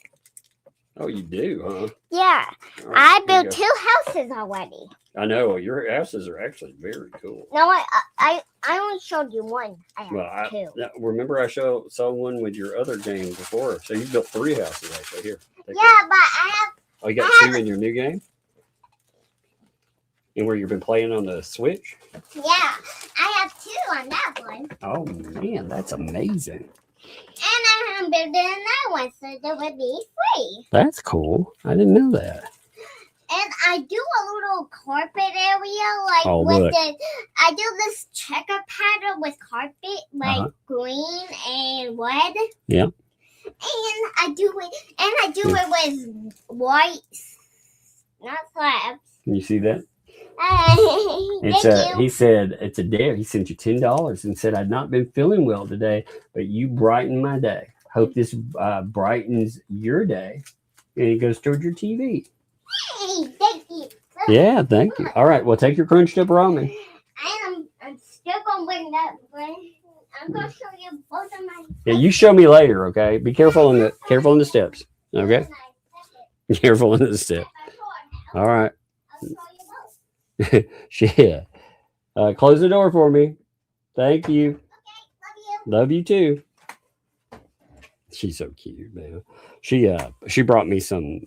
Oh, you do, huh? Yeah. Right, I built 2 houses already. I know your houses are actually very cool. No, I only showed you one. I have Well, two. Remember I saw one with your other game before. So you built 3 houses actually. Here. Yeah, but I have. Oh, you got 2 in your new game? And where you've been playing on the Switch? Yeah, I have 2 on that one. Oh man, that's amazing. And I'm building another one, so there would be 3. That's cool. I didn't know that. And I do a little carpet area, like look. I do this checker pattern with carpet, like green and red. Yeah. And I do it with white, not slabs. Can you see that? Thank you. He said it's a dare. He sent you $10 and said, I'd not been feeling well today, but you brighten my day. Hope this brightens your day. And it goes toward your TV. Hey, thank you. Yeah, thank you. All right, well, take your crunched up ramen. And I'm still gonna bring that. I'm gonna show you both of my. Yeah, you show me later, okay? Be careful on the steps, okay? Careful on the steps. All right. Yeah. Close the door for me. Thank you. Okay, Love you too. She's so cute, man. She brought me some,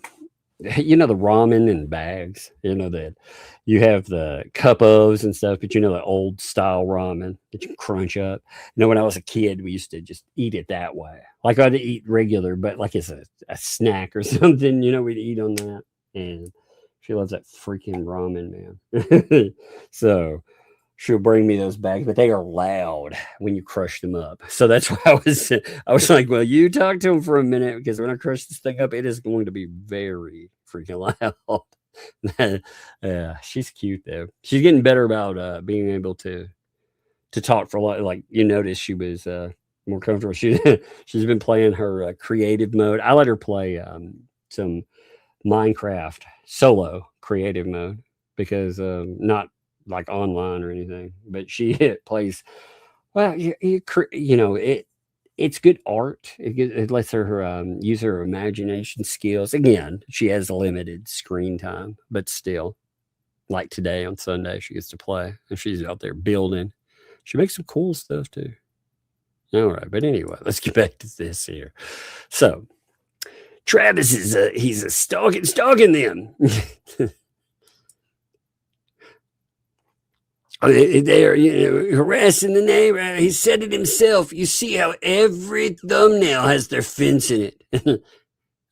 the ramen in bags. That you have the cup-os and stuff, but the old style ramen that you can crunch up. When I was a kid, we used to just eat it that way. Like I'd eat regular, but like it's a snack or something, we'd eat on that. And she loves that freaking ramen, man. So she'll bring me those bags, but they are loud when you crush them up. So that's why I was like, well, you talk to him for a minute, because when I crush this thing up, it is going to be very freaking loud. Yeah, she's cute though. She's getting better about being able to talk for a lot. Like you notice she was more comfortable. She's been playing her creative mode. I let her play some Minecraft solo creative mode, because not like online or anything, but she plays well. It's good art. It lets her use her imagination skills. Again, she has limited screen time, but still, like today on Sunday, she gets to play and she's out there building. She makes some cool stuff too. All right, but anyway, let's get back to this here. So Travis he's stalking them. They're harassing the neighbor. He said it himself. You see how every thumbnail has their fence in it.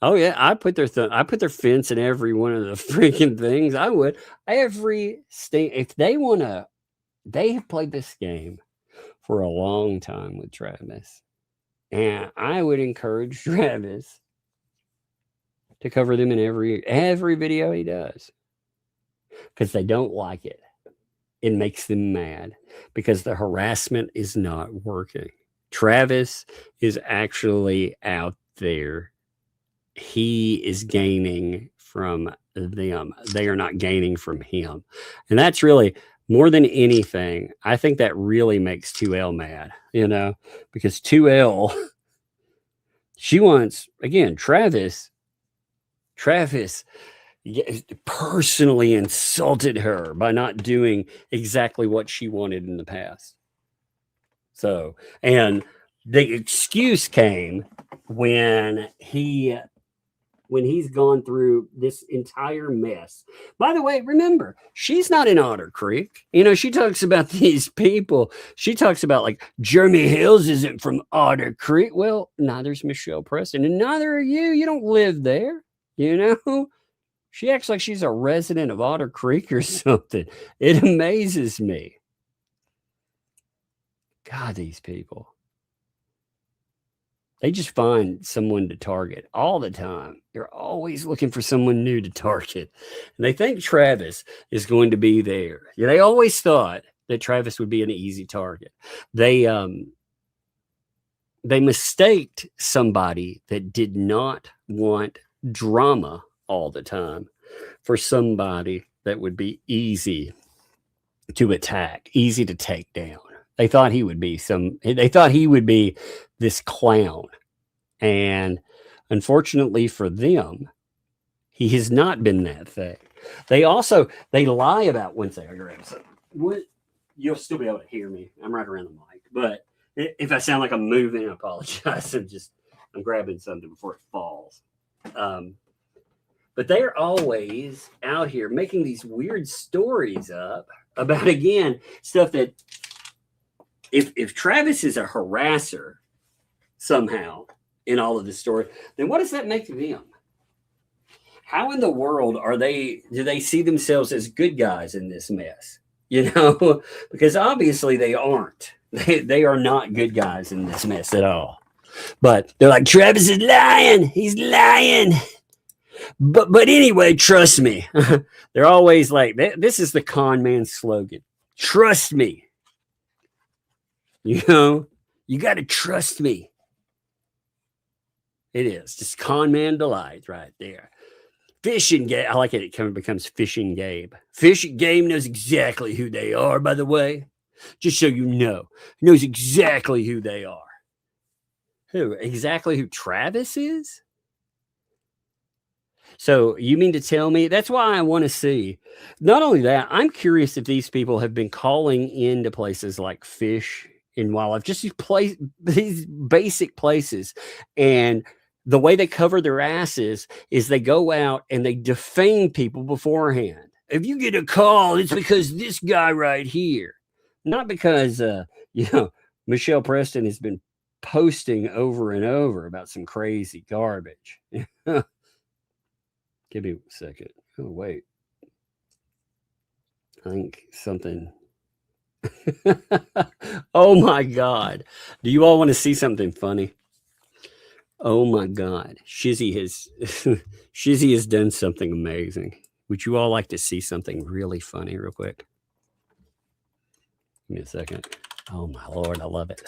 Oh yeah, I put their fence in every one of the freaking things. I would. If they have played this game for a long time with Travis, and I would encourage Travis to cover them in every video he does, because they don't like it. It makes them mad because the harassment is not working. Travis is actually out there. He is gaining from them. They are not gaining from him. And that's really, more than anything, I think that really makes 2L mad, because 2L, she wants, again, Travis personally insulted her by not doing exactly what she wanted in the past. So, and the excuse came when he's gone through this entire mess. By the way, remember, she's not in Otter Creek. She talks about these people. She talks about like Jeremy Hills isn't from Otter Creek. Well, neither's Michelle Preston, and neither are you. You don't live there, She acts like she's a resident of Otter Creek or something. It amazes me. God, these people. They just find someone to target all the time. They're always looking for someone new to target. And they think Travis is going to be there. Yeah, they always thought that Travis would be an easy target. They mistaked somebody that did not want drama all the time for somebody that would be easy to attack, easy to take down. They thought he would be this clown. And unfortunately for them, he has not been that thing. They lie about one thing. I grab something. What? You'll still be able to hear me. I'm right around the mic. But if I sound like I'm moving, I apologize. I'm grabbing something before it falls. But they're always out here making these weird stories up about, again, stuff that if Travis is a harasser somehow in all of this story, then what does that make them? How in the world do they see themselves as good guys in this mess? You know, because obviously they aren't. They are not good guys in this mess at all. But they're like, Travis is lying. He's lying. But anyway, trust me. They're always like, this is the con man slogan. Trust me. You know, you got to trust me. It is just con man delight right there. Fishing Gabe. I like it. It kind of becomes Fishing Gabe. Fishing Gabe knows exactly who they are, by the way. Just so you know. He knows exactly who they are. Who? Exactly who Travis is? So you mean to tell me? That's why I want to see. Not only that, I'm curious if these people have been calling into places like Fish and Wildlife, just these basic places. And the way they cover their asses is they go out and they defame people beforehand. If you get a call, it's because this guy right here. Not because, Michelle Preston has been posting over and over about some crazy garbage. Give me a second. Oh, wait. I think something. Oh, my God. Do you all want to see something funny? Oh, my God. Shizzy has done something amazing. Would you all like to see something really funny real quick? Give me a second. Oh, my Lord. I love it.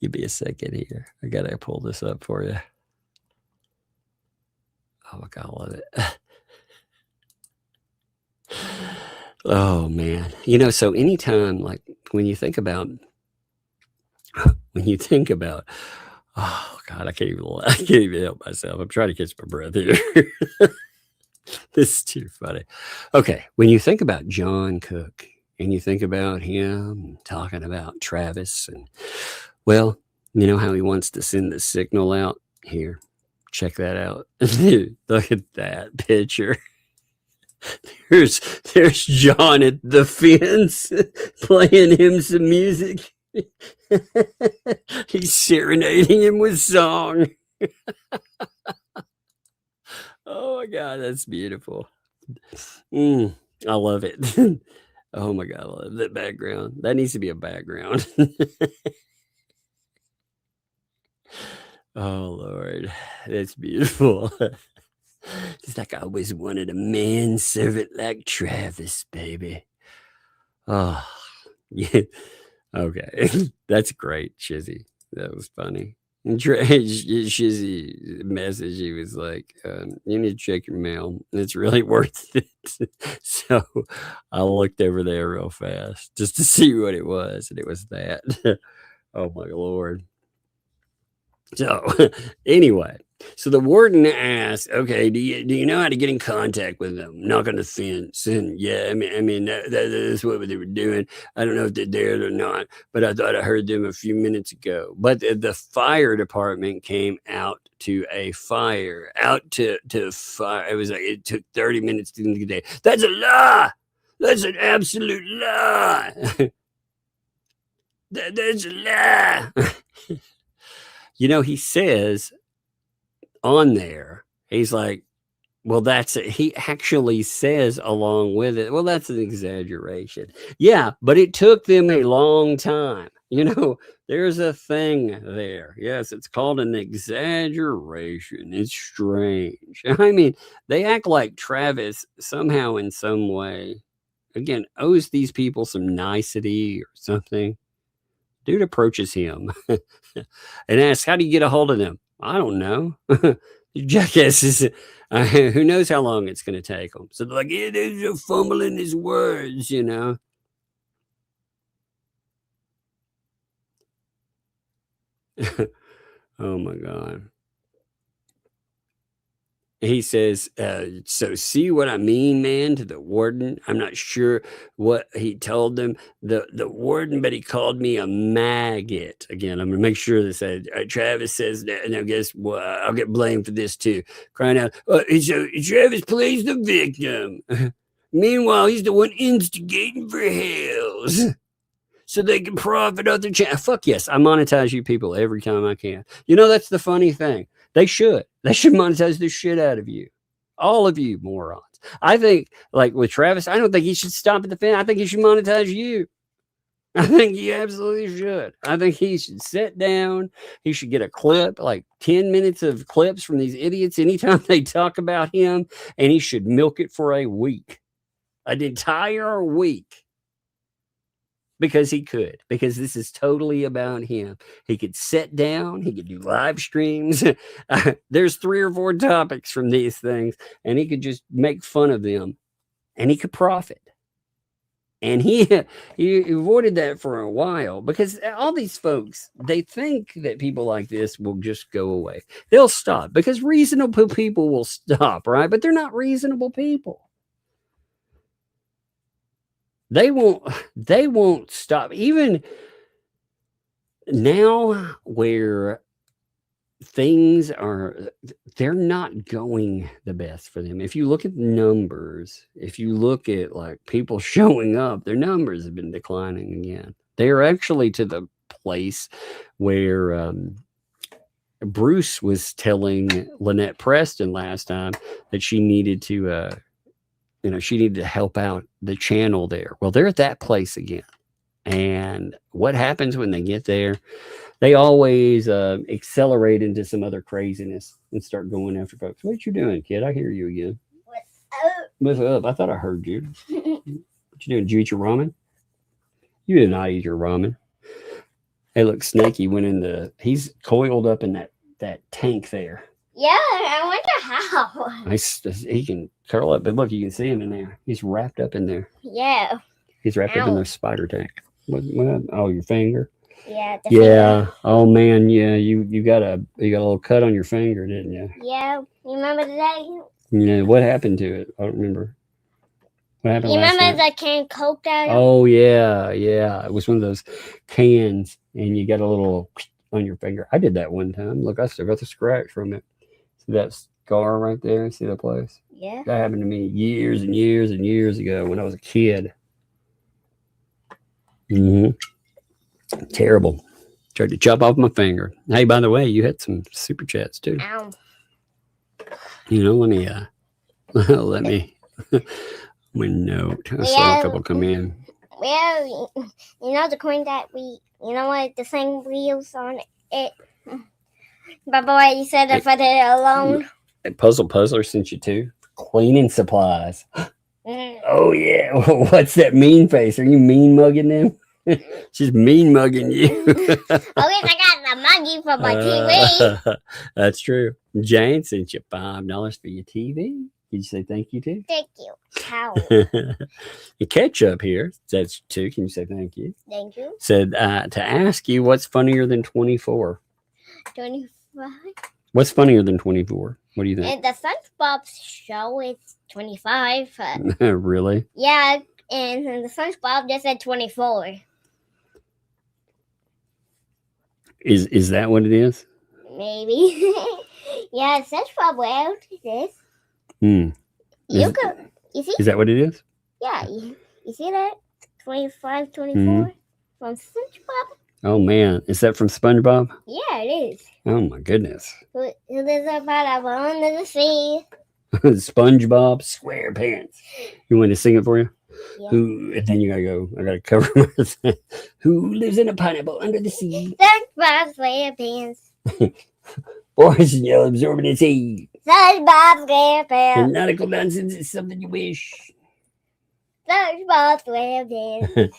Give me a second here. I got to pull this up for you. Oh, my God. I love it. Oh, man. So anytime, like when you think about, oh God, I can't even help myself. I'm trying to catch my breath here. This is too funny. Okay. When you think about John Cook and you think about him talking about Travis and, well, you know how he wants to send the signal out here. Check that out. Look at that picture. There's John at the fence playing him some music. He's serenading him with song. Oh my God, that's beautiful. I love it. Oh my God, I love that background. That needs to be a background. Oh Lord, that's beautiful. It's like I always wanted a manservant like Travis, baby. Oh, yeah. Okay. That's great, Shizzy. That was funny. And Shizzy message, he was like, you need to check your mail. It's really worth it. So I looked over there real fast just to see what it was. And it was that. Oh my Lord. So anyway, so the warden asked, okay, do you know how to get in contact with them? Knock on the fence. And yeah, I mean that's what they were doing. I don't know if they're there or not, but I thought I heard them a few minutes ago. But the fire department came out to fire. It was like, it took 30 minutes to the day. That's a lie. That's an absolute lie. That's a lie. He says on there, he's like, well, that's it. He actually says along with it, well, that's an exaggeration. Yeah, but it took them a long time. There's a thing there. Yes, it's called an exaggeration. It's strange. I mean, they act like Travis somehow in some way, again, owes these people some nicety or something. Dude approaches him and asks, how do you get a hold of them? I don't know. Jackass is, who knows how long it's going to take them. So they're like, yeah, they're fumbling his words, Oh my God. he says, so see what I mean, man, to the warden. I'm not sure what he told them, the warden, but he called me a maggot. Again, I'm going to make sure this Travis says that, and I guess I'll get blamed for this too. Crying out, so Travis plays the victim. Meanwhile, he's the one instigating for Hales. So they can profit off their channel. Fuck yes, I monetize you people every time I can. You know, that's the funny thing. They should monetize the shit out of you. All of you morons. I think, like with Travis, I don't think he should stop at the fence. I think he should monetize you. I think he absolutely should. I think he should sit down. He should get a clip, like 10 minutes of clips from these idiots anytime they talk about him, and he should milk it for a week. An entire week. Because he could. Because this is totally about him. He could sit down. He could do live streams. There's 3 or 4 topics from these things. And he could just make fun of them. And he could profit. And he avoided that for a while. Because all these folks, they think that people like this will just go away. They'll stop. Because reasonable people will stop, right? But they're not reasonable people. They won't stop. Even now where they're not going the best for them. If you look at the numbers, if you look at like people showing up, their numbers have been declining again. They are actually to the place where Bruce was telling Lynette Preston last time that she needed to she needed to help out the channel there. Well, they're at that place again. And what happens when they get there? They always accelerate into some other craziness and start going after folks. What you doing, kid? I hear you again. What's up? I thought I heard you. What you doing? Did you eat your ramen? You did not eat your ramen. Hey, look, Snaky went in he's coiled up in that tank there. Yeah, I wonder how. He can curl up, but look, you can see him in there. He's wrapped up in there. Yeah. He's wrapped up in their spider tank. What? Oh, your finger. Yeah. Yeah. Finger. Oh man. Yeah. You got a little cut on your finger, didn't you? Yeah. You remember that? Yeah. What happened to it? I don't remember. What happened? You remember the can Coke that? Oh yeah, yeah. It was one of those cans, and you got a little on your finger. I did that one time. Look, I still got the scratch from it. See that scar right there? See that place? Yeah. That happened to me years and years and years ago when I was a kid. Terrible. Tried to chop off my finger. Hey, by the way, you had some super chats too. Ow. You know, let me note. I saw a couple come in. Well, you know the coin that what the same wheels on it. But boy, you said if I did it alone. A puzzler sent you 2 cleaning supplies. Oh yeah. What's that mean face? Are you mean mugging them? She's mean mugging you. Oh yes, I got the muggy for my TV. That's true. Jane sent you $5 for your TV. Did you say thank you too? Thank you. How? And Ketchup here says 2. Can you say thank you? Thank you. Said to ask you what's funnier than 24. 25. What's funnier than 24? What do you think? And the SpongeBob show is 25. Really? Yeah, and the SpongeBob just said 24. Is that what it is? Maybe. Yeah, SpongeBob World is. You see? Is that what it is? Yeah, you see that? 25, 24 from SpongeBob. Oh man, is that from SpongeBob? Yeah, it is. Oh my goodness. Who lives up under the sea? SpongeBob SquarePants. You want to sing it for you? Yeah. And then you gotta go. I gotta cover my Who lives in a pineapple under the sea? SpongeBob SquarePants. Orange and yellow absorbing its heat. SpongeBob SquarePants. And nautical nonsense is something you wish. SpongeBob SquarePants.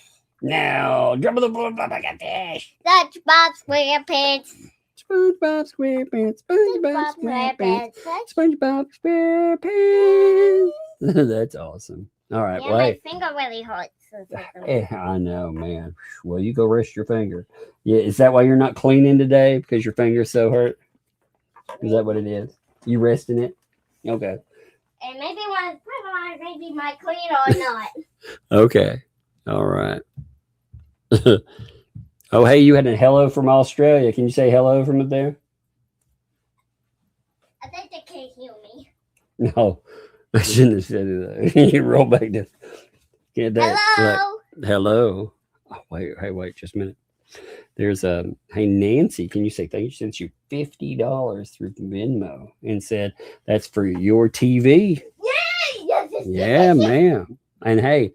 Now, drop of the floor, Papa got fish. SpongeBob SquarePants. SpongeBob SquarePants. SpongeBob SquarePants. SpongeBob SquarePants. That's awesome. All right, Yeah, well, my finger really hurts. I know, man. Well, you go rest your finger. Yeah, is that why you're not cleaning today? Because your finger's so hurt? Is that what it is? You resting it? Okay. And maybe when it's put on, maybe might clean or not. Okay. All right. Oh, hey, you had a hello from Australia. Can you say hello from there? I think they can't hear me. No, I shouldn't have said it. You roll back to get that. Hello. Hello. Oh, wait, just a minute. There's hey Nancy, can you say thank you? Sent you $50 through Venmo and said that's for your TV. Yay! Yes, Yeah, ma'am. And hey,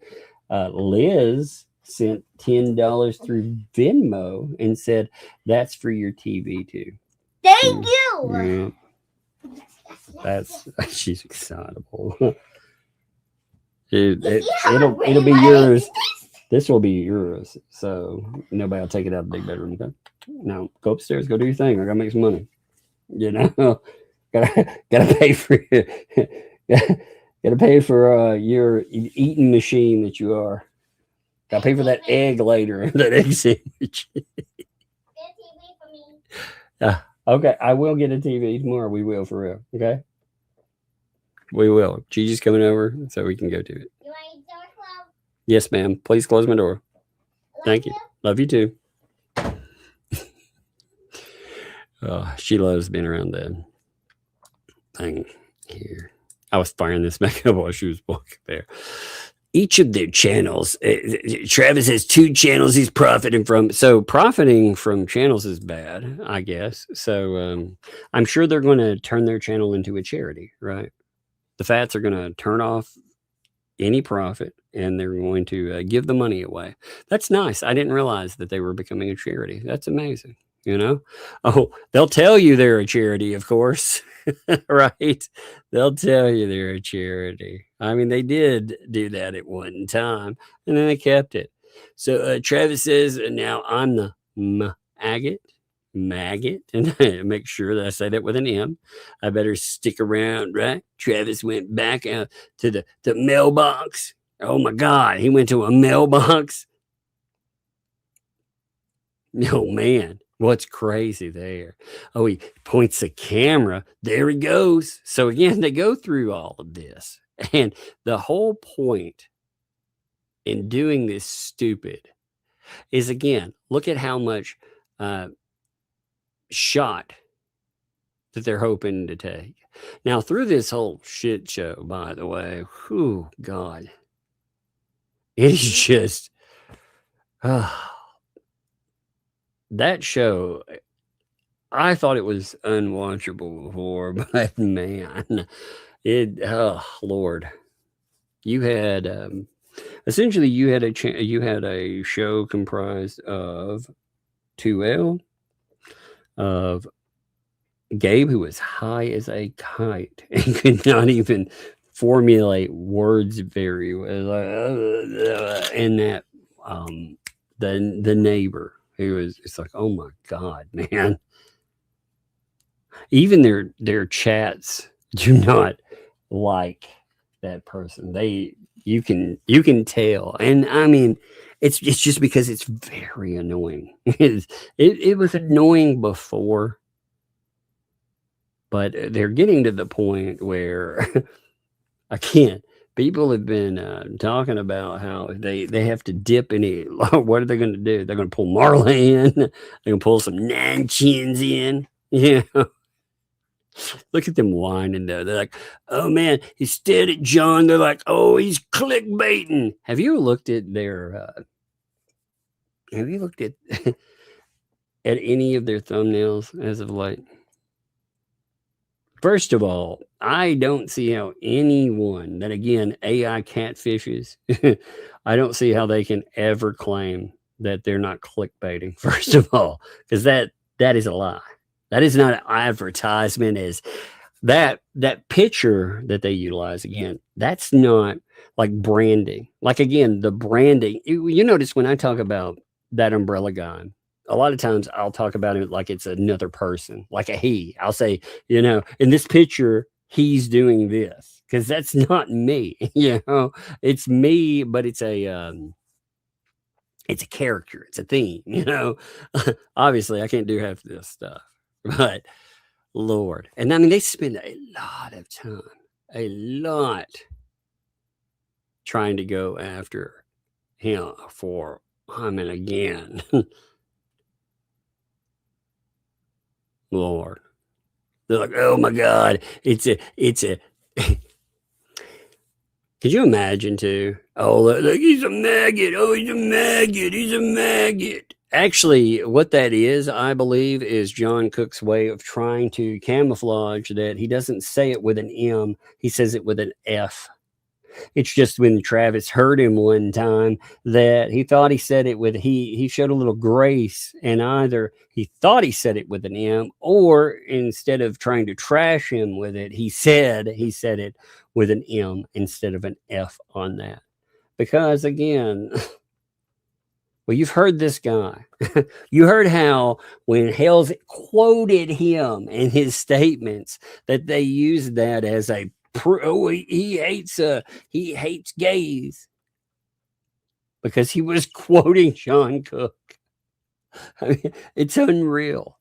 Liz sent $10 through Venmo and said that's for your TV too. Thank you. Yeah. That's she's excitable. It'll be yours. This will be yours. So nobody will take it out of the big bedroom. Okay? Now go upstairs, go do your thing. I gotta make some money. You know, gotta pay for gotta pay for your eating machine that you are. Gotta pay for that egg later. That egg sandwich. Okay, I will get a TV tomorrow. We will, for real. Okay, we will. Gigi's coming over so we can go to it. You want your door closed? Yes, ma'am. Please close my door. Thank you. Love you too. She loves being around the thing here. I was firing this back up while she was walking there. Each of their channels, Travis has 2 channels he's profiting from. So profiting from channels is bad, I guess. So I'm sure they're going to turn their channel into a charity, right? The Thats are going to turn off any profit and they're going to give the money away. That's nice. I didn't realize that they were becoming a charity. That's amazing. You know, oh, they'll tell you they're a charity, of course, right? They'll tell you they're a charity. I mean, they did do that at one time and then they kept it. So Travis says, now I'm the maggot, and I make sure that I say that with an M. I better stick around, right? Travis went back out to the mailbox. Oh my God, he went to a mailbox. Oh man. What's crazy there? Oh, he points the camera. There he goes. So again, they go through all of this. And the whole point in doing this stupid is, again, look at how much shot that they're hoping to take. Now, through this whole shit show, by the way, whew, God, it's just... that show, I thought it was unwatchable before, but man, oh Lord, you had essentially you had a show comprised of 2L, of Gabe, who was high as a kite and could not even formulate words very well, and that the neighbor. It's like, oh my God, man. Even their chats do not like that person. You can tell. And I mean, it's just because it's very annoying. It was annoying before, but they're getting to the point where I can't. People have been talking about how they have to dip in it. What are they going to do? They're going to pull Marla in. They're going to pull some 9-chins in. Yeah. Look at them whining though. They're like, oh man, he stared at John. They're like, oh, he's clickbaiting. Have you looked at their at any of their thumbnails as of late? First of all, I don't see how anyone that, again, AI catfishes, I don't see how they can ever claim that they're not clickbaiting, first of all, because that is a lie. That is not an advertisement. Is that picture that they utilize, again, that's not like branding. Like, again, the branding, you notice when I talk about that umbrella guy, a lot of times I'll talk about it like it's another person, like a he. I'll say, you know, in this picture, he's doing this, because that's not me. You know, it's me, but it's a character, it's a theme. You know, obviously I can't do half this stuff, but Lord, and I mean they spend a lot of time trying to go after him for humming again. Lord. They're like, oh my God, it's a could you imagine too? Oh, look, he's a maggot. Oh, he's a maggot. He's a maggot. Actually, what that is, I believe, is John Cook's way of trying to camouflage that he doesn't say it with an M. He says it with an F. It's just when Travis heard him one time that he thought he said it with, he showed a little grace, and either he thought he said it with an M, or instead of trying to trash him with it, he said it with an M instead of an F on that. Because again, well, you've heard this guy. You heard how when Hales quoted him in his statements that they used that as a he hates gays because he was quoting John Cook. I mean, it's unreal.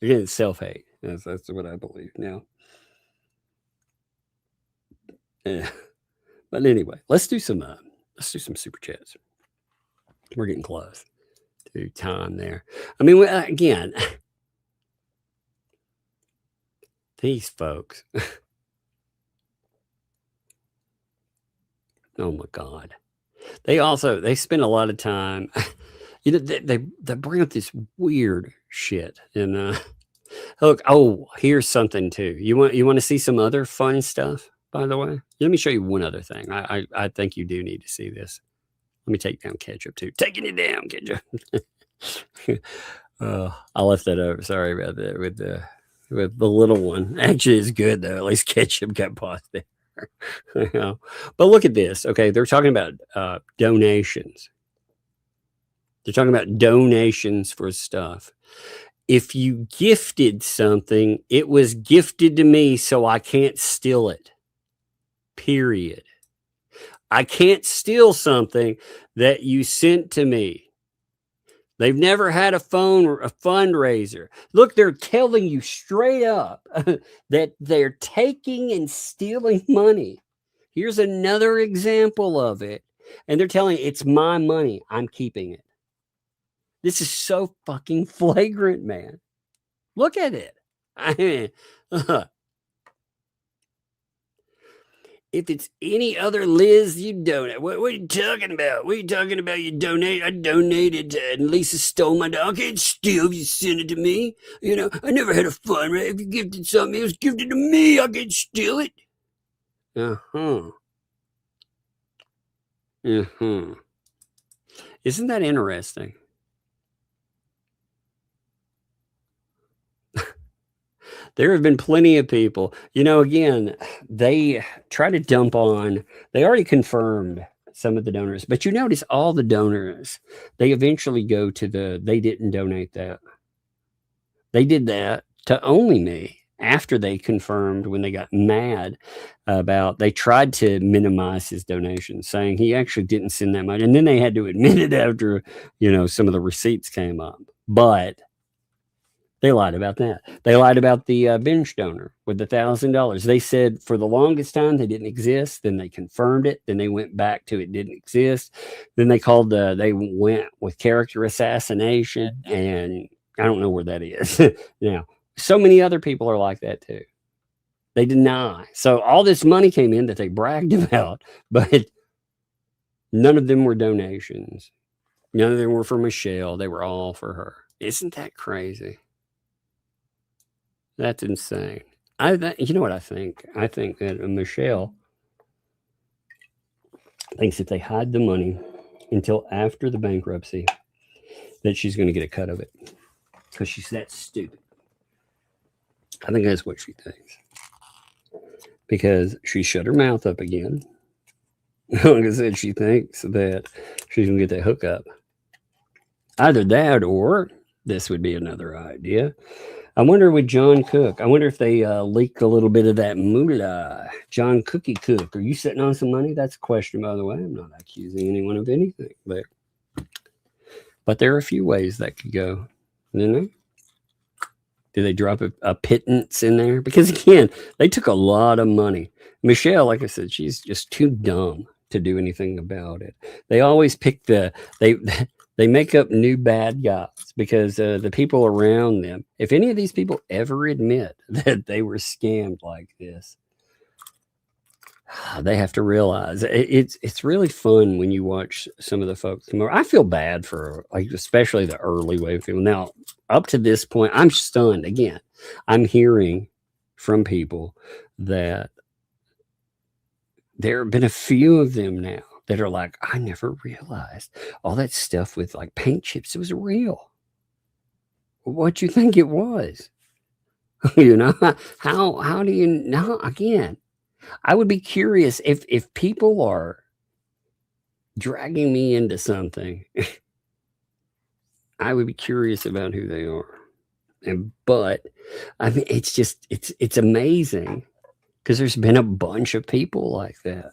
Again, it's self-hate. That's what I believe now. Yeah. But anyway, let's do some super chats. We're getting close to time there. I mean, again, these folks. Oh my God. They spend a lot of time, you know, they bring up this weird shit. And look, oh, here's something too. You want to see some other fun stuff, by the way? Let me show you one other thing. I think you do need to see this. Let me take down ketchup too. Taking it down, ketchup. I left that over. Sorry about that with the little one. Actually, it's good though. At least ketchup got paused there. But look at this. Okay, they're talking about donations. They're talking about donations for stuff. If you gifted something, it was gifted to me, so I can't steal it. Period. I can't steal something that you sent to me. They've never had a fundraiser. Look, they're telling you straight up that they're taking and stealing money. Here's another example of it. And they're telling you, it's my money. I'm keeping it. This is so fucking flagrant, man. Look at it. I mean, if it's any other Liz, you donate. What are you talking about? What are you talking about? You donate? I donated and Lisa stole my dog. I can't steal if you send it to me. You know, I never had a fun. Right? If you gifted something, it was gifted to me. I can't steal it. Isn't that interesting? There have been plenty of people, you know, again, they try to dump on, they already confirmed some of the donors, but you notice all the donors, they eventually go to they didn't donate that. They did that to only me after they confirmed when they got mad about, they tried to minimize his donation, saying he actually didn't send that much. And then they had to admit it after, you know, some of the receipts came up. But they lied about that. They lied about the binge donor with the $1,000. They said for the longest time they didn't exist. Then they confirmed it. Then they went back to it didn't exist. Then they they went with character assassination. And I don't know where that is. Now, so many other people are like that too. They deny. So all this money came in that they bragged about, but none of them were donations. None of them were for Michelle. They were all for her. Isn't that crazy? That's insane. You know what I think? I think that Michelle thinks if they hide the money until after the bankruptcy, that she's going to get a cut of it because she's that stupid. I think that's what she thinks. Because she shut her mouth up again. Like I said, she thinks that she's going to get that hookup. Either that or this would be another idea. I wonder with John Cook, I wonder if they leak a little bit of that moolah. John Cookie Cook, are you sitting on some money? That's a question, by the way. I'm not accusing anyone of anything there. But there are a few ways that could go, you know? Do they drop a pittance in there? Because again, they took a lot of money. Michelle, like I said, she's just too dumb to do anything about it. They always pick they make up new bad guys because the people around them, if any of these people ever admit that they were scammed like this, they have to realize it's really fun when you watch some of the folks come over. I feel bad for, like, especially the early wave people. Now, up to this point, I'm stunned. Again, I'm hearing from people that there have been a few of them now that are like, I never realized all that stuff with like paint chips, it was real. What you think it was? You know, how do you know? Again, I would be curious if people are dragging me into something. I would be curious about who they are. But I mean, it's amazing because there's been a bunch of people like that.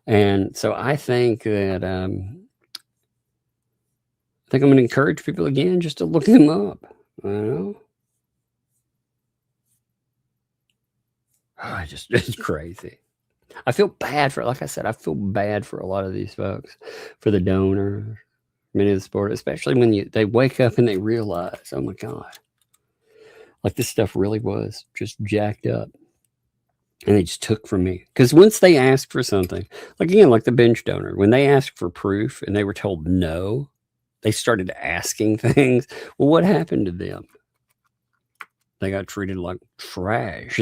And so I think that I'm going to encourage people again just to look them up. You know? It's crazy. I feel bad for, like I said, I feel bad for a lot of these folks, for the donors, many of the sport, especially when they wake up and they realize, oh my God, like this stuff really was just jacked up. And they just took from me. Because once they asked for something, like again, like the bench donor, when they asked for proof and they were told no, they started asking things. Well, what happened to them? They got treated like trash.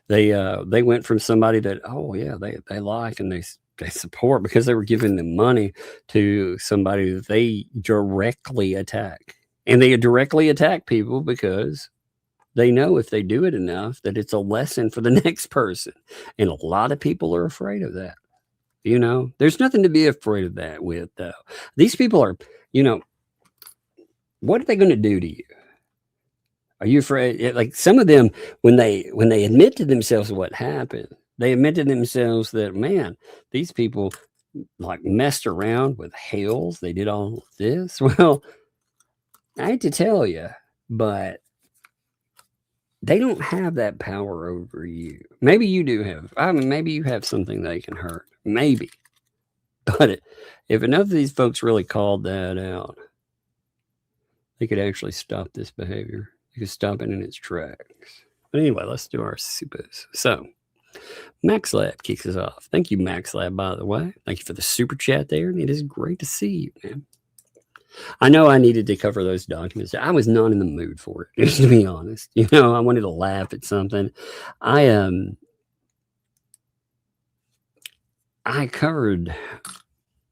They went from somebody that, oh yeah, they like and they support because they were giving them money to somebody that they directly attack. And they directly attack people because they know if they do it enough that it's a lesson for the next person. And a lot of people are afraid of that. You know, there's nothing to be afraid of that with, though. These people are, you know, what are they going to do to you? Are you afraid? Like some of them, when they admit to themselves what happened, they admit to themselves that, man, these people like messed around with Hales. They did all of this. Well, I hate to tell you, but they don't have that power over you. Maybe you do have. I mean, maybe you have something they can hurt. Maybe. But if enough of these folks really called that out, they could actually stop this behavior. You could stop it in its tracks. But anyway, let's do our supers. So, Max Lab kicks us off. Thank you, Max Lab, by the way. Thank you for the super chat there. And it is great to see you, man. I know I needed to cover those documents. I was not in the mood for it, just to be honest. You know, I wanted to laugh at something. I covered,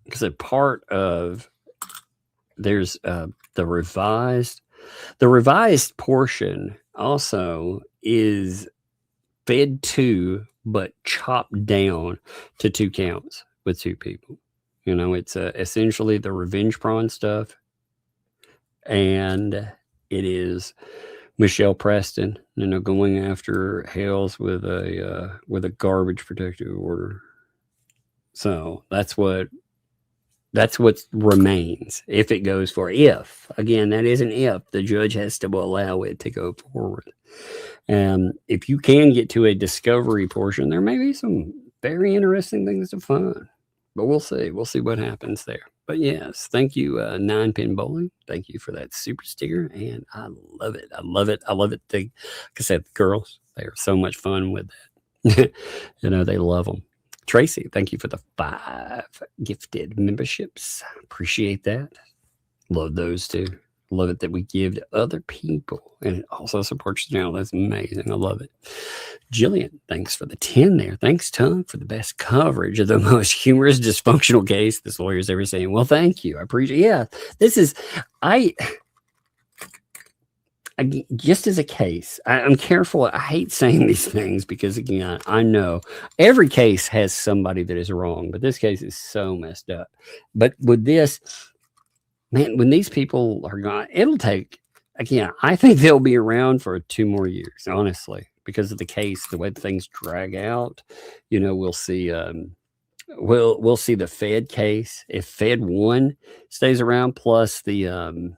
because a part of, there's the revised portion also is fed to, but chopped down to 2 counts with 2 people. You know, it's essentially the revenge prawn stuff. And it is Michelle Preston, you know, going after Hales with a garbage protective order. So that's what remains if it goes for. If, again, that is an if, the judge has to allow it to go forward. And if you can get to a discovery portion, there may be some very interesting things to find. But we'll see. We'll see what happens there. But yes, thank you, 9-Pin Bowling. Thank you for that super sticker. And I love it. I love it. I love it. Like I said, the girls, they are so much fun with that. You know, they love them. Tracy, thank you for the 5 gifted memberships. Appreciate that. Love those too. Love it that we give to other people. And it also supports the channel. That's amazing. I love it. Jillian, thanks for the 10 there. Thanks, Tom, for the best coverage of the most humorous dysfunctional case this lawyer's ever seen. Well, thank you. I appreciate it. Yeah, this is, I just as a case, I'm careful. I hate saying these things because, again, I know every case has somebody that is wrong, but this case is so messed up. But with this, man, when these people are gone, it'll take, again, I think they'll be around for 2 more years, honestly, because of the case, the way things drag out. You know, we'll see, we'll see the Fed case. If Fed 1 stays around, plus the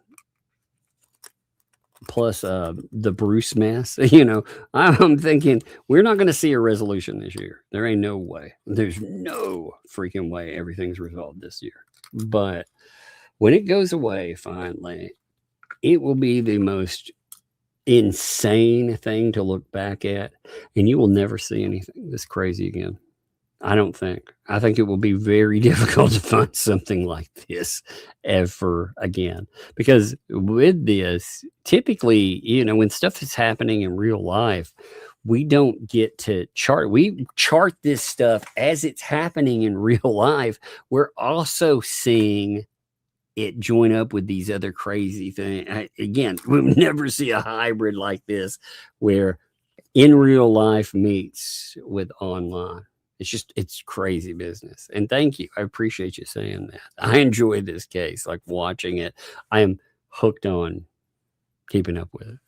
plus the Bruce mess. You know, I'm thinking we're not going to see a resolution this year. There ain't no way. There's no freaking way everything's resolved this year. But when it goes away finally, it will be the most insane thing to look back at, and you will never see anything this crazy again. I don't think. I think it will be very difficult to find something like this ever again. Because with this, typically, you know, when stuff is happening in real life, we don't get to chart. We chart this stuff as it's happening in real life. We're also seeing it join up with these other crazy things. Again, we'll never see a hybrid like this where in real life meets with online. It's crazy business. And thank you. I appreciate you saying that. I enjoy this case, like watching it. I am hooked on keeping up with it.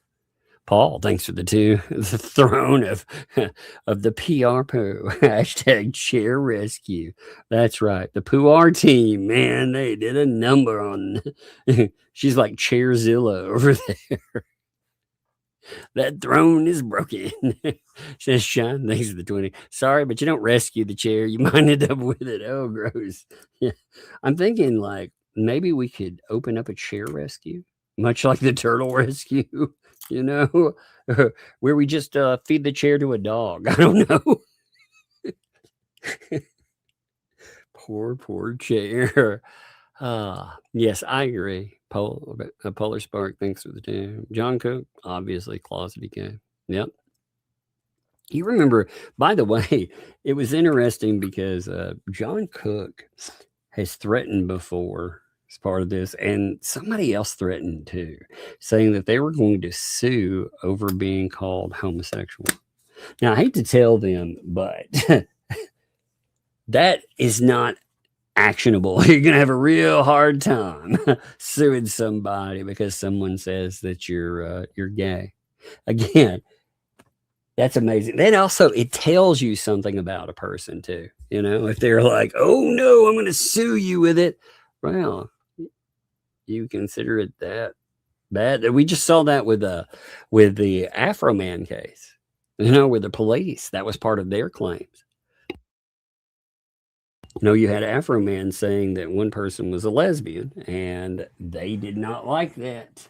Paul, thanks for the throne of the PR poo. Hashtag chair rescue. That's right. The PR team, man, they did a number on. She's like Chairzilla over there. That throne is broken. Says Sean, thanks for the 20. Sorry, but you don't rescue the chair. You might end up with it. Oh, gross. Yeah. I'm thinking like maybe we could open up a chair rescue, much like the turtle rescue, you know, where we just feed the chair to a dog. I don't know. Poor chair. Yes, I agree. Polar Spark, thanks for the tune. John Cook, obviously closeted gay. Yep. You remember, by the way, it was interesting because John Cook has threatened before as part of this, and somebody else threatened too, saying that they were going to sue over being called homosexual. Now, I hate to tell them, but that is not actionable. You're going to have a real hard time suing somebody because someone says that you're gay. Again, that's amazing. Then also it tells you something about a person too. You know, if they're like, "Oh no, I'm going to sue you with it." Well, you consider it that bad. We just saw that with the Afro Man case. You know, with the police, that was part of their claims. You know, you had Afro Man saying that one person was a lesbian, and they did not like that.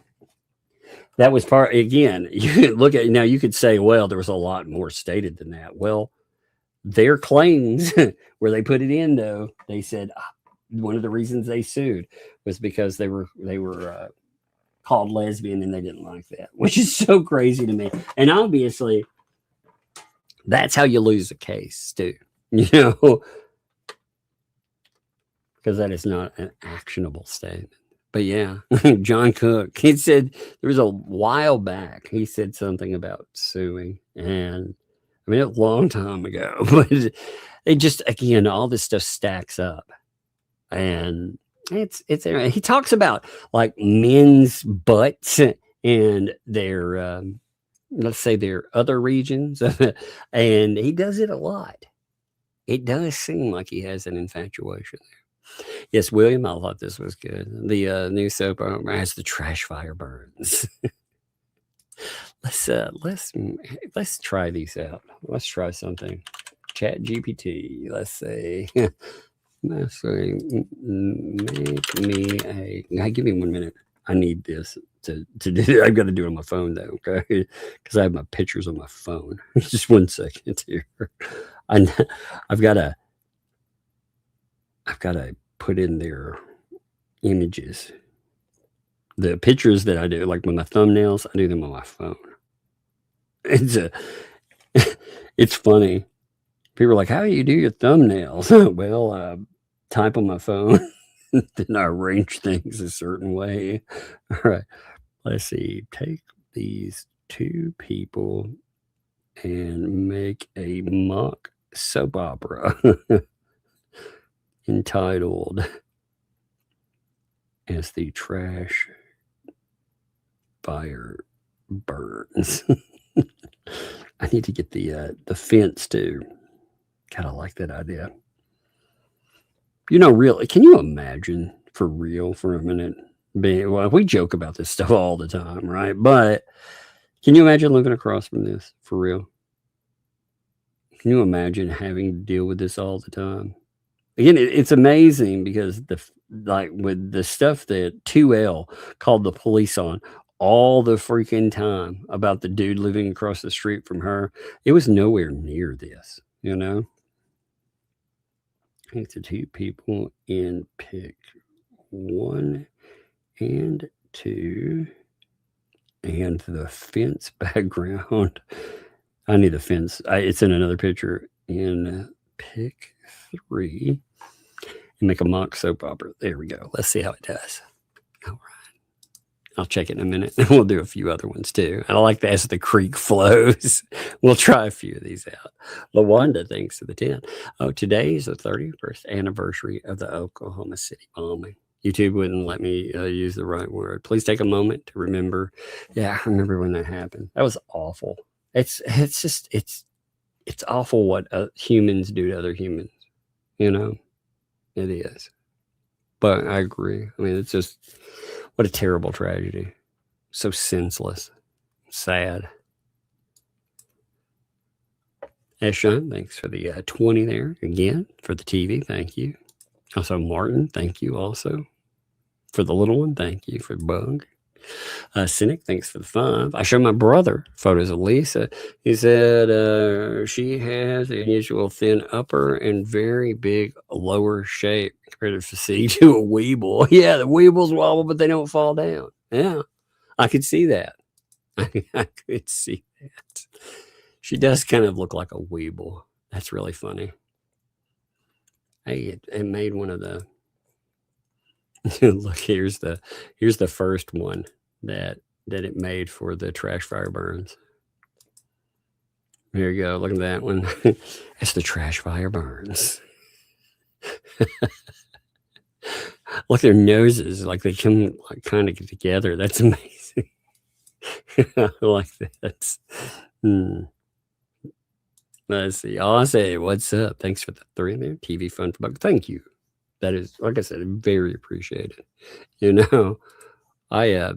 That was part, again, you look at, now you could say, well, there was a lot more stated than that. Well, their claims where they put it in, though, they said one of the reasons they sued was because they were called lesbian and they didn't like that, which is so crazy to me. And obviously, that's how you lose a case, too. You know, because that is not an actionable statement. But yeah, John Cook, he said there was a while back, he said something about suing. And I mean, a long time ago, but it just, again, all this stuff stacks up. And it's he talks about like men's butts and their, let's say their other regions. And he does it a lot. It does seem like he has an infatuation there. Yes, William, I thought this was good. The new soap opera has the trash fire burns. Let's try these out. Let's try something. Chat GPT. Let's say make me a. Give me 1 minute. I need this to do. I've got to do it on my phone though, okay? Because I have my pictures on my phone. Just 1 second here. I've got to put in their images. The pictures that I do, like with my thumbnails, I do them on my phone. It's funny. People are like, how do you do your thumbnails? Well, type on my phone, then I arrange things a certain way. All right. Let's see. Take these two people and make a mock soap opera entitled As the Trash Fire Burns. I need to get the fence too. Kind of like that idea. You know, really, can you imagine for real for a minute Well, we joke about this stuff all the time, right? But can you imagine living across from this for real? Can you imagine having to deal with this all the time? Again, it's amazing because with the stuff that 2L called the police on all the freaking time about the dude living across the street from her, it was nowhere near this, you know? Take the 2 people and pick 1 and 2 and the fence background. I need the fence. It's in another picture. And pick 3 and make a mock soap opera. There we go. Let's see how it does. All right. I'll check it in a minute. And we'll do a few other ones too. I like that as the creek flows. We'll try a few of these out. LaWanda, thanks for the 10. Oh, today is the 31st anniversary of the Oklahoma City bombing. YouTube wouldn't let me use the right word. Please take a moment to remember. Yeah, I remember when that happened. That was awful. It's awful what humans do to other humans. You know, it is. But I agree. I mean, it's just, what a terrible tragedy. So senseless. Sad. Eshan, thanks for the 20 there. Again, for the TV, thank you. Also, Martin, thank you also. For the little one, thank you. For Bug. Cynic, thanks for the 5. I showed my brother photos of Lisa. He said she has an unusual thin upper and very big lower shape compared to physique to a weeble. Yeah, the weebles wobble, but they don't fall down. Yeah, I could see that. I could see that. She does kind of look like a weeble. That's really funny. Hey, it made one of the look, here's the first one that it made for the Trash Fire Burns. There you go. Look at that one. It's the Trash Fire Burns. Look, their noses, like they come like kind of together. That's amazing. I like that. Let's see. I'll say, what's up? Thanks for the 3 there. TV Fun for Buck. Thank you. That is, like I said, very appreciated. You know, oh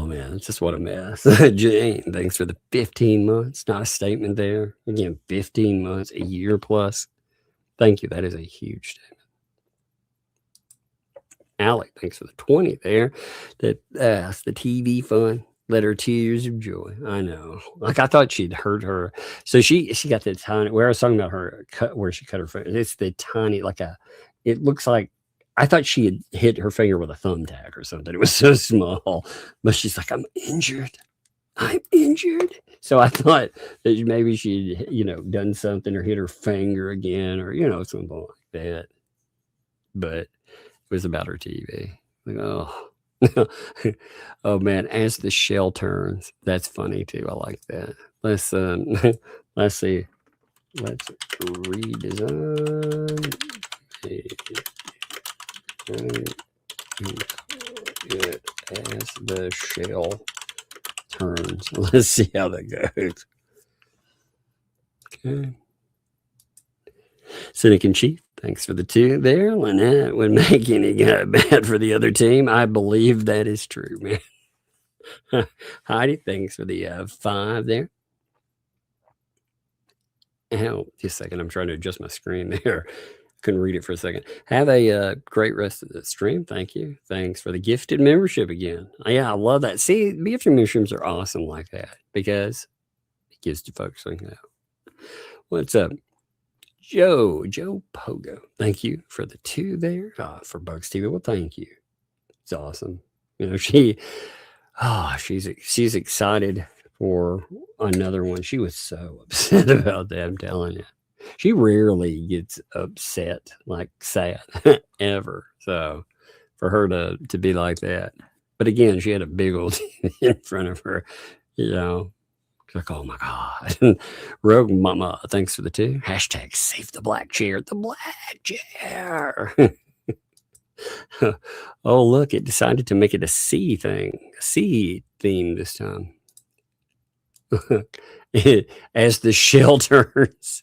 man, it's just what a mess. Jane, thanks for the 15 months. Not a statement there. Again, 15 months, a year plus. Thank you. That is a huge statement. Alec, thanks for the 20 there. That's the TV Fun. Let her tears of joy. I know. Like I thought she'd hurt her. So she got the tiny, where I was talking about her cut, where she cut her finger. It's the tiny, it looks like, I thought she had hit her finger with a thumbtack or something. It was so small, but she's like, I'm injured. So I thought that maybe she'd, done something or hit her finger again or, something like that. But it was about her TV. Like, oh. Oh man, as the shell turns, that's funny too. I like that. Let's see. Let's redesign it as the shell turns. Let's see how that goes. Okay. Cynic in Chief, thanks for the 2 there. Lynette would make any guy bad for the other team. I believe that is true, man. Heidi, thanks for the 5 there. Oh, just a second. I'm trying to adjust my screen there. Couldn't read it for a second. Have a great rest of the stream. Thank you. Thanks for the gifted membership again. Yeah, I love that. See, gifted memberships are awesome like that because it gives to folks like that. What's up? Joe Pogo. Thank you for the 2 there. For Bugs TV. Well, thank you. It's awesome. She's excited for another one. She was so upset about that. I'm telling you. She rarely gets upset, like sad, ever. So for her to be like that. But again, she had a big old in front of her, Like, oh my God. Rogue Mama, thanks for the 2. Hashtag save the black chair. The black chair. Oh, look, it decided to make it a sea thing. A sea theme this time. As the shell turns.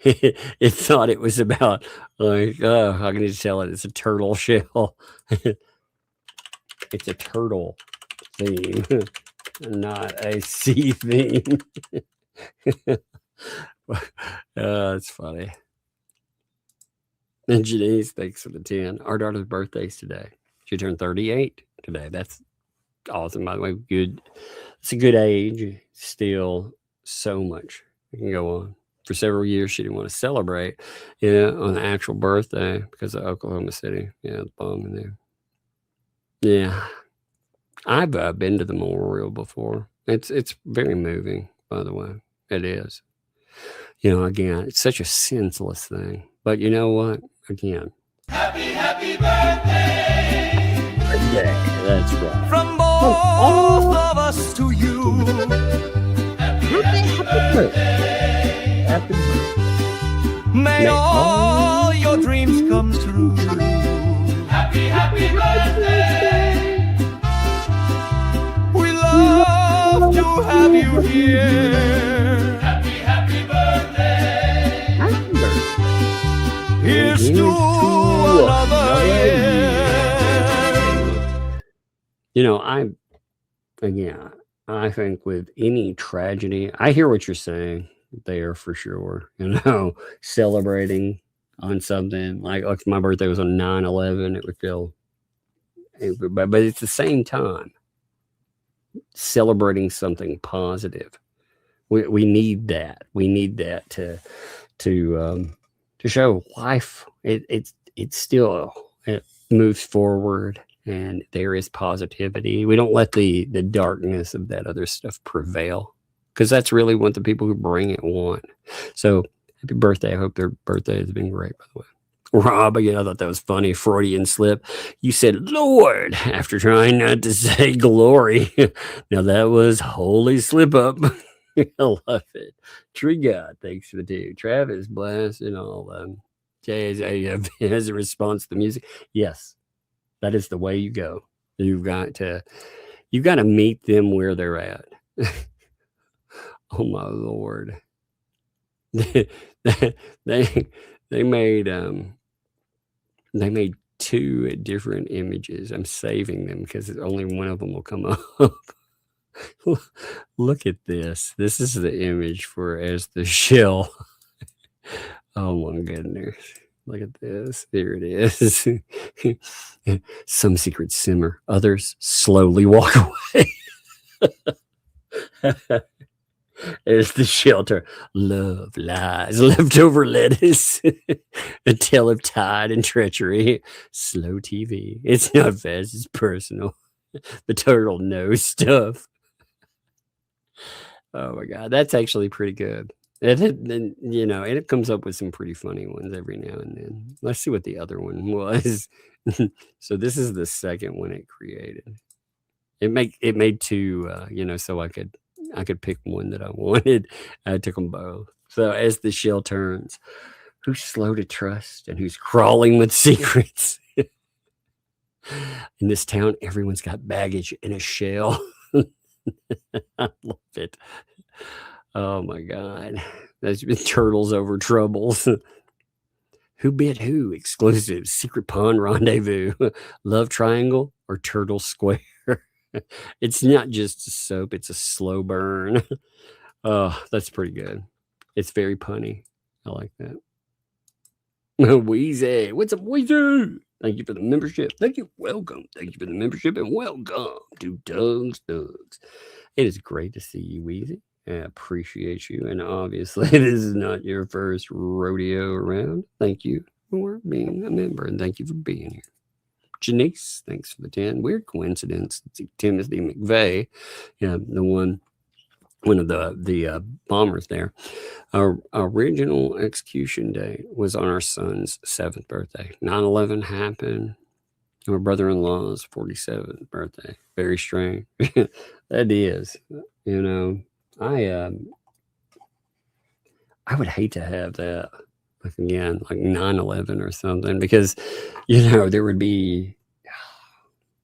it thought it was about, like, oh, how can you tell it? It's a turtle shell. It's a turtle theme, not a sea theme. It's funny. And Janice, thanks for the 10. Our daughter's birthday's today. She turned 38 today. That's awesome, by the way. Good. It's a good age. Still so much can go on. For several years, she didn't want to celebrate, on the actual birthday because of Oklahoma City. Yeah, the bomb in there. Yeah, I've been to the memorial before. It's very moving, by the way. It is. Again, it's such a senseless thing. But you know what? Again. Happy birthday! Yeah, that's right. From both of us to you. Happy birthday! Happy birthday. May all your dreams come true. Happy birthday! We love to have you here. Happy birthday! Happy birthday. Here's to another year. I think with any tragedy, I hear what you're saying there for sure. Celebrating on something like if my birthday was on 9/11, it would feel, but it's the same time celebrating something positive. We need that. We need that to show life. It still moves forward. And there is positivity. We don't let the darkness of that other stuff prevail, because that's really what the people who bring it want. So happy birthday. I hope their birthday has been great, by the way. Rob, again, I thought that was funny. Freudian slip. You said Lord after trying not to say glory. Now that was holy slip up. I love it. Tree God, thanks for the 2. Travis, bless, and all. Jay has a response to the music. Yes. That is the way you go. You've got to meet them where they're at. Oh my Lord. they made 2 different images. I'm saving them because only one of them will come up. Look at this. This is the image for as the shell. Oh my goodness. Look at this. There it is. Some secrets simmer. Others slowly walk away. There's the shelter. Love, lies, leftover lettuce. A tale of tide and treachery. Slow TV. It's not fast. It's personal. The turtle knows stuff. Oh my God. That's actually pretty good. And it comes up with some pretty funny ones every now and then. Let's see what the other one was. So this is the second one it created. It made 2, so I could pick one that I wanted. I took them both. So as the shell turns, who's slow to trust and who's crawling with secrets? In this town, everyone's got baggage in a shell. I love it. Oh my God. That's been turtles over troubles. Who bit who? Exclusive. Secret pond rendezvous. Love triangle or turtle square? It's not just a soap. It's a slow burn. Oh, that's pretty good. It's very punny. I like that. Weezy. What's up, Weezy? Thank you for the membership. Thank you. Welcome. Thank you for the membership and welcome to Doug's Dogs. It is great to see you, Weezy. I appreciate you. And obviously, this is not your first rodeo around. Thank you for being a member and thank you for being here. Janice, thanks for the 10. Weird coincidence. It's Timothy McVeigh, one of the bombers there. Our original execution date was on our son's 7th birthday. 9/11 happened. My brother-in-law's 47th birthday. Very strange. That is, I would hate to have that, like 9/11 or something, because, there would be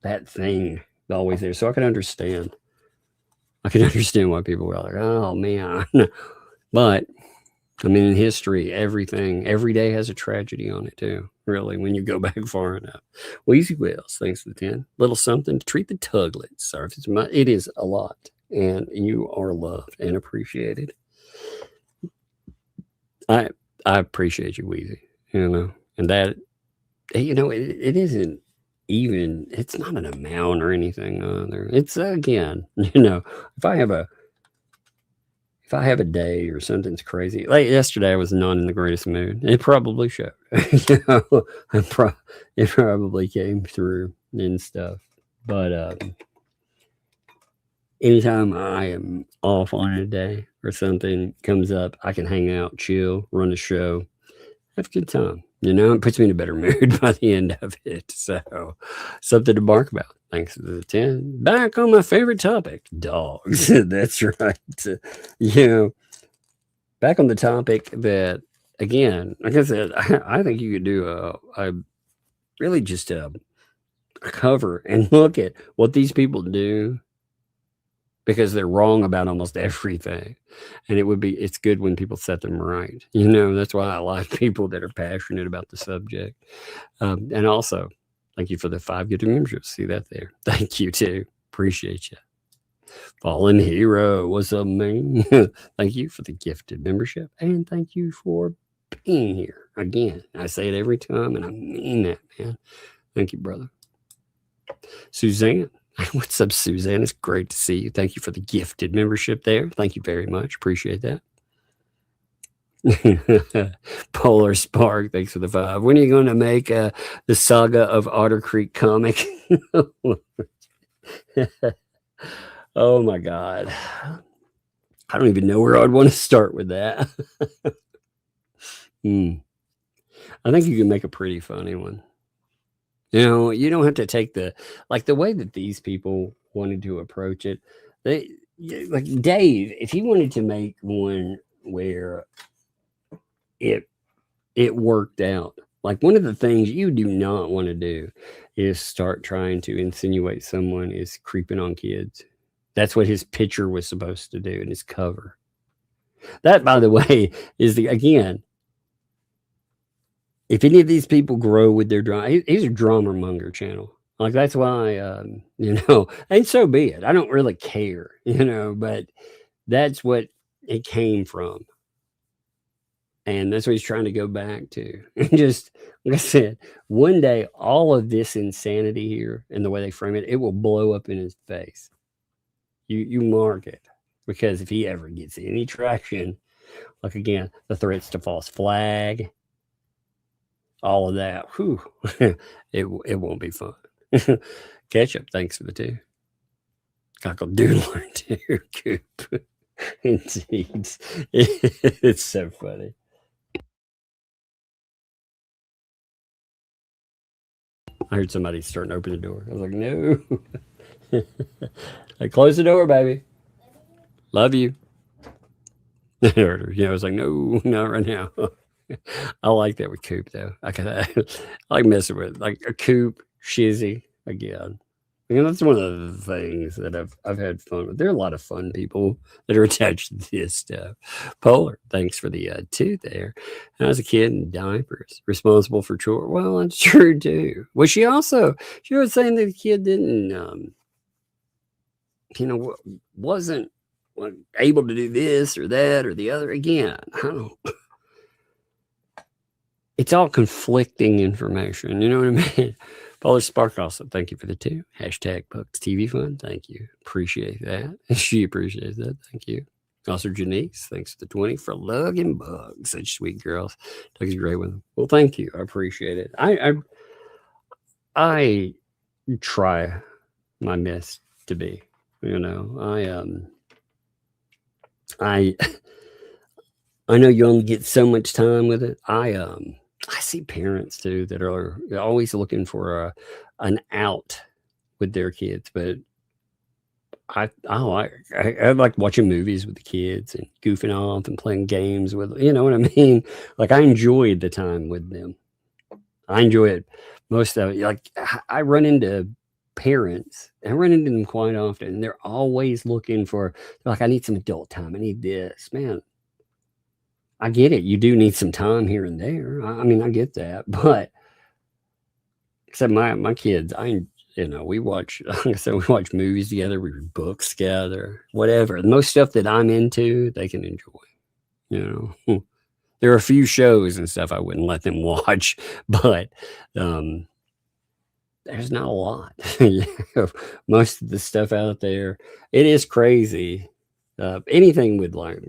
that thing always there. So I can understand. I can understand why people were like, oh, man. But I mean, in history, every day has a tragedy on it too. Really, when you go back far enough. Wheezy Wells, thanks for the 10. Little something to treat the tuglets. Sorry if it's it is a lot, and you are loved and appreciated. I appreciate you, Wheezy. And that, it isn't even. It's not an amount or anything either. It's again, if I have a day or something's crazy, like yesterday, I was not in the greatest mood. It probably showed. It probably came through and stuff. But anytime I am off on a day or something comes up, I can hang out, chill, run a show, have a good time. It puts me in a better mood by the end of it. So something to bark about. Thanks for the 10. Back on my favorite topic, dogs. That's right. Back on the topic that, again, like I said, I think you could do a really just a cover and look at what these people do, because they're wrong about almost everything. And it's good when people set them right. That's why I like people that are passionate about the subject. And also, thank you for the 5 gifted memberships. See that there. Thank you too. Appreciate you. Fallen Hero, what's up, man? Thank you for the gifted membership. And thank you for being here. Again, I say it every time, and I mean that, man. Thank you, brother. Suzanne. What's up, Suzanne? It's great to see you. Thank you for the gifted membership there. Thank you very much. Appreciate that. Polar Spark, thanks for the 5. When are you going to make the Saga of Otter Creek comic? Oh my God. I don't even know where I'd want to start with that. I think you can make a pretty funny one. You don't have to take the way that these people wanted to approach it. Like Dave, if he wanted to make one where it worked out, like one of the things you do not want to do is start trying to insinuate someone is creeping on kids. That's what his picture was supposed to do in his cover. That, by the way, is again, if any of these people grow with their drama, he's a drama monger channel. Like, that's why, and so be it. I don't really care, but that's what it came from. And that's what he's trying to go back to. And just, like I said, one day, all of this insanity here and the way they frame it will blow up in his face. You mark it. Because if he ever gets any traction, like, again, the threats to false flag, all of that, whew, it won't be fun. Ketchup, thanks for the 2. Cockle doodler too, Coop. Indeed. It's so funny. I heard somebody starting to open the door. I was like, no. I close the door, baby. Love you. I was like, no, not right now. I like that with Coop though. I like messing with like a Coop, Shizzy again. That's one of the things that I've had fun with. There are a lot of fun people that are attached to this stuff. Polar, thanks for the 2 there. I was a kid in diapers, responsible for chores. Well, that's true too. Well, she was saying that the kid didn't, wasn't able to do this or that or the other. Again, I don't. It's all conflicting information. You know what I mean? Polar Spark also, thank you for the 2. Hashtag Bucks TV Fun. Thank you. Appreciate that. She appreciates that. Thank you. Also, Janice, thanks for the 20 for lugging bugs. Such sweet girls. Doug's great with them. Well, thank you. I appreciate it. I try my best to be. I know you only get so much time with it. I see parents too that are always looking for an out with their kids, but I like watching movies with the kids and goofing off and playing games with, you know what I mean? Like, I enjoyed the time with them. I enjoy it most of it. Like, I run into parents, I run into them quite often, and they're always looking for, like, I need some adult time. I need this, man. I get it. You do need some time here and there. I mean, I get that, but except my kids, we watch, like I said, we watch movies together, we read books together, whatever. Most stuff that I'm into, they can enjoy. There are a few shows and stuff I wouldn't let them watch, but there's not a lot. Most of the stuff out there, it is crazy. Anything with like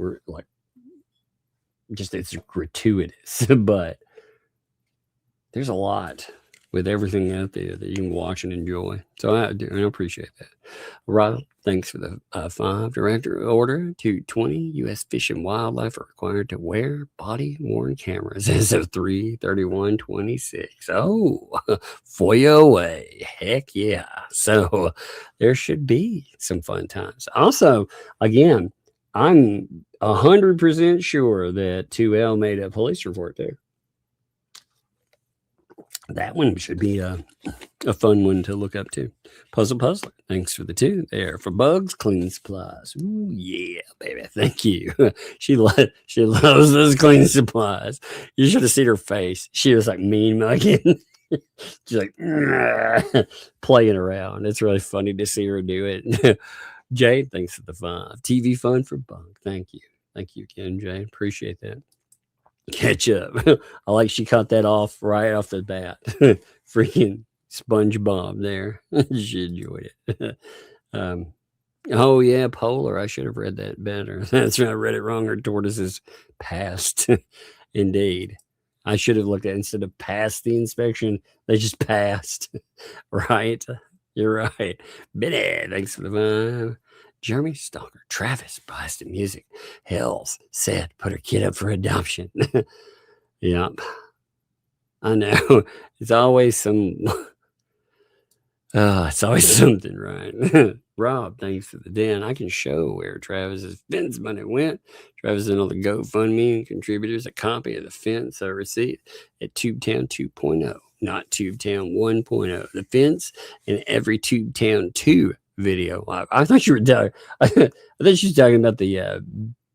just it's gratuitous, but there's a lot with everything out there that you can watch and enjoy. So I appreciate that. Rob, thanks for the 5 director order. 220 U.S. Fish and Wildlife are required to wear body-worn cameras as of 3/31/26. Oh, FOIA away. Heck yeah. So there should be some fun times. Also, again, I'm 100% sure that 2L made a police report there. That one should be a fun one to look up too. Puzzler, thanks for the 2 there. For Bugs, cleaning supplies. Ooh, yeah, baby. Thank you. She loves those cleaning supplies. You should have seen her face. She was like mean mugging. She's like playing around. It's really funny to see her do it. Jay, thanks for the 5. TV fun for Bug. Thank you. Thank you again, Jay. Appreciate that. Catch up. I like she cut that off right off the bat. Freaking SpongeBob there. She enjoyed it. Oh yeah, Polar. I should have read that better. That's right. I read it wrong. Her tortoises passed. Indeed. I should have looked at it instead of passed the inspection. They just passed. Right. You're right. Benny, thanks for the 5. Jeremy Stalker, Travis, blasted music. Hales said, put her kid up for adoption. Yep. I know. It's always something, right? Rob, thanks for the den. I can show where Travis's fence money went. Travis sent all the GoFundMe and contributors a copy of the fence I received at TubeTown 2.0, not TubeTown 1.0. The fence and every TubeTown 2 video. I thought you were talking. I thought she was talking about the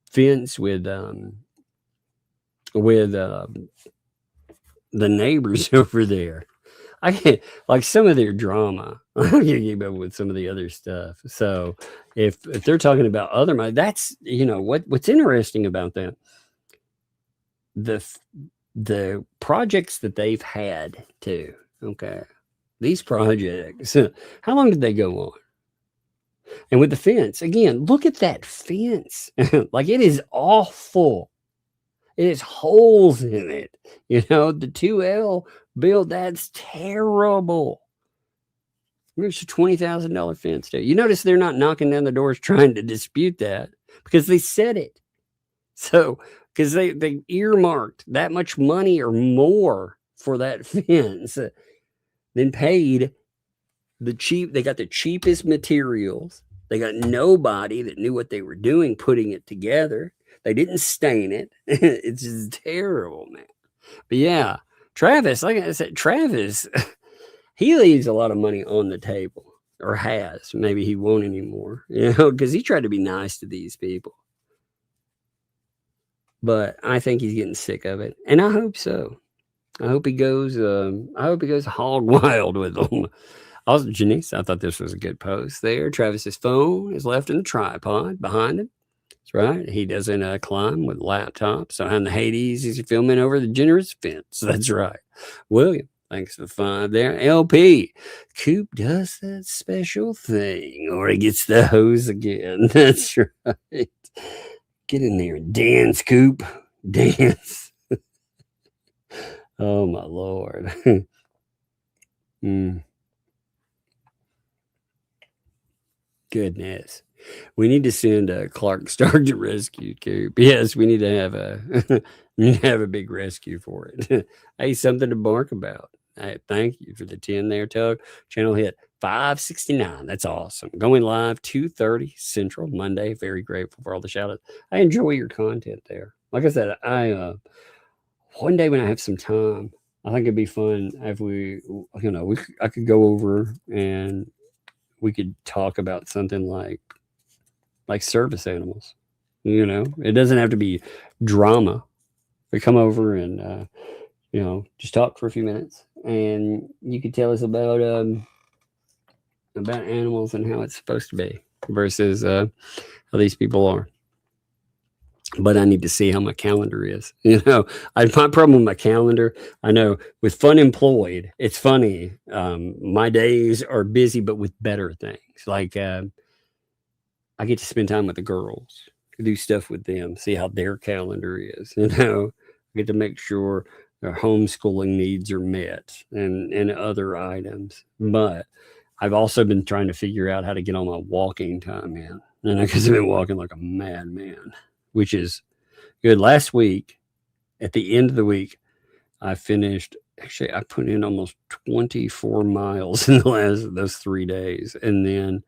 fence with the neighbors over there. I can't like some of their drama. I can't keep up with some of the other stuff. So if they're talking about other money, that's what's interesting about that. The projects that they've had too. Okay, these projects. How long did they go on? And with the fence, again, look at that fence. Like it is awful. It has holes in it. The 2L build, that's terrible. There's a $20,000 fence there. You notice they're not knocking down the doors trying to dispute that because they said it. So, because they earmarked that much money or more for that fence, then paid they got the cheapest materials. They got nobody that knew what they were doing putting it together. They didn't stain it. It's just terrible, man. But yeah, Travis, like I said, he leaves a lot of money on the table, or has. Maybe he won't anymore, because he tried to be nice to these people. But I think he's getting sick of it, and I hope so. I hope he goes hog wild with them. Also, Janice, I thought this was a good post there. Travis's phone is left in the tripod behind him. That's right. He doesn't climb with laptops behind the Hades. He's filming over the generous fence. That's right. William, thanks for the 5 there. LP, Coop does that special thing, or he gets the hose again. That's right. Get in there and dance, Coop. Dance. Oh, my Lord. Goodness. We need to send Clark Stark to rescue Coop. Yes, we need to have a big rescue for it. Hey, something to bark about. Hey, thank you for the 10 there, Tug. Channel hit 569. That's awesome. Going live 2:30 Central Monday. Very grateful for all the shout outs. I enjoy your content there. Like I said, one day when I have some time, I think it'd be fun if I could go over and we could talk about something like service animals. It doesn't have to be drama. We come over and, just talk for a few minutes, and you could tell us about animals and how it's supposed to be versus how these people are. But I need to see how my calendar is. My problem with my calendar, I know with Fun Employed, it's funny. My days are busy, but with better things. Like I get to spend time with the girls, do stuff with them, see how their calendar is. I get to make sure their homeschooling needs are met and other items. But I've also been trying to figure out how to get all my walking time in. Because I've been walking like a madman, which is good. Last week, at the end of the week, I finished. Actually, I put in almost 24 miles in those 3 days. And then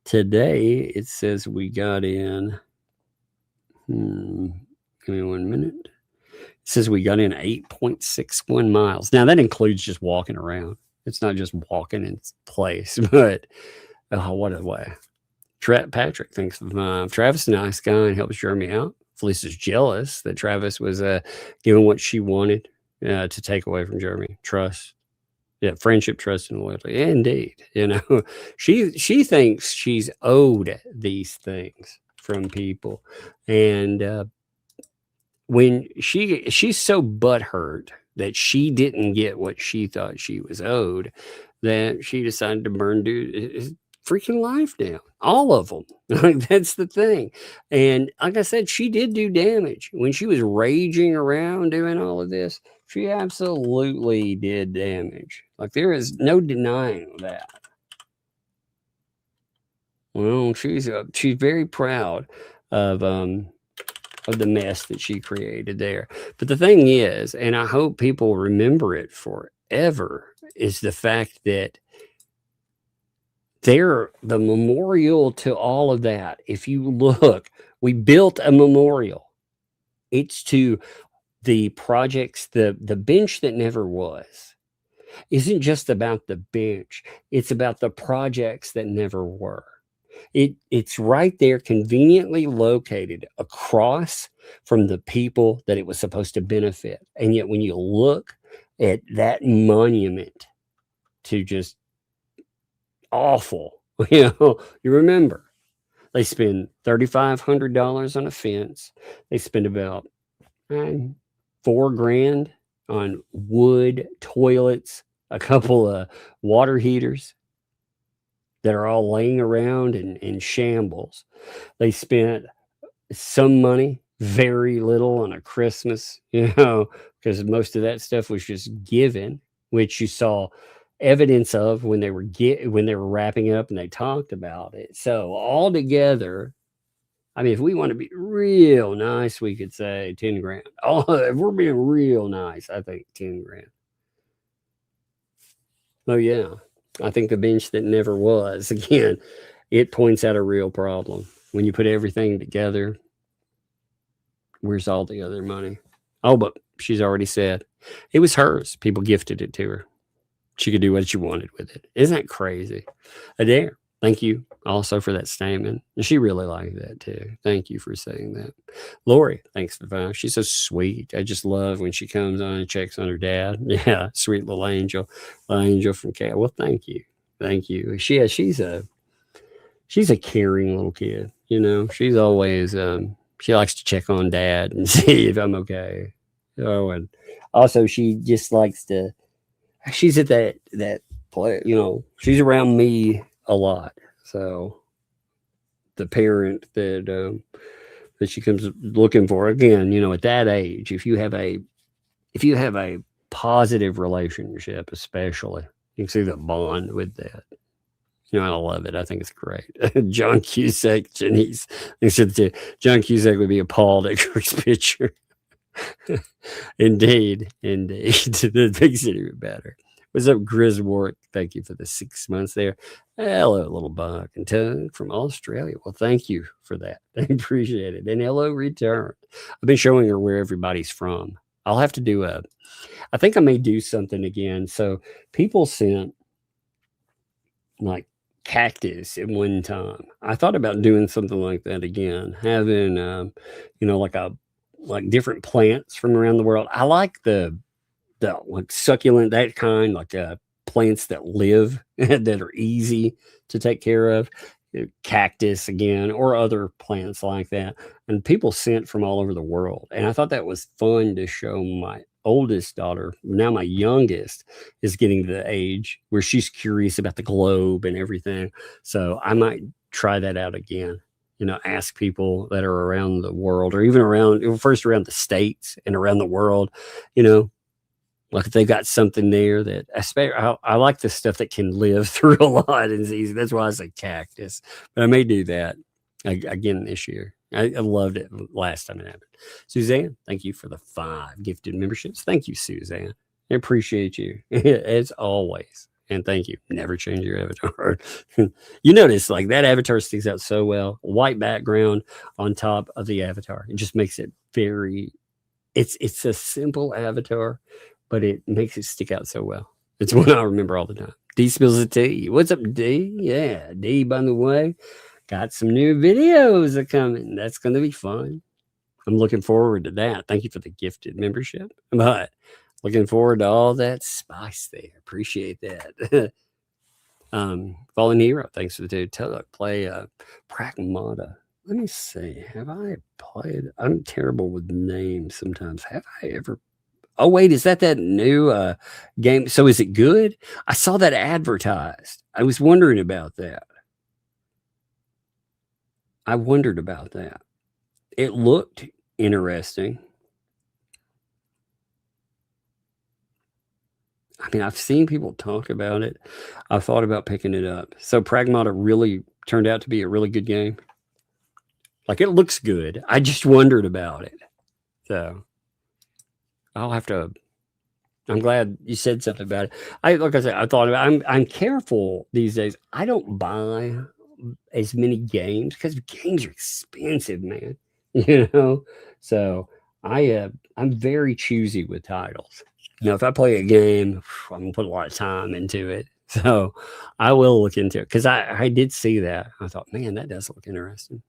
today, it says we got in, give me 1 minute. It says we got in 8.61 miles. Now, that includes just walking around. It's not just walking in place, but what a way. Patrick thinks Travis is a nice guy and helps Jeremy out. Felicia's jealous that Travis was given what she wanted to take away from Jeremy. Trust. Yeah, friendship, trust, and loyalty. Yeah, indeed. She thinks she's owed these things from people. And when she's so butthurt that she didn't get what she thought she was owed, that she decided to burn his freaking life down. All of them. That's the thing. And like I said, she did do damage. When she was raging around doing all of this, she absolutely did damage. Like, there is no denying that. Well, she's very proud of the mess that she created there. But the thing is, and I hope people remember it forever, is the fact that the memorial to all of that. If you look, we built a memorial. It's to the projects, the bench that never was. Isn't just about the bench. It's about the projects that never were. It's right there, conveniently located across from the people that it was supposed to benefit. And yet when you look at that monument to just awful, you remember they spend $3,500 on a fence. They spend about $4,000 on wood, toilets, a couple of water heaters that are all laying around in shambles. They spent some money, very little, on a Christmas, because most of that stuff was just given, which you saw evidence of when they were wrapping up and they talked about it. So all together, I mean, if we want to be real nice, we could say 10 grand. Oh, if we're being real nice, I think 10 grand. Oh yeah. I think the bench that never was, again, it points out a real problem. When you put everything together, where's all the other money? Oh, but she's already said it was hers. People gifted it to her. She could do what she wanted with it. Isn't that crazy? Adair, thank you also for that statement. And she really liked that too. Thank you for saying that. Lori, thanks for that. She's so sweet. I just love when she comes on and checks on her dad. Yeah, sweet little angel. Little angel from Cat. Well, thank you. Thank you. She's a caring little kid. She's always she likes to check on dad and see if I'm okay. Oh, and also she just likes to, she's at that play, she's around me a lot. So the parent that she comes looking for, again, at that age, if you have a positive relationship, especially, you can see the bond with that. I love it. I think it's great. John Cusack, Janice. John Cusack would be appalled at Kirk's picture. Indeed. The big city would better. What's up, Griswold? Thank you for the 6 months there. Hello, little buck and Tug from Australia. Well, thank you for that. I appreciate it. And hello, return. I've been showing her where everybody's from. I'll have to do I think I may do something again. So people sent like cactus at one time. I thought about doing something like that again, having like a like different plants from around the world. I like the like succulent, that kind, like plants that live that are easy to take care of. Cactus again, or other plants like that. And people sent from all over the world. And I thought that was fun to show my oldest daughter. Now my youngest is getting to the age where she's curious about the globe and everything. So I might try that out again. You know, ask people that are around the world, or even around the States and around the world, you know, like if they got something there that I like the stuff that can live through a lot and is easy. That's why I say cactus, but I may do that again this year. I loved it last time it happened. Suzanne, thank you for the 5 gifted memberships. Thank you, Suzanne. I appreciate you as always. And thank you. Never change your avatar. You notice like that avatar sticks out so well. White background on top of the avatar. It just makes it it's a simple avatar, but it makes it stick out so well. It's one I remember all the time. D spills the tea. What's up, D? Yeah, D, by the way, got some new videos are coming. That's going to be fun. I'm looking forward to that. Thank you for the gifted membership. But looking forward to all that spice there. Appreciate that. Fallen Hero, thanks for the dude. Play Pragmata. Let me see. Have I played? I'm terrible with names sometimes. Have I ever? Oh, wait, is that new game? So is it good? I saw that advertised. I was wondering about that. It looked interesting. I mean, I've seen people talk about it. I've thought about picking it up. So Pragmata really turned out to be a really good game. Like, it looks good. I just wondered about it. So I'll have to. I'm glad you said something about it. Like I said, I thought about it. I'm careful these days. I don't buy as many games because games are expensive, man. You know? So I'm very choosy with titles. You know, if I play a game, I'm gonna put a lot of time into it. So I will look into it because I did see that. I thought, man, that does look interesting.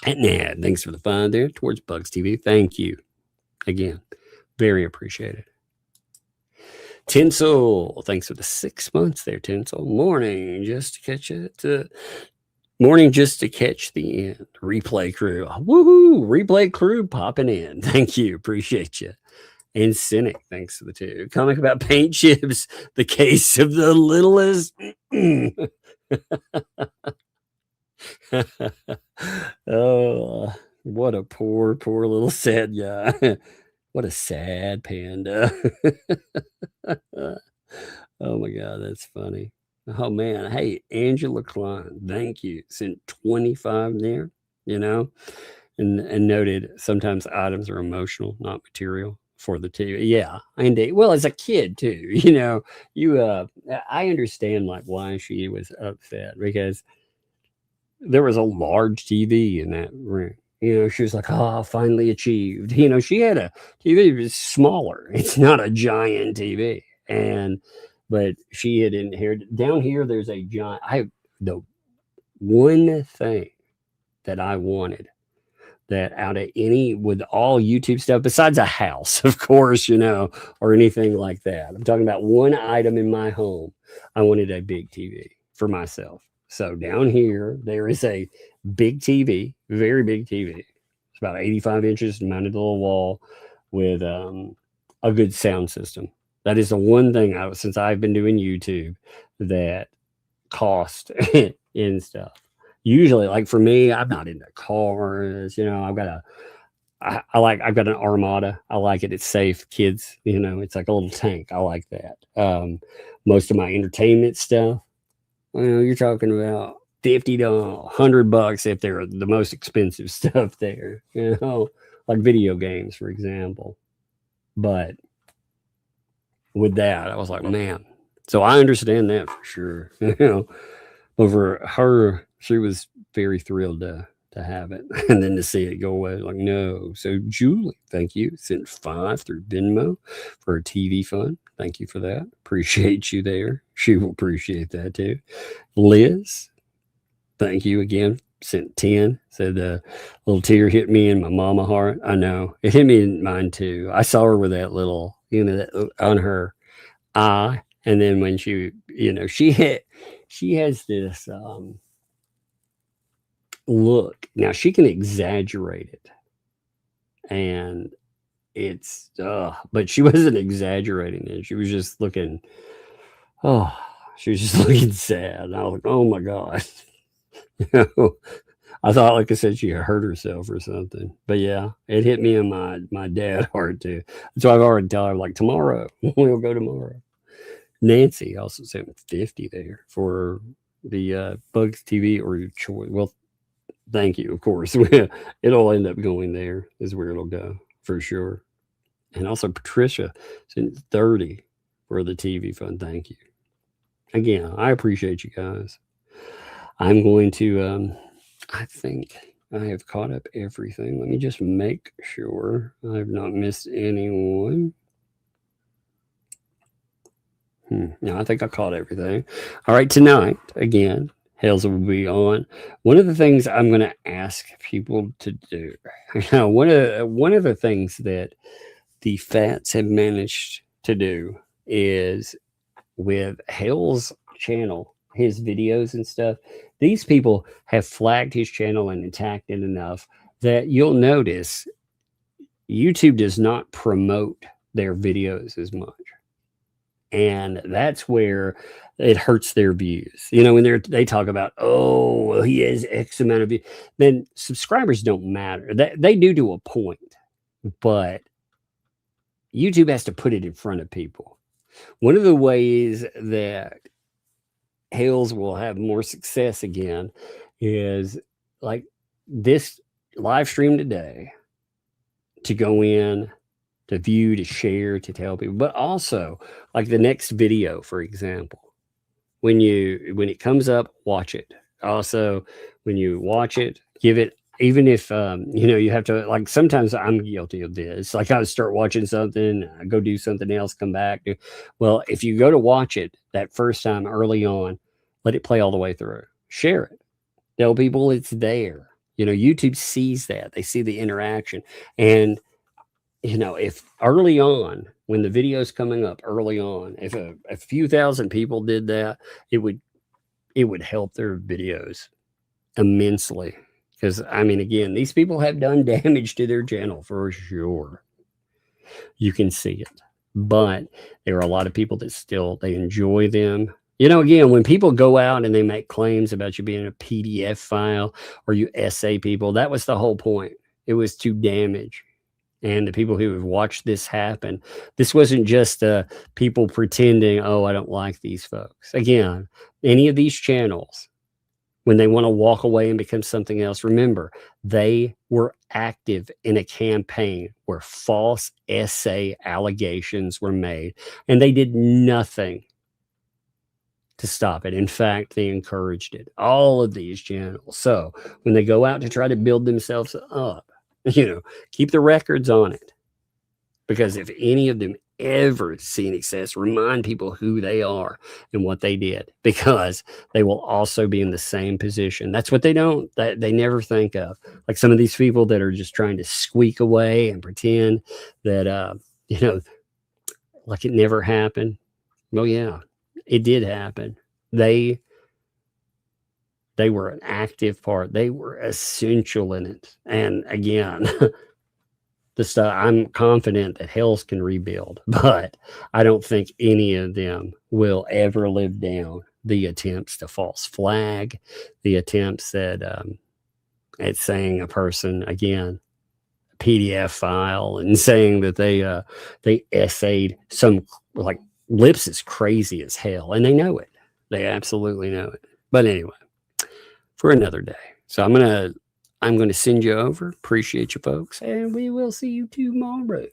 And yeah, thanks for the fun there towards Bugs TV. Thank you again. Very appreciated. Tinsel, thanks for the 6 months there, Tinsel. Morning, just to catch it. Morning, just to catch the end. Replay crew. Woohoo! Replay crew popping in. Thank you. Appreciate you. And Cynic, thanks for the 2. Comic about paint chips. The case of the littlest. Oh, what a poor little sad guy. What a sad panda. Oh my God, that's funny. Oh man. Hey, Angela Klein, thank you. Sent 25 there, you know, and noted sometimes items are emotional, not material for the TV. Yeah, indeed. Well, as a kid too, you know, I understand like why she was upset because there was a large TV in that room. You know, she was like, oh, finally achieved. You know, she had a TV that was smaller. It's not a giant TV. But she had inherited. Down here, there's a giant. The one thing that I wanted that out of any, with all YouTube stuff, besides a house, of course, you know, or anything like that. I'm talking about one item in my home. I wanted a big TV for myself. So down here, there is a big TV, very big TV. It's about 85 inches mounted to the wall with a good sound system. That is the one thing since I've been doing YouTube that cost in stuff. Usually, like for me, I'm not into cars. You know, I've got an Armada. I like it. It's safe. Kids, you know, it's like a little tank. I like that. Most of my entertainment stuff, you know, you're talking about $50 to $100 if they're the most expensive stuff there, you know, like video games, for example. But with that, I was like, man. So I understand that for sure. You know, over her, she was very thrilled to have it, and then to see it go away, like no. So Julie, thank you. Sent 5 through Venmo for a TV fund. Thank you for that. Appreciate you there. She will appreciate that too. Liz, thank you again sent 10. Said the little tear hit me in my mama heart. I know it hit me in mine too. I saw her with that little, that on her eye, and then when she, she has this look. Now she can exaggerate it, and it's but she wasn't exaggerating it. She was just looking. Oh, she was just looking sad. And I was like, oh my God. I thought, like I said, she hurt herself or something. But yeah, it hit me in my dad heart too. So I've already told her, like, tomorrow, we'll go tomorrow. Nancy also sent 50 there for the Bugs TV or your choice. Well, thank you, of course. It'll end up going there is where it'll go for sure. And also Patricia sent 30 for the TV fund. Thank you. Again, I appreciate you guys. I'm going to, I think I have caught up everything. Let me just make sure I've not missed anyone. No, I think I caught everything. All right, tonight, again, Hales will be on. One of the things I'm going to ask people to do, one of the things that the Fats have managed to do is with Hale's channel, his videos and stuff, these people have flagged his channel and attacked it enough that you'll notice YouTube does not promote their videos as much. And that's where it hurts their views. When they talk about, oh, well, he has X amount of views, then subscribers don't matter. They do to a point, but YouTube has to put it in front of people. One of the ways that Hales will have more success again is like this live stream today, to go in, to view, to share, to tell people, but also like the next video, for example, when it comes up, watch it. Also, when you watch it, give it, even if, you have to, like, sometimes I'm guilty of this. Like, I would start watching something, go do something else, come back. Well, if you go to watch it that first time early on, let it play all the way through. Share it. Tell people it's there. YouTube sees that. They see the interaction. And, if early on, when the video's coming up early on, if a few thousand people did that, it would help their videos immensely. Because, again, these people have done damage to their channel for sure. You can see it. But there are a lot of people that still, they enjoy them. Again, when people go out and they make claims about you being a PDF file or you essay people, that was the whole point. It was to damage. And the people who have watched this happen, this wasn't just people pretending, oh, I don't like these folks. Again, any of these channels, when they want to walk away and become something else, remember, they were active in a campaign where false essay allegations were made, and they did nothing to stop it. In fact, they encouraged it. All of these channels. So when they go out to try to build themselves up, keep the records on it. Because if any of them ever see any success, remind people who they are and what they did, because they will also be in the same position. That's what they never think of. Like some of these people that are just trying to squeak away and pretend that, like it never happened. Well, yeah, it did happen. They were an active part. They were essential in it. And again, I'm confident that Hales can rebuild, but I don't think any of them will ever live down the attempts to false flag, the attempts at saying a person, again, a PDF file, and saying that they essayed some, like, Lips is crazy as hell, and they know it. They absolutely know it. But anyway, for another day. So I'm gonna send you over. Appreciate you folks, and we will see you tomorrow.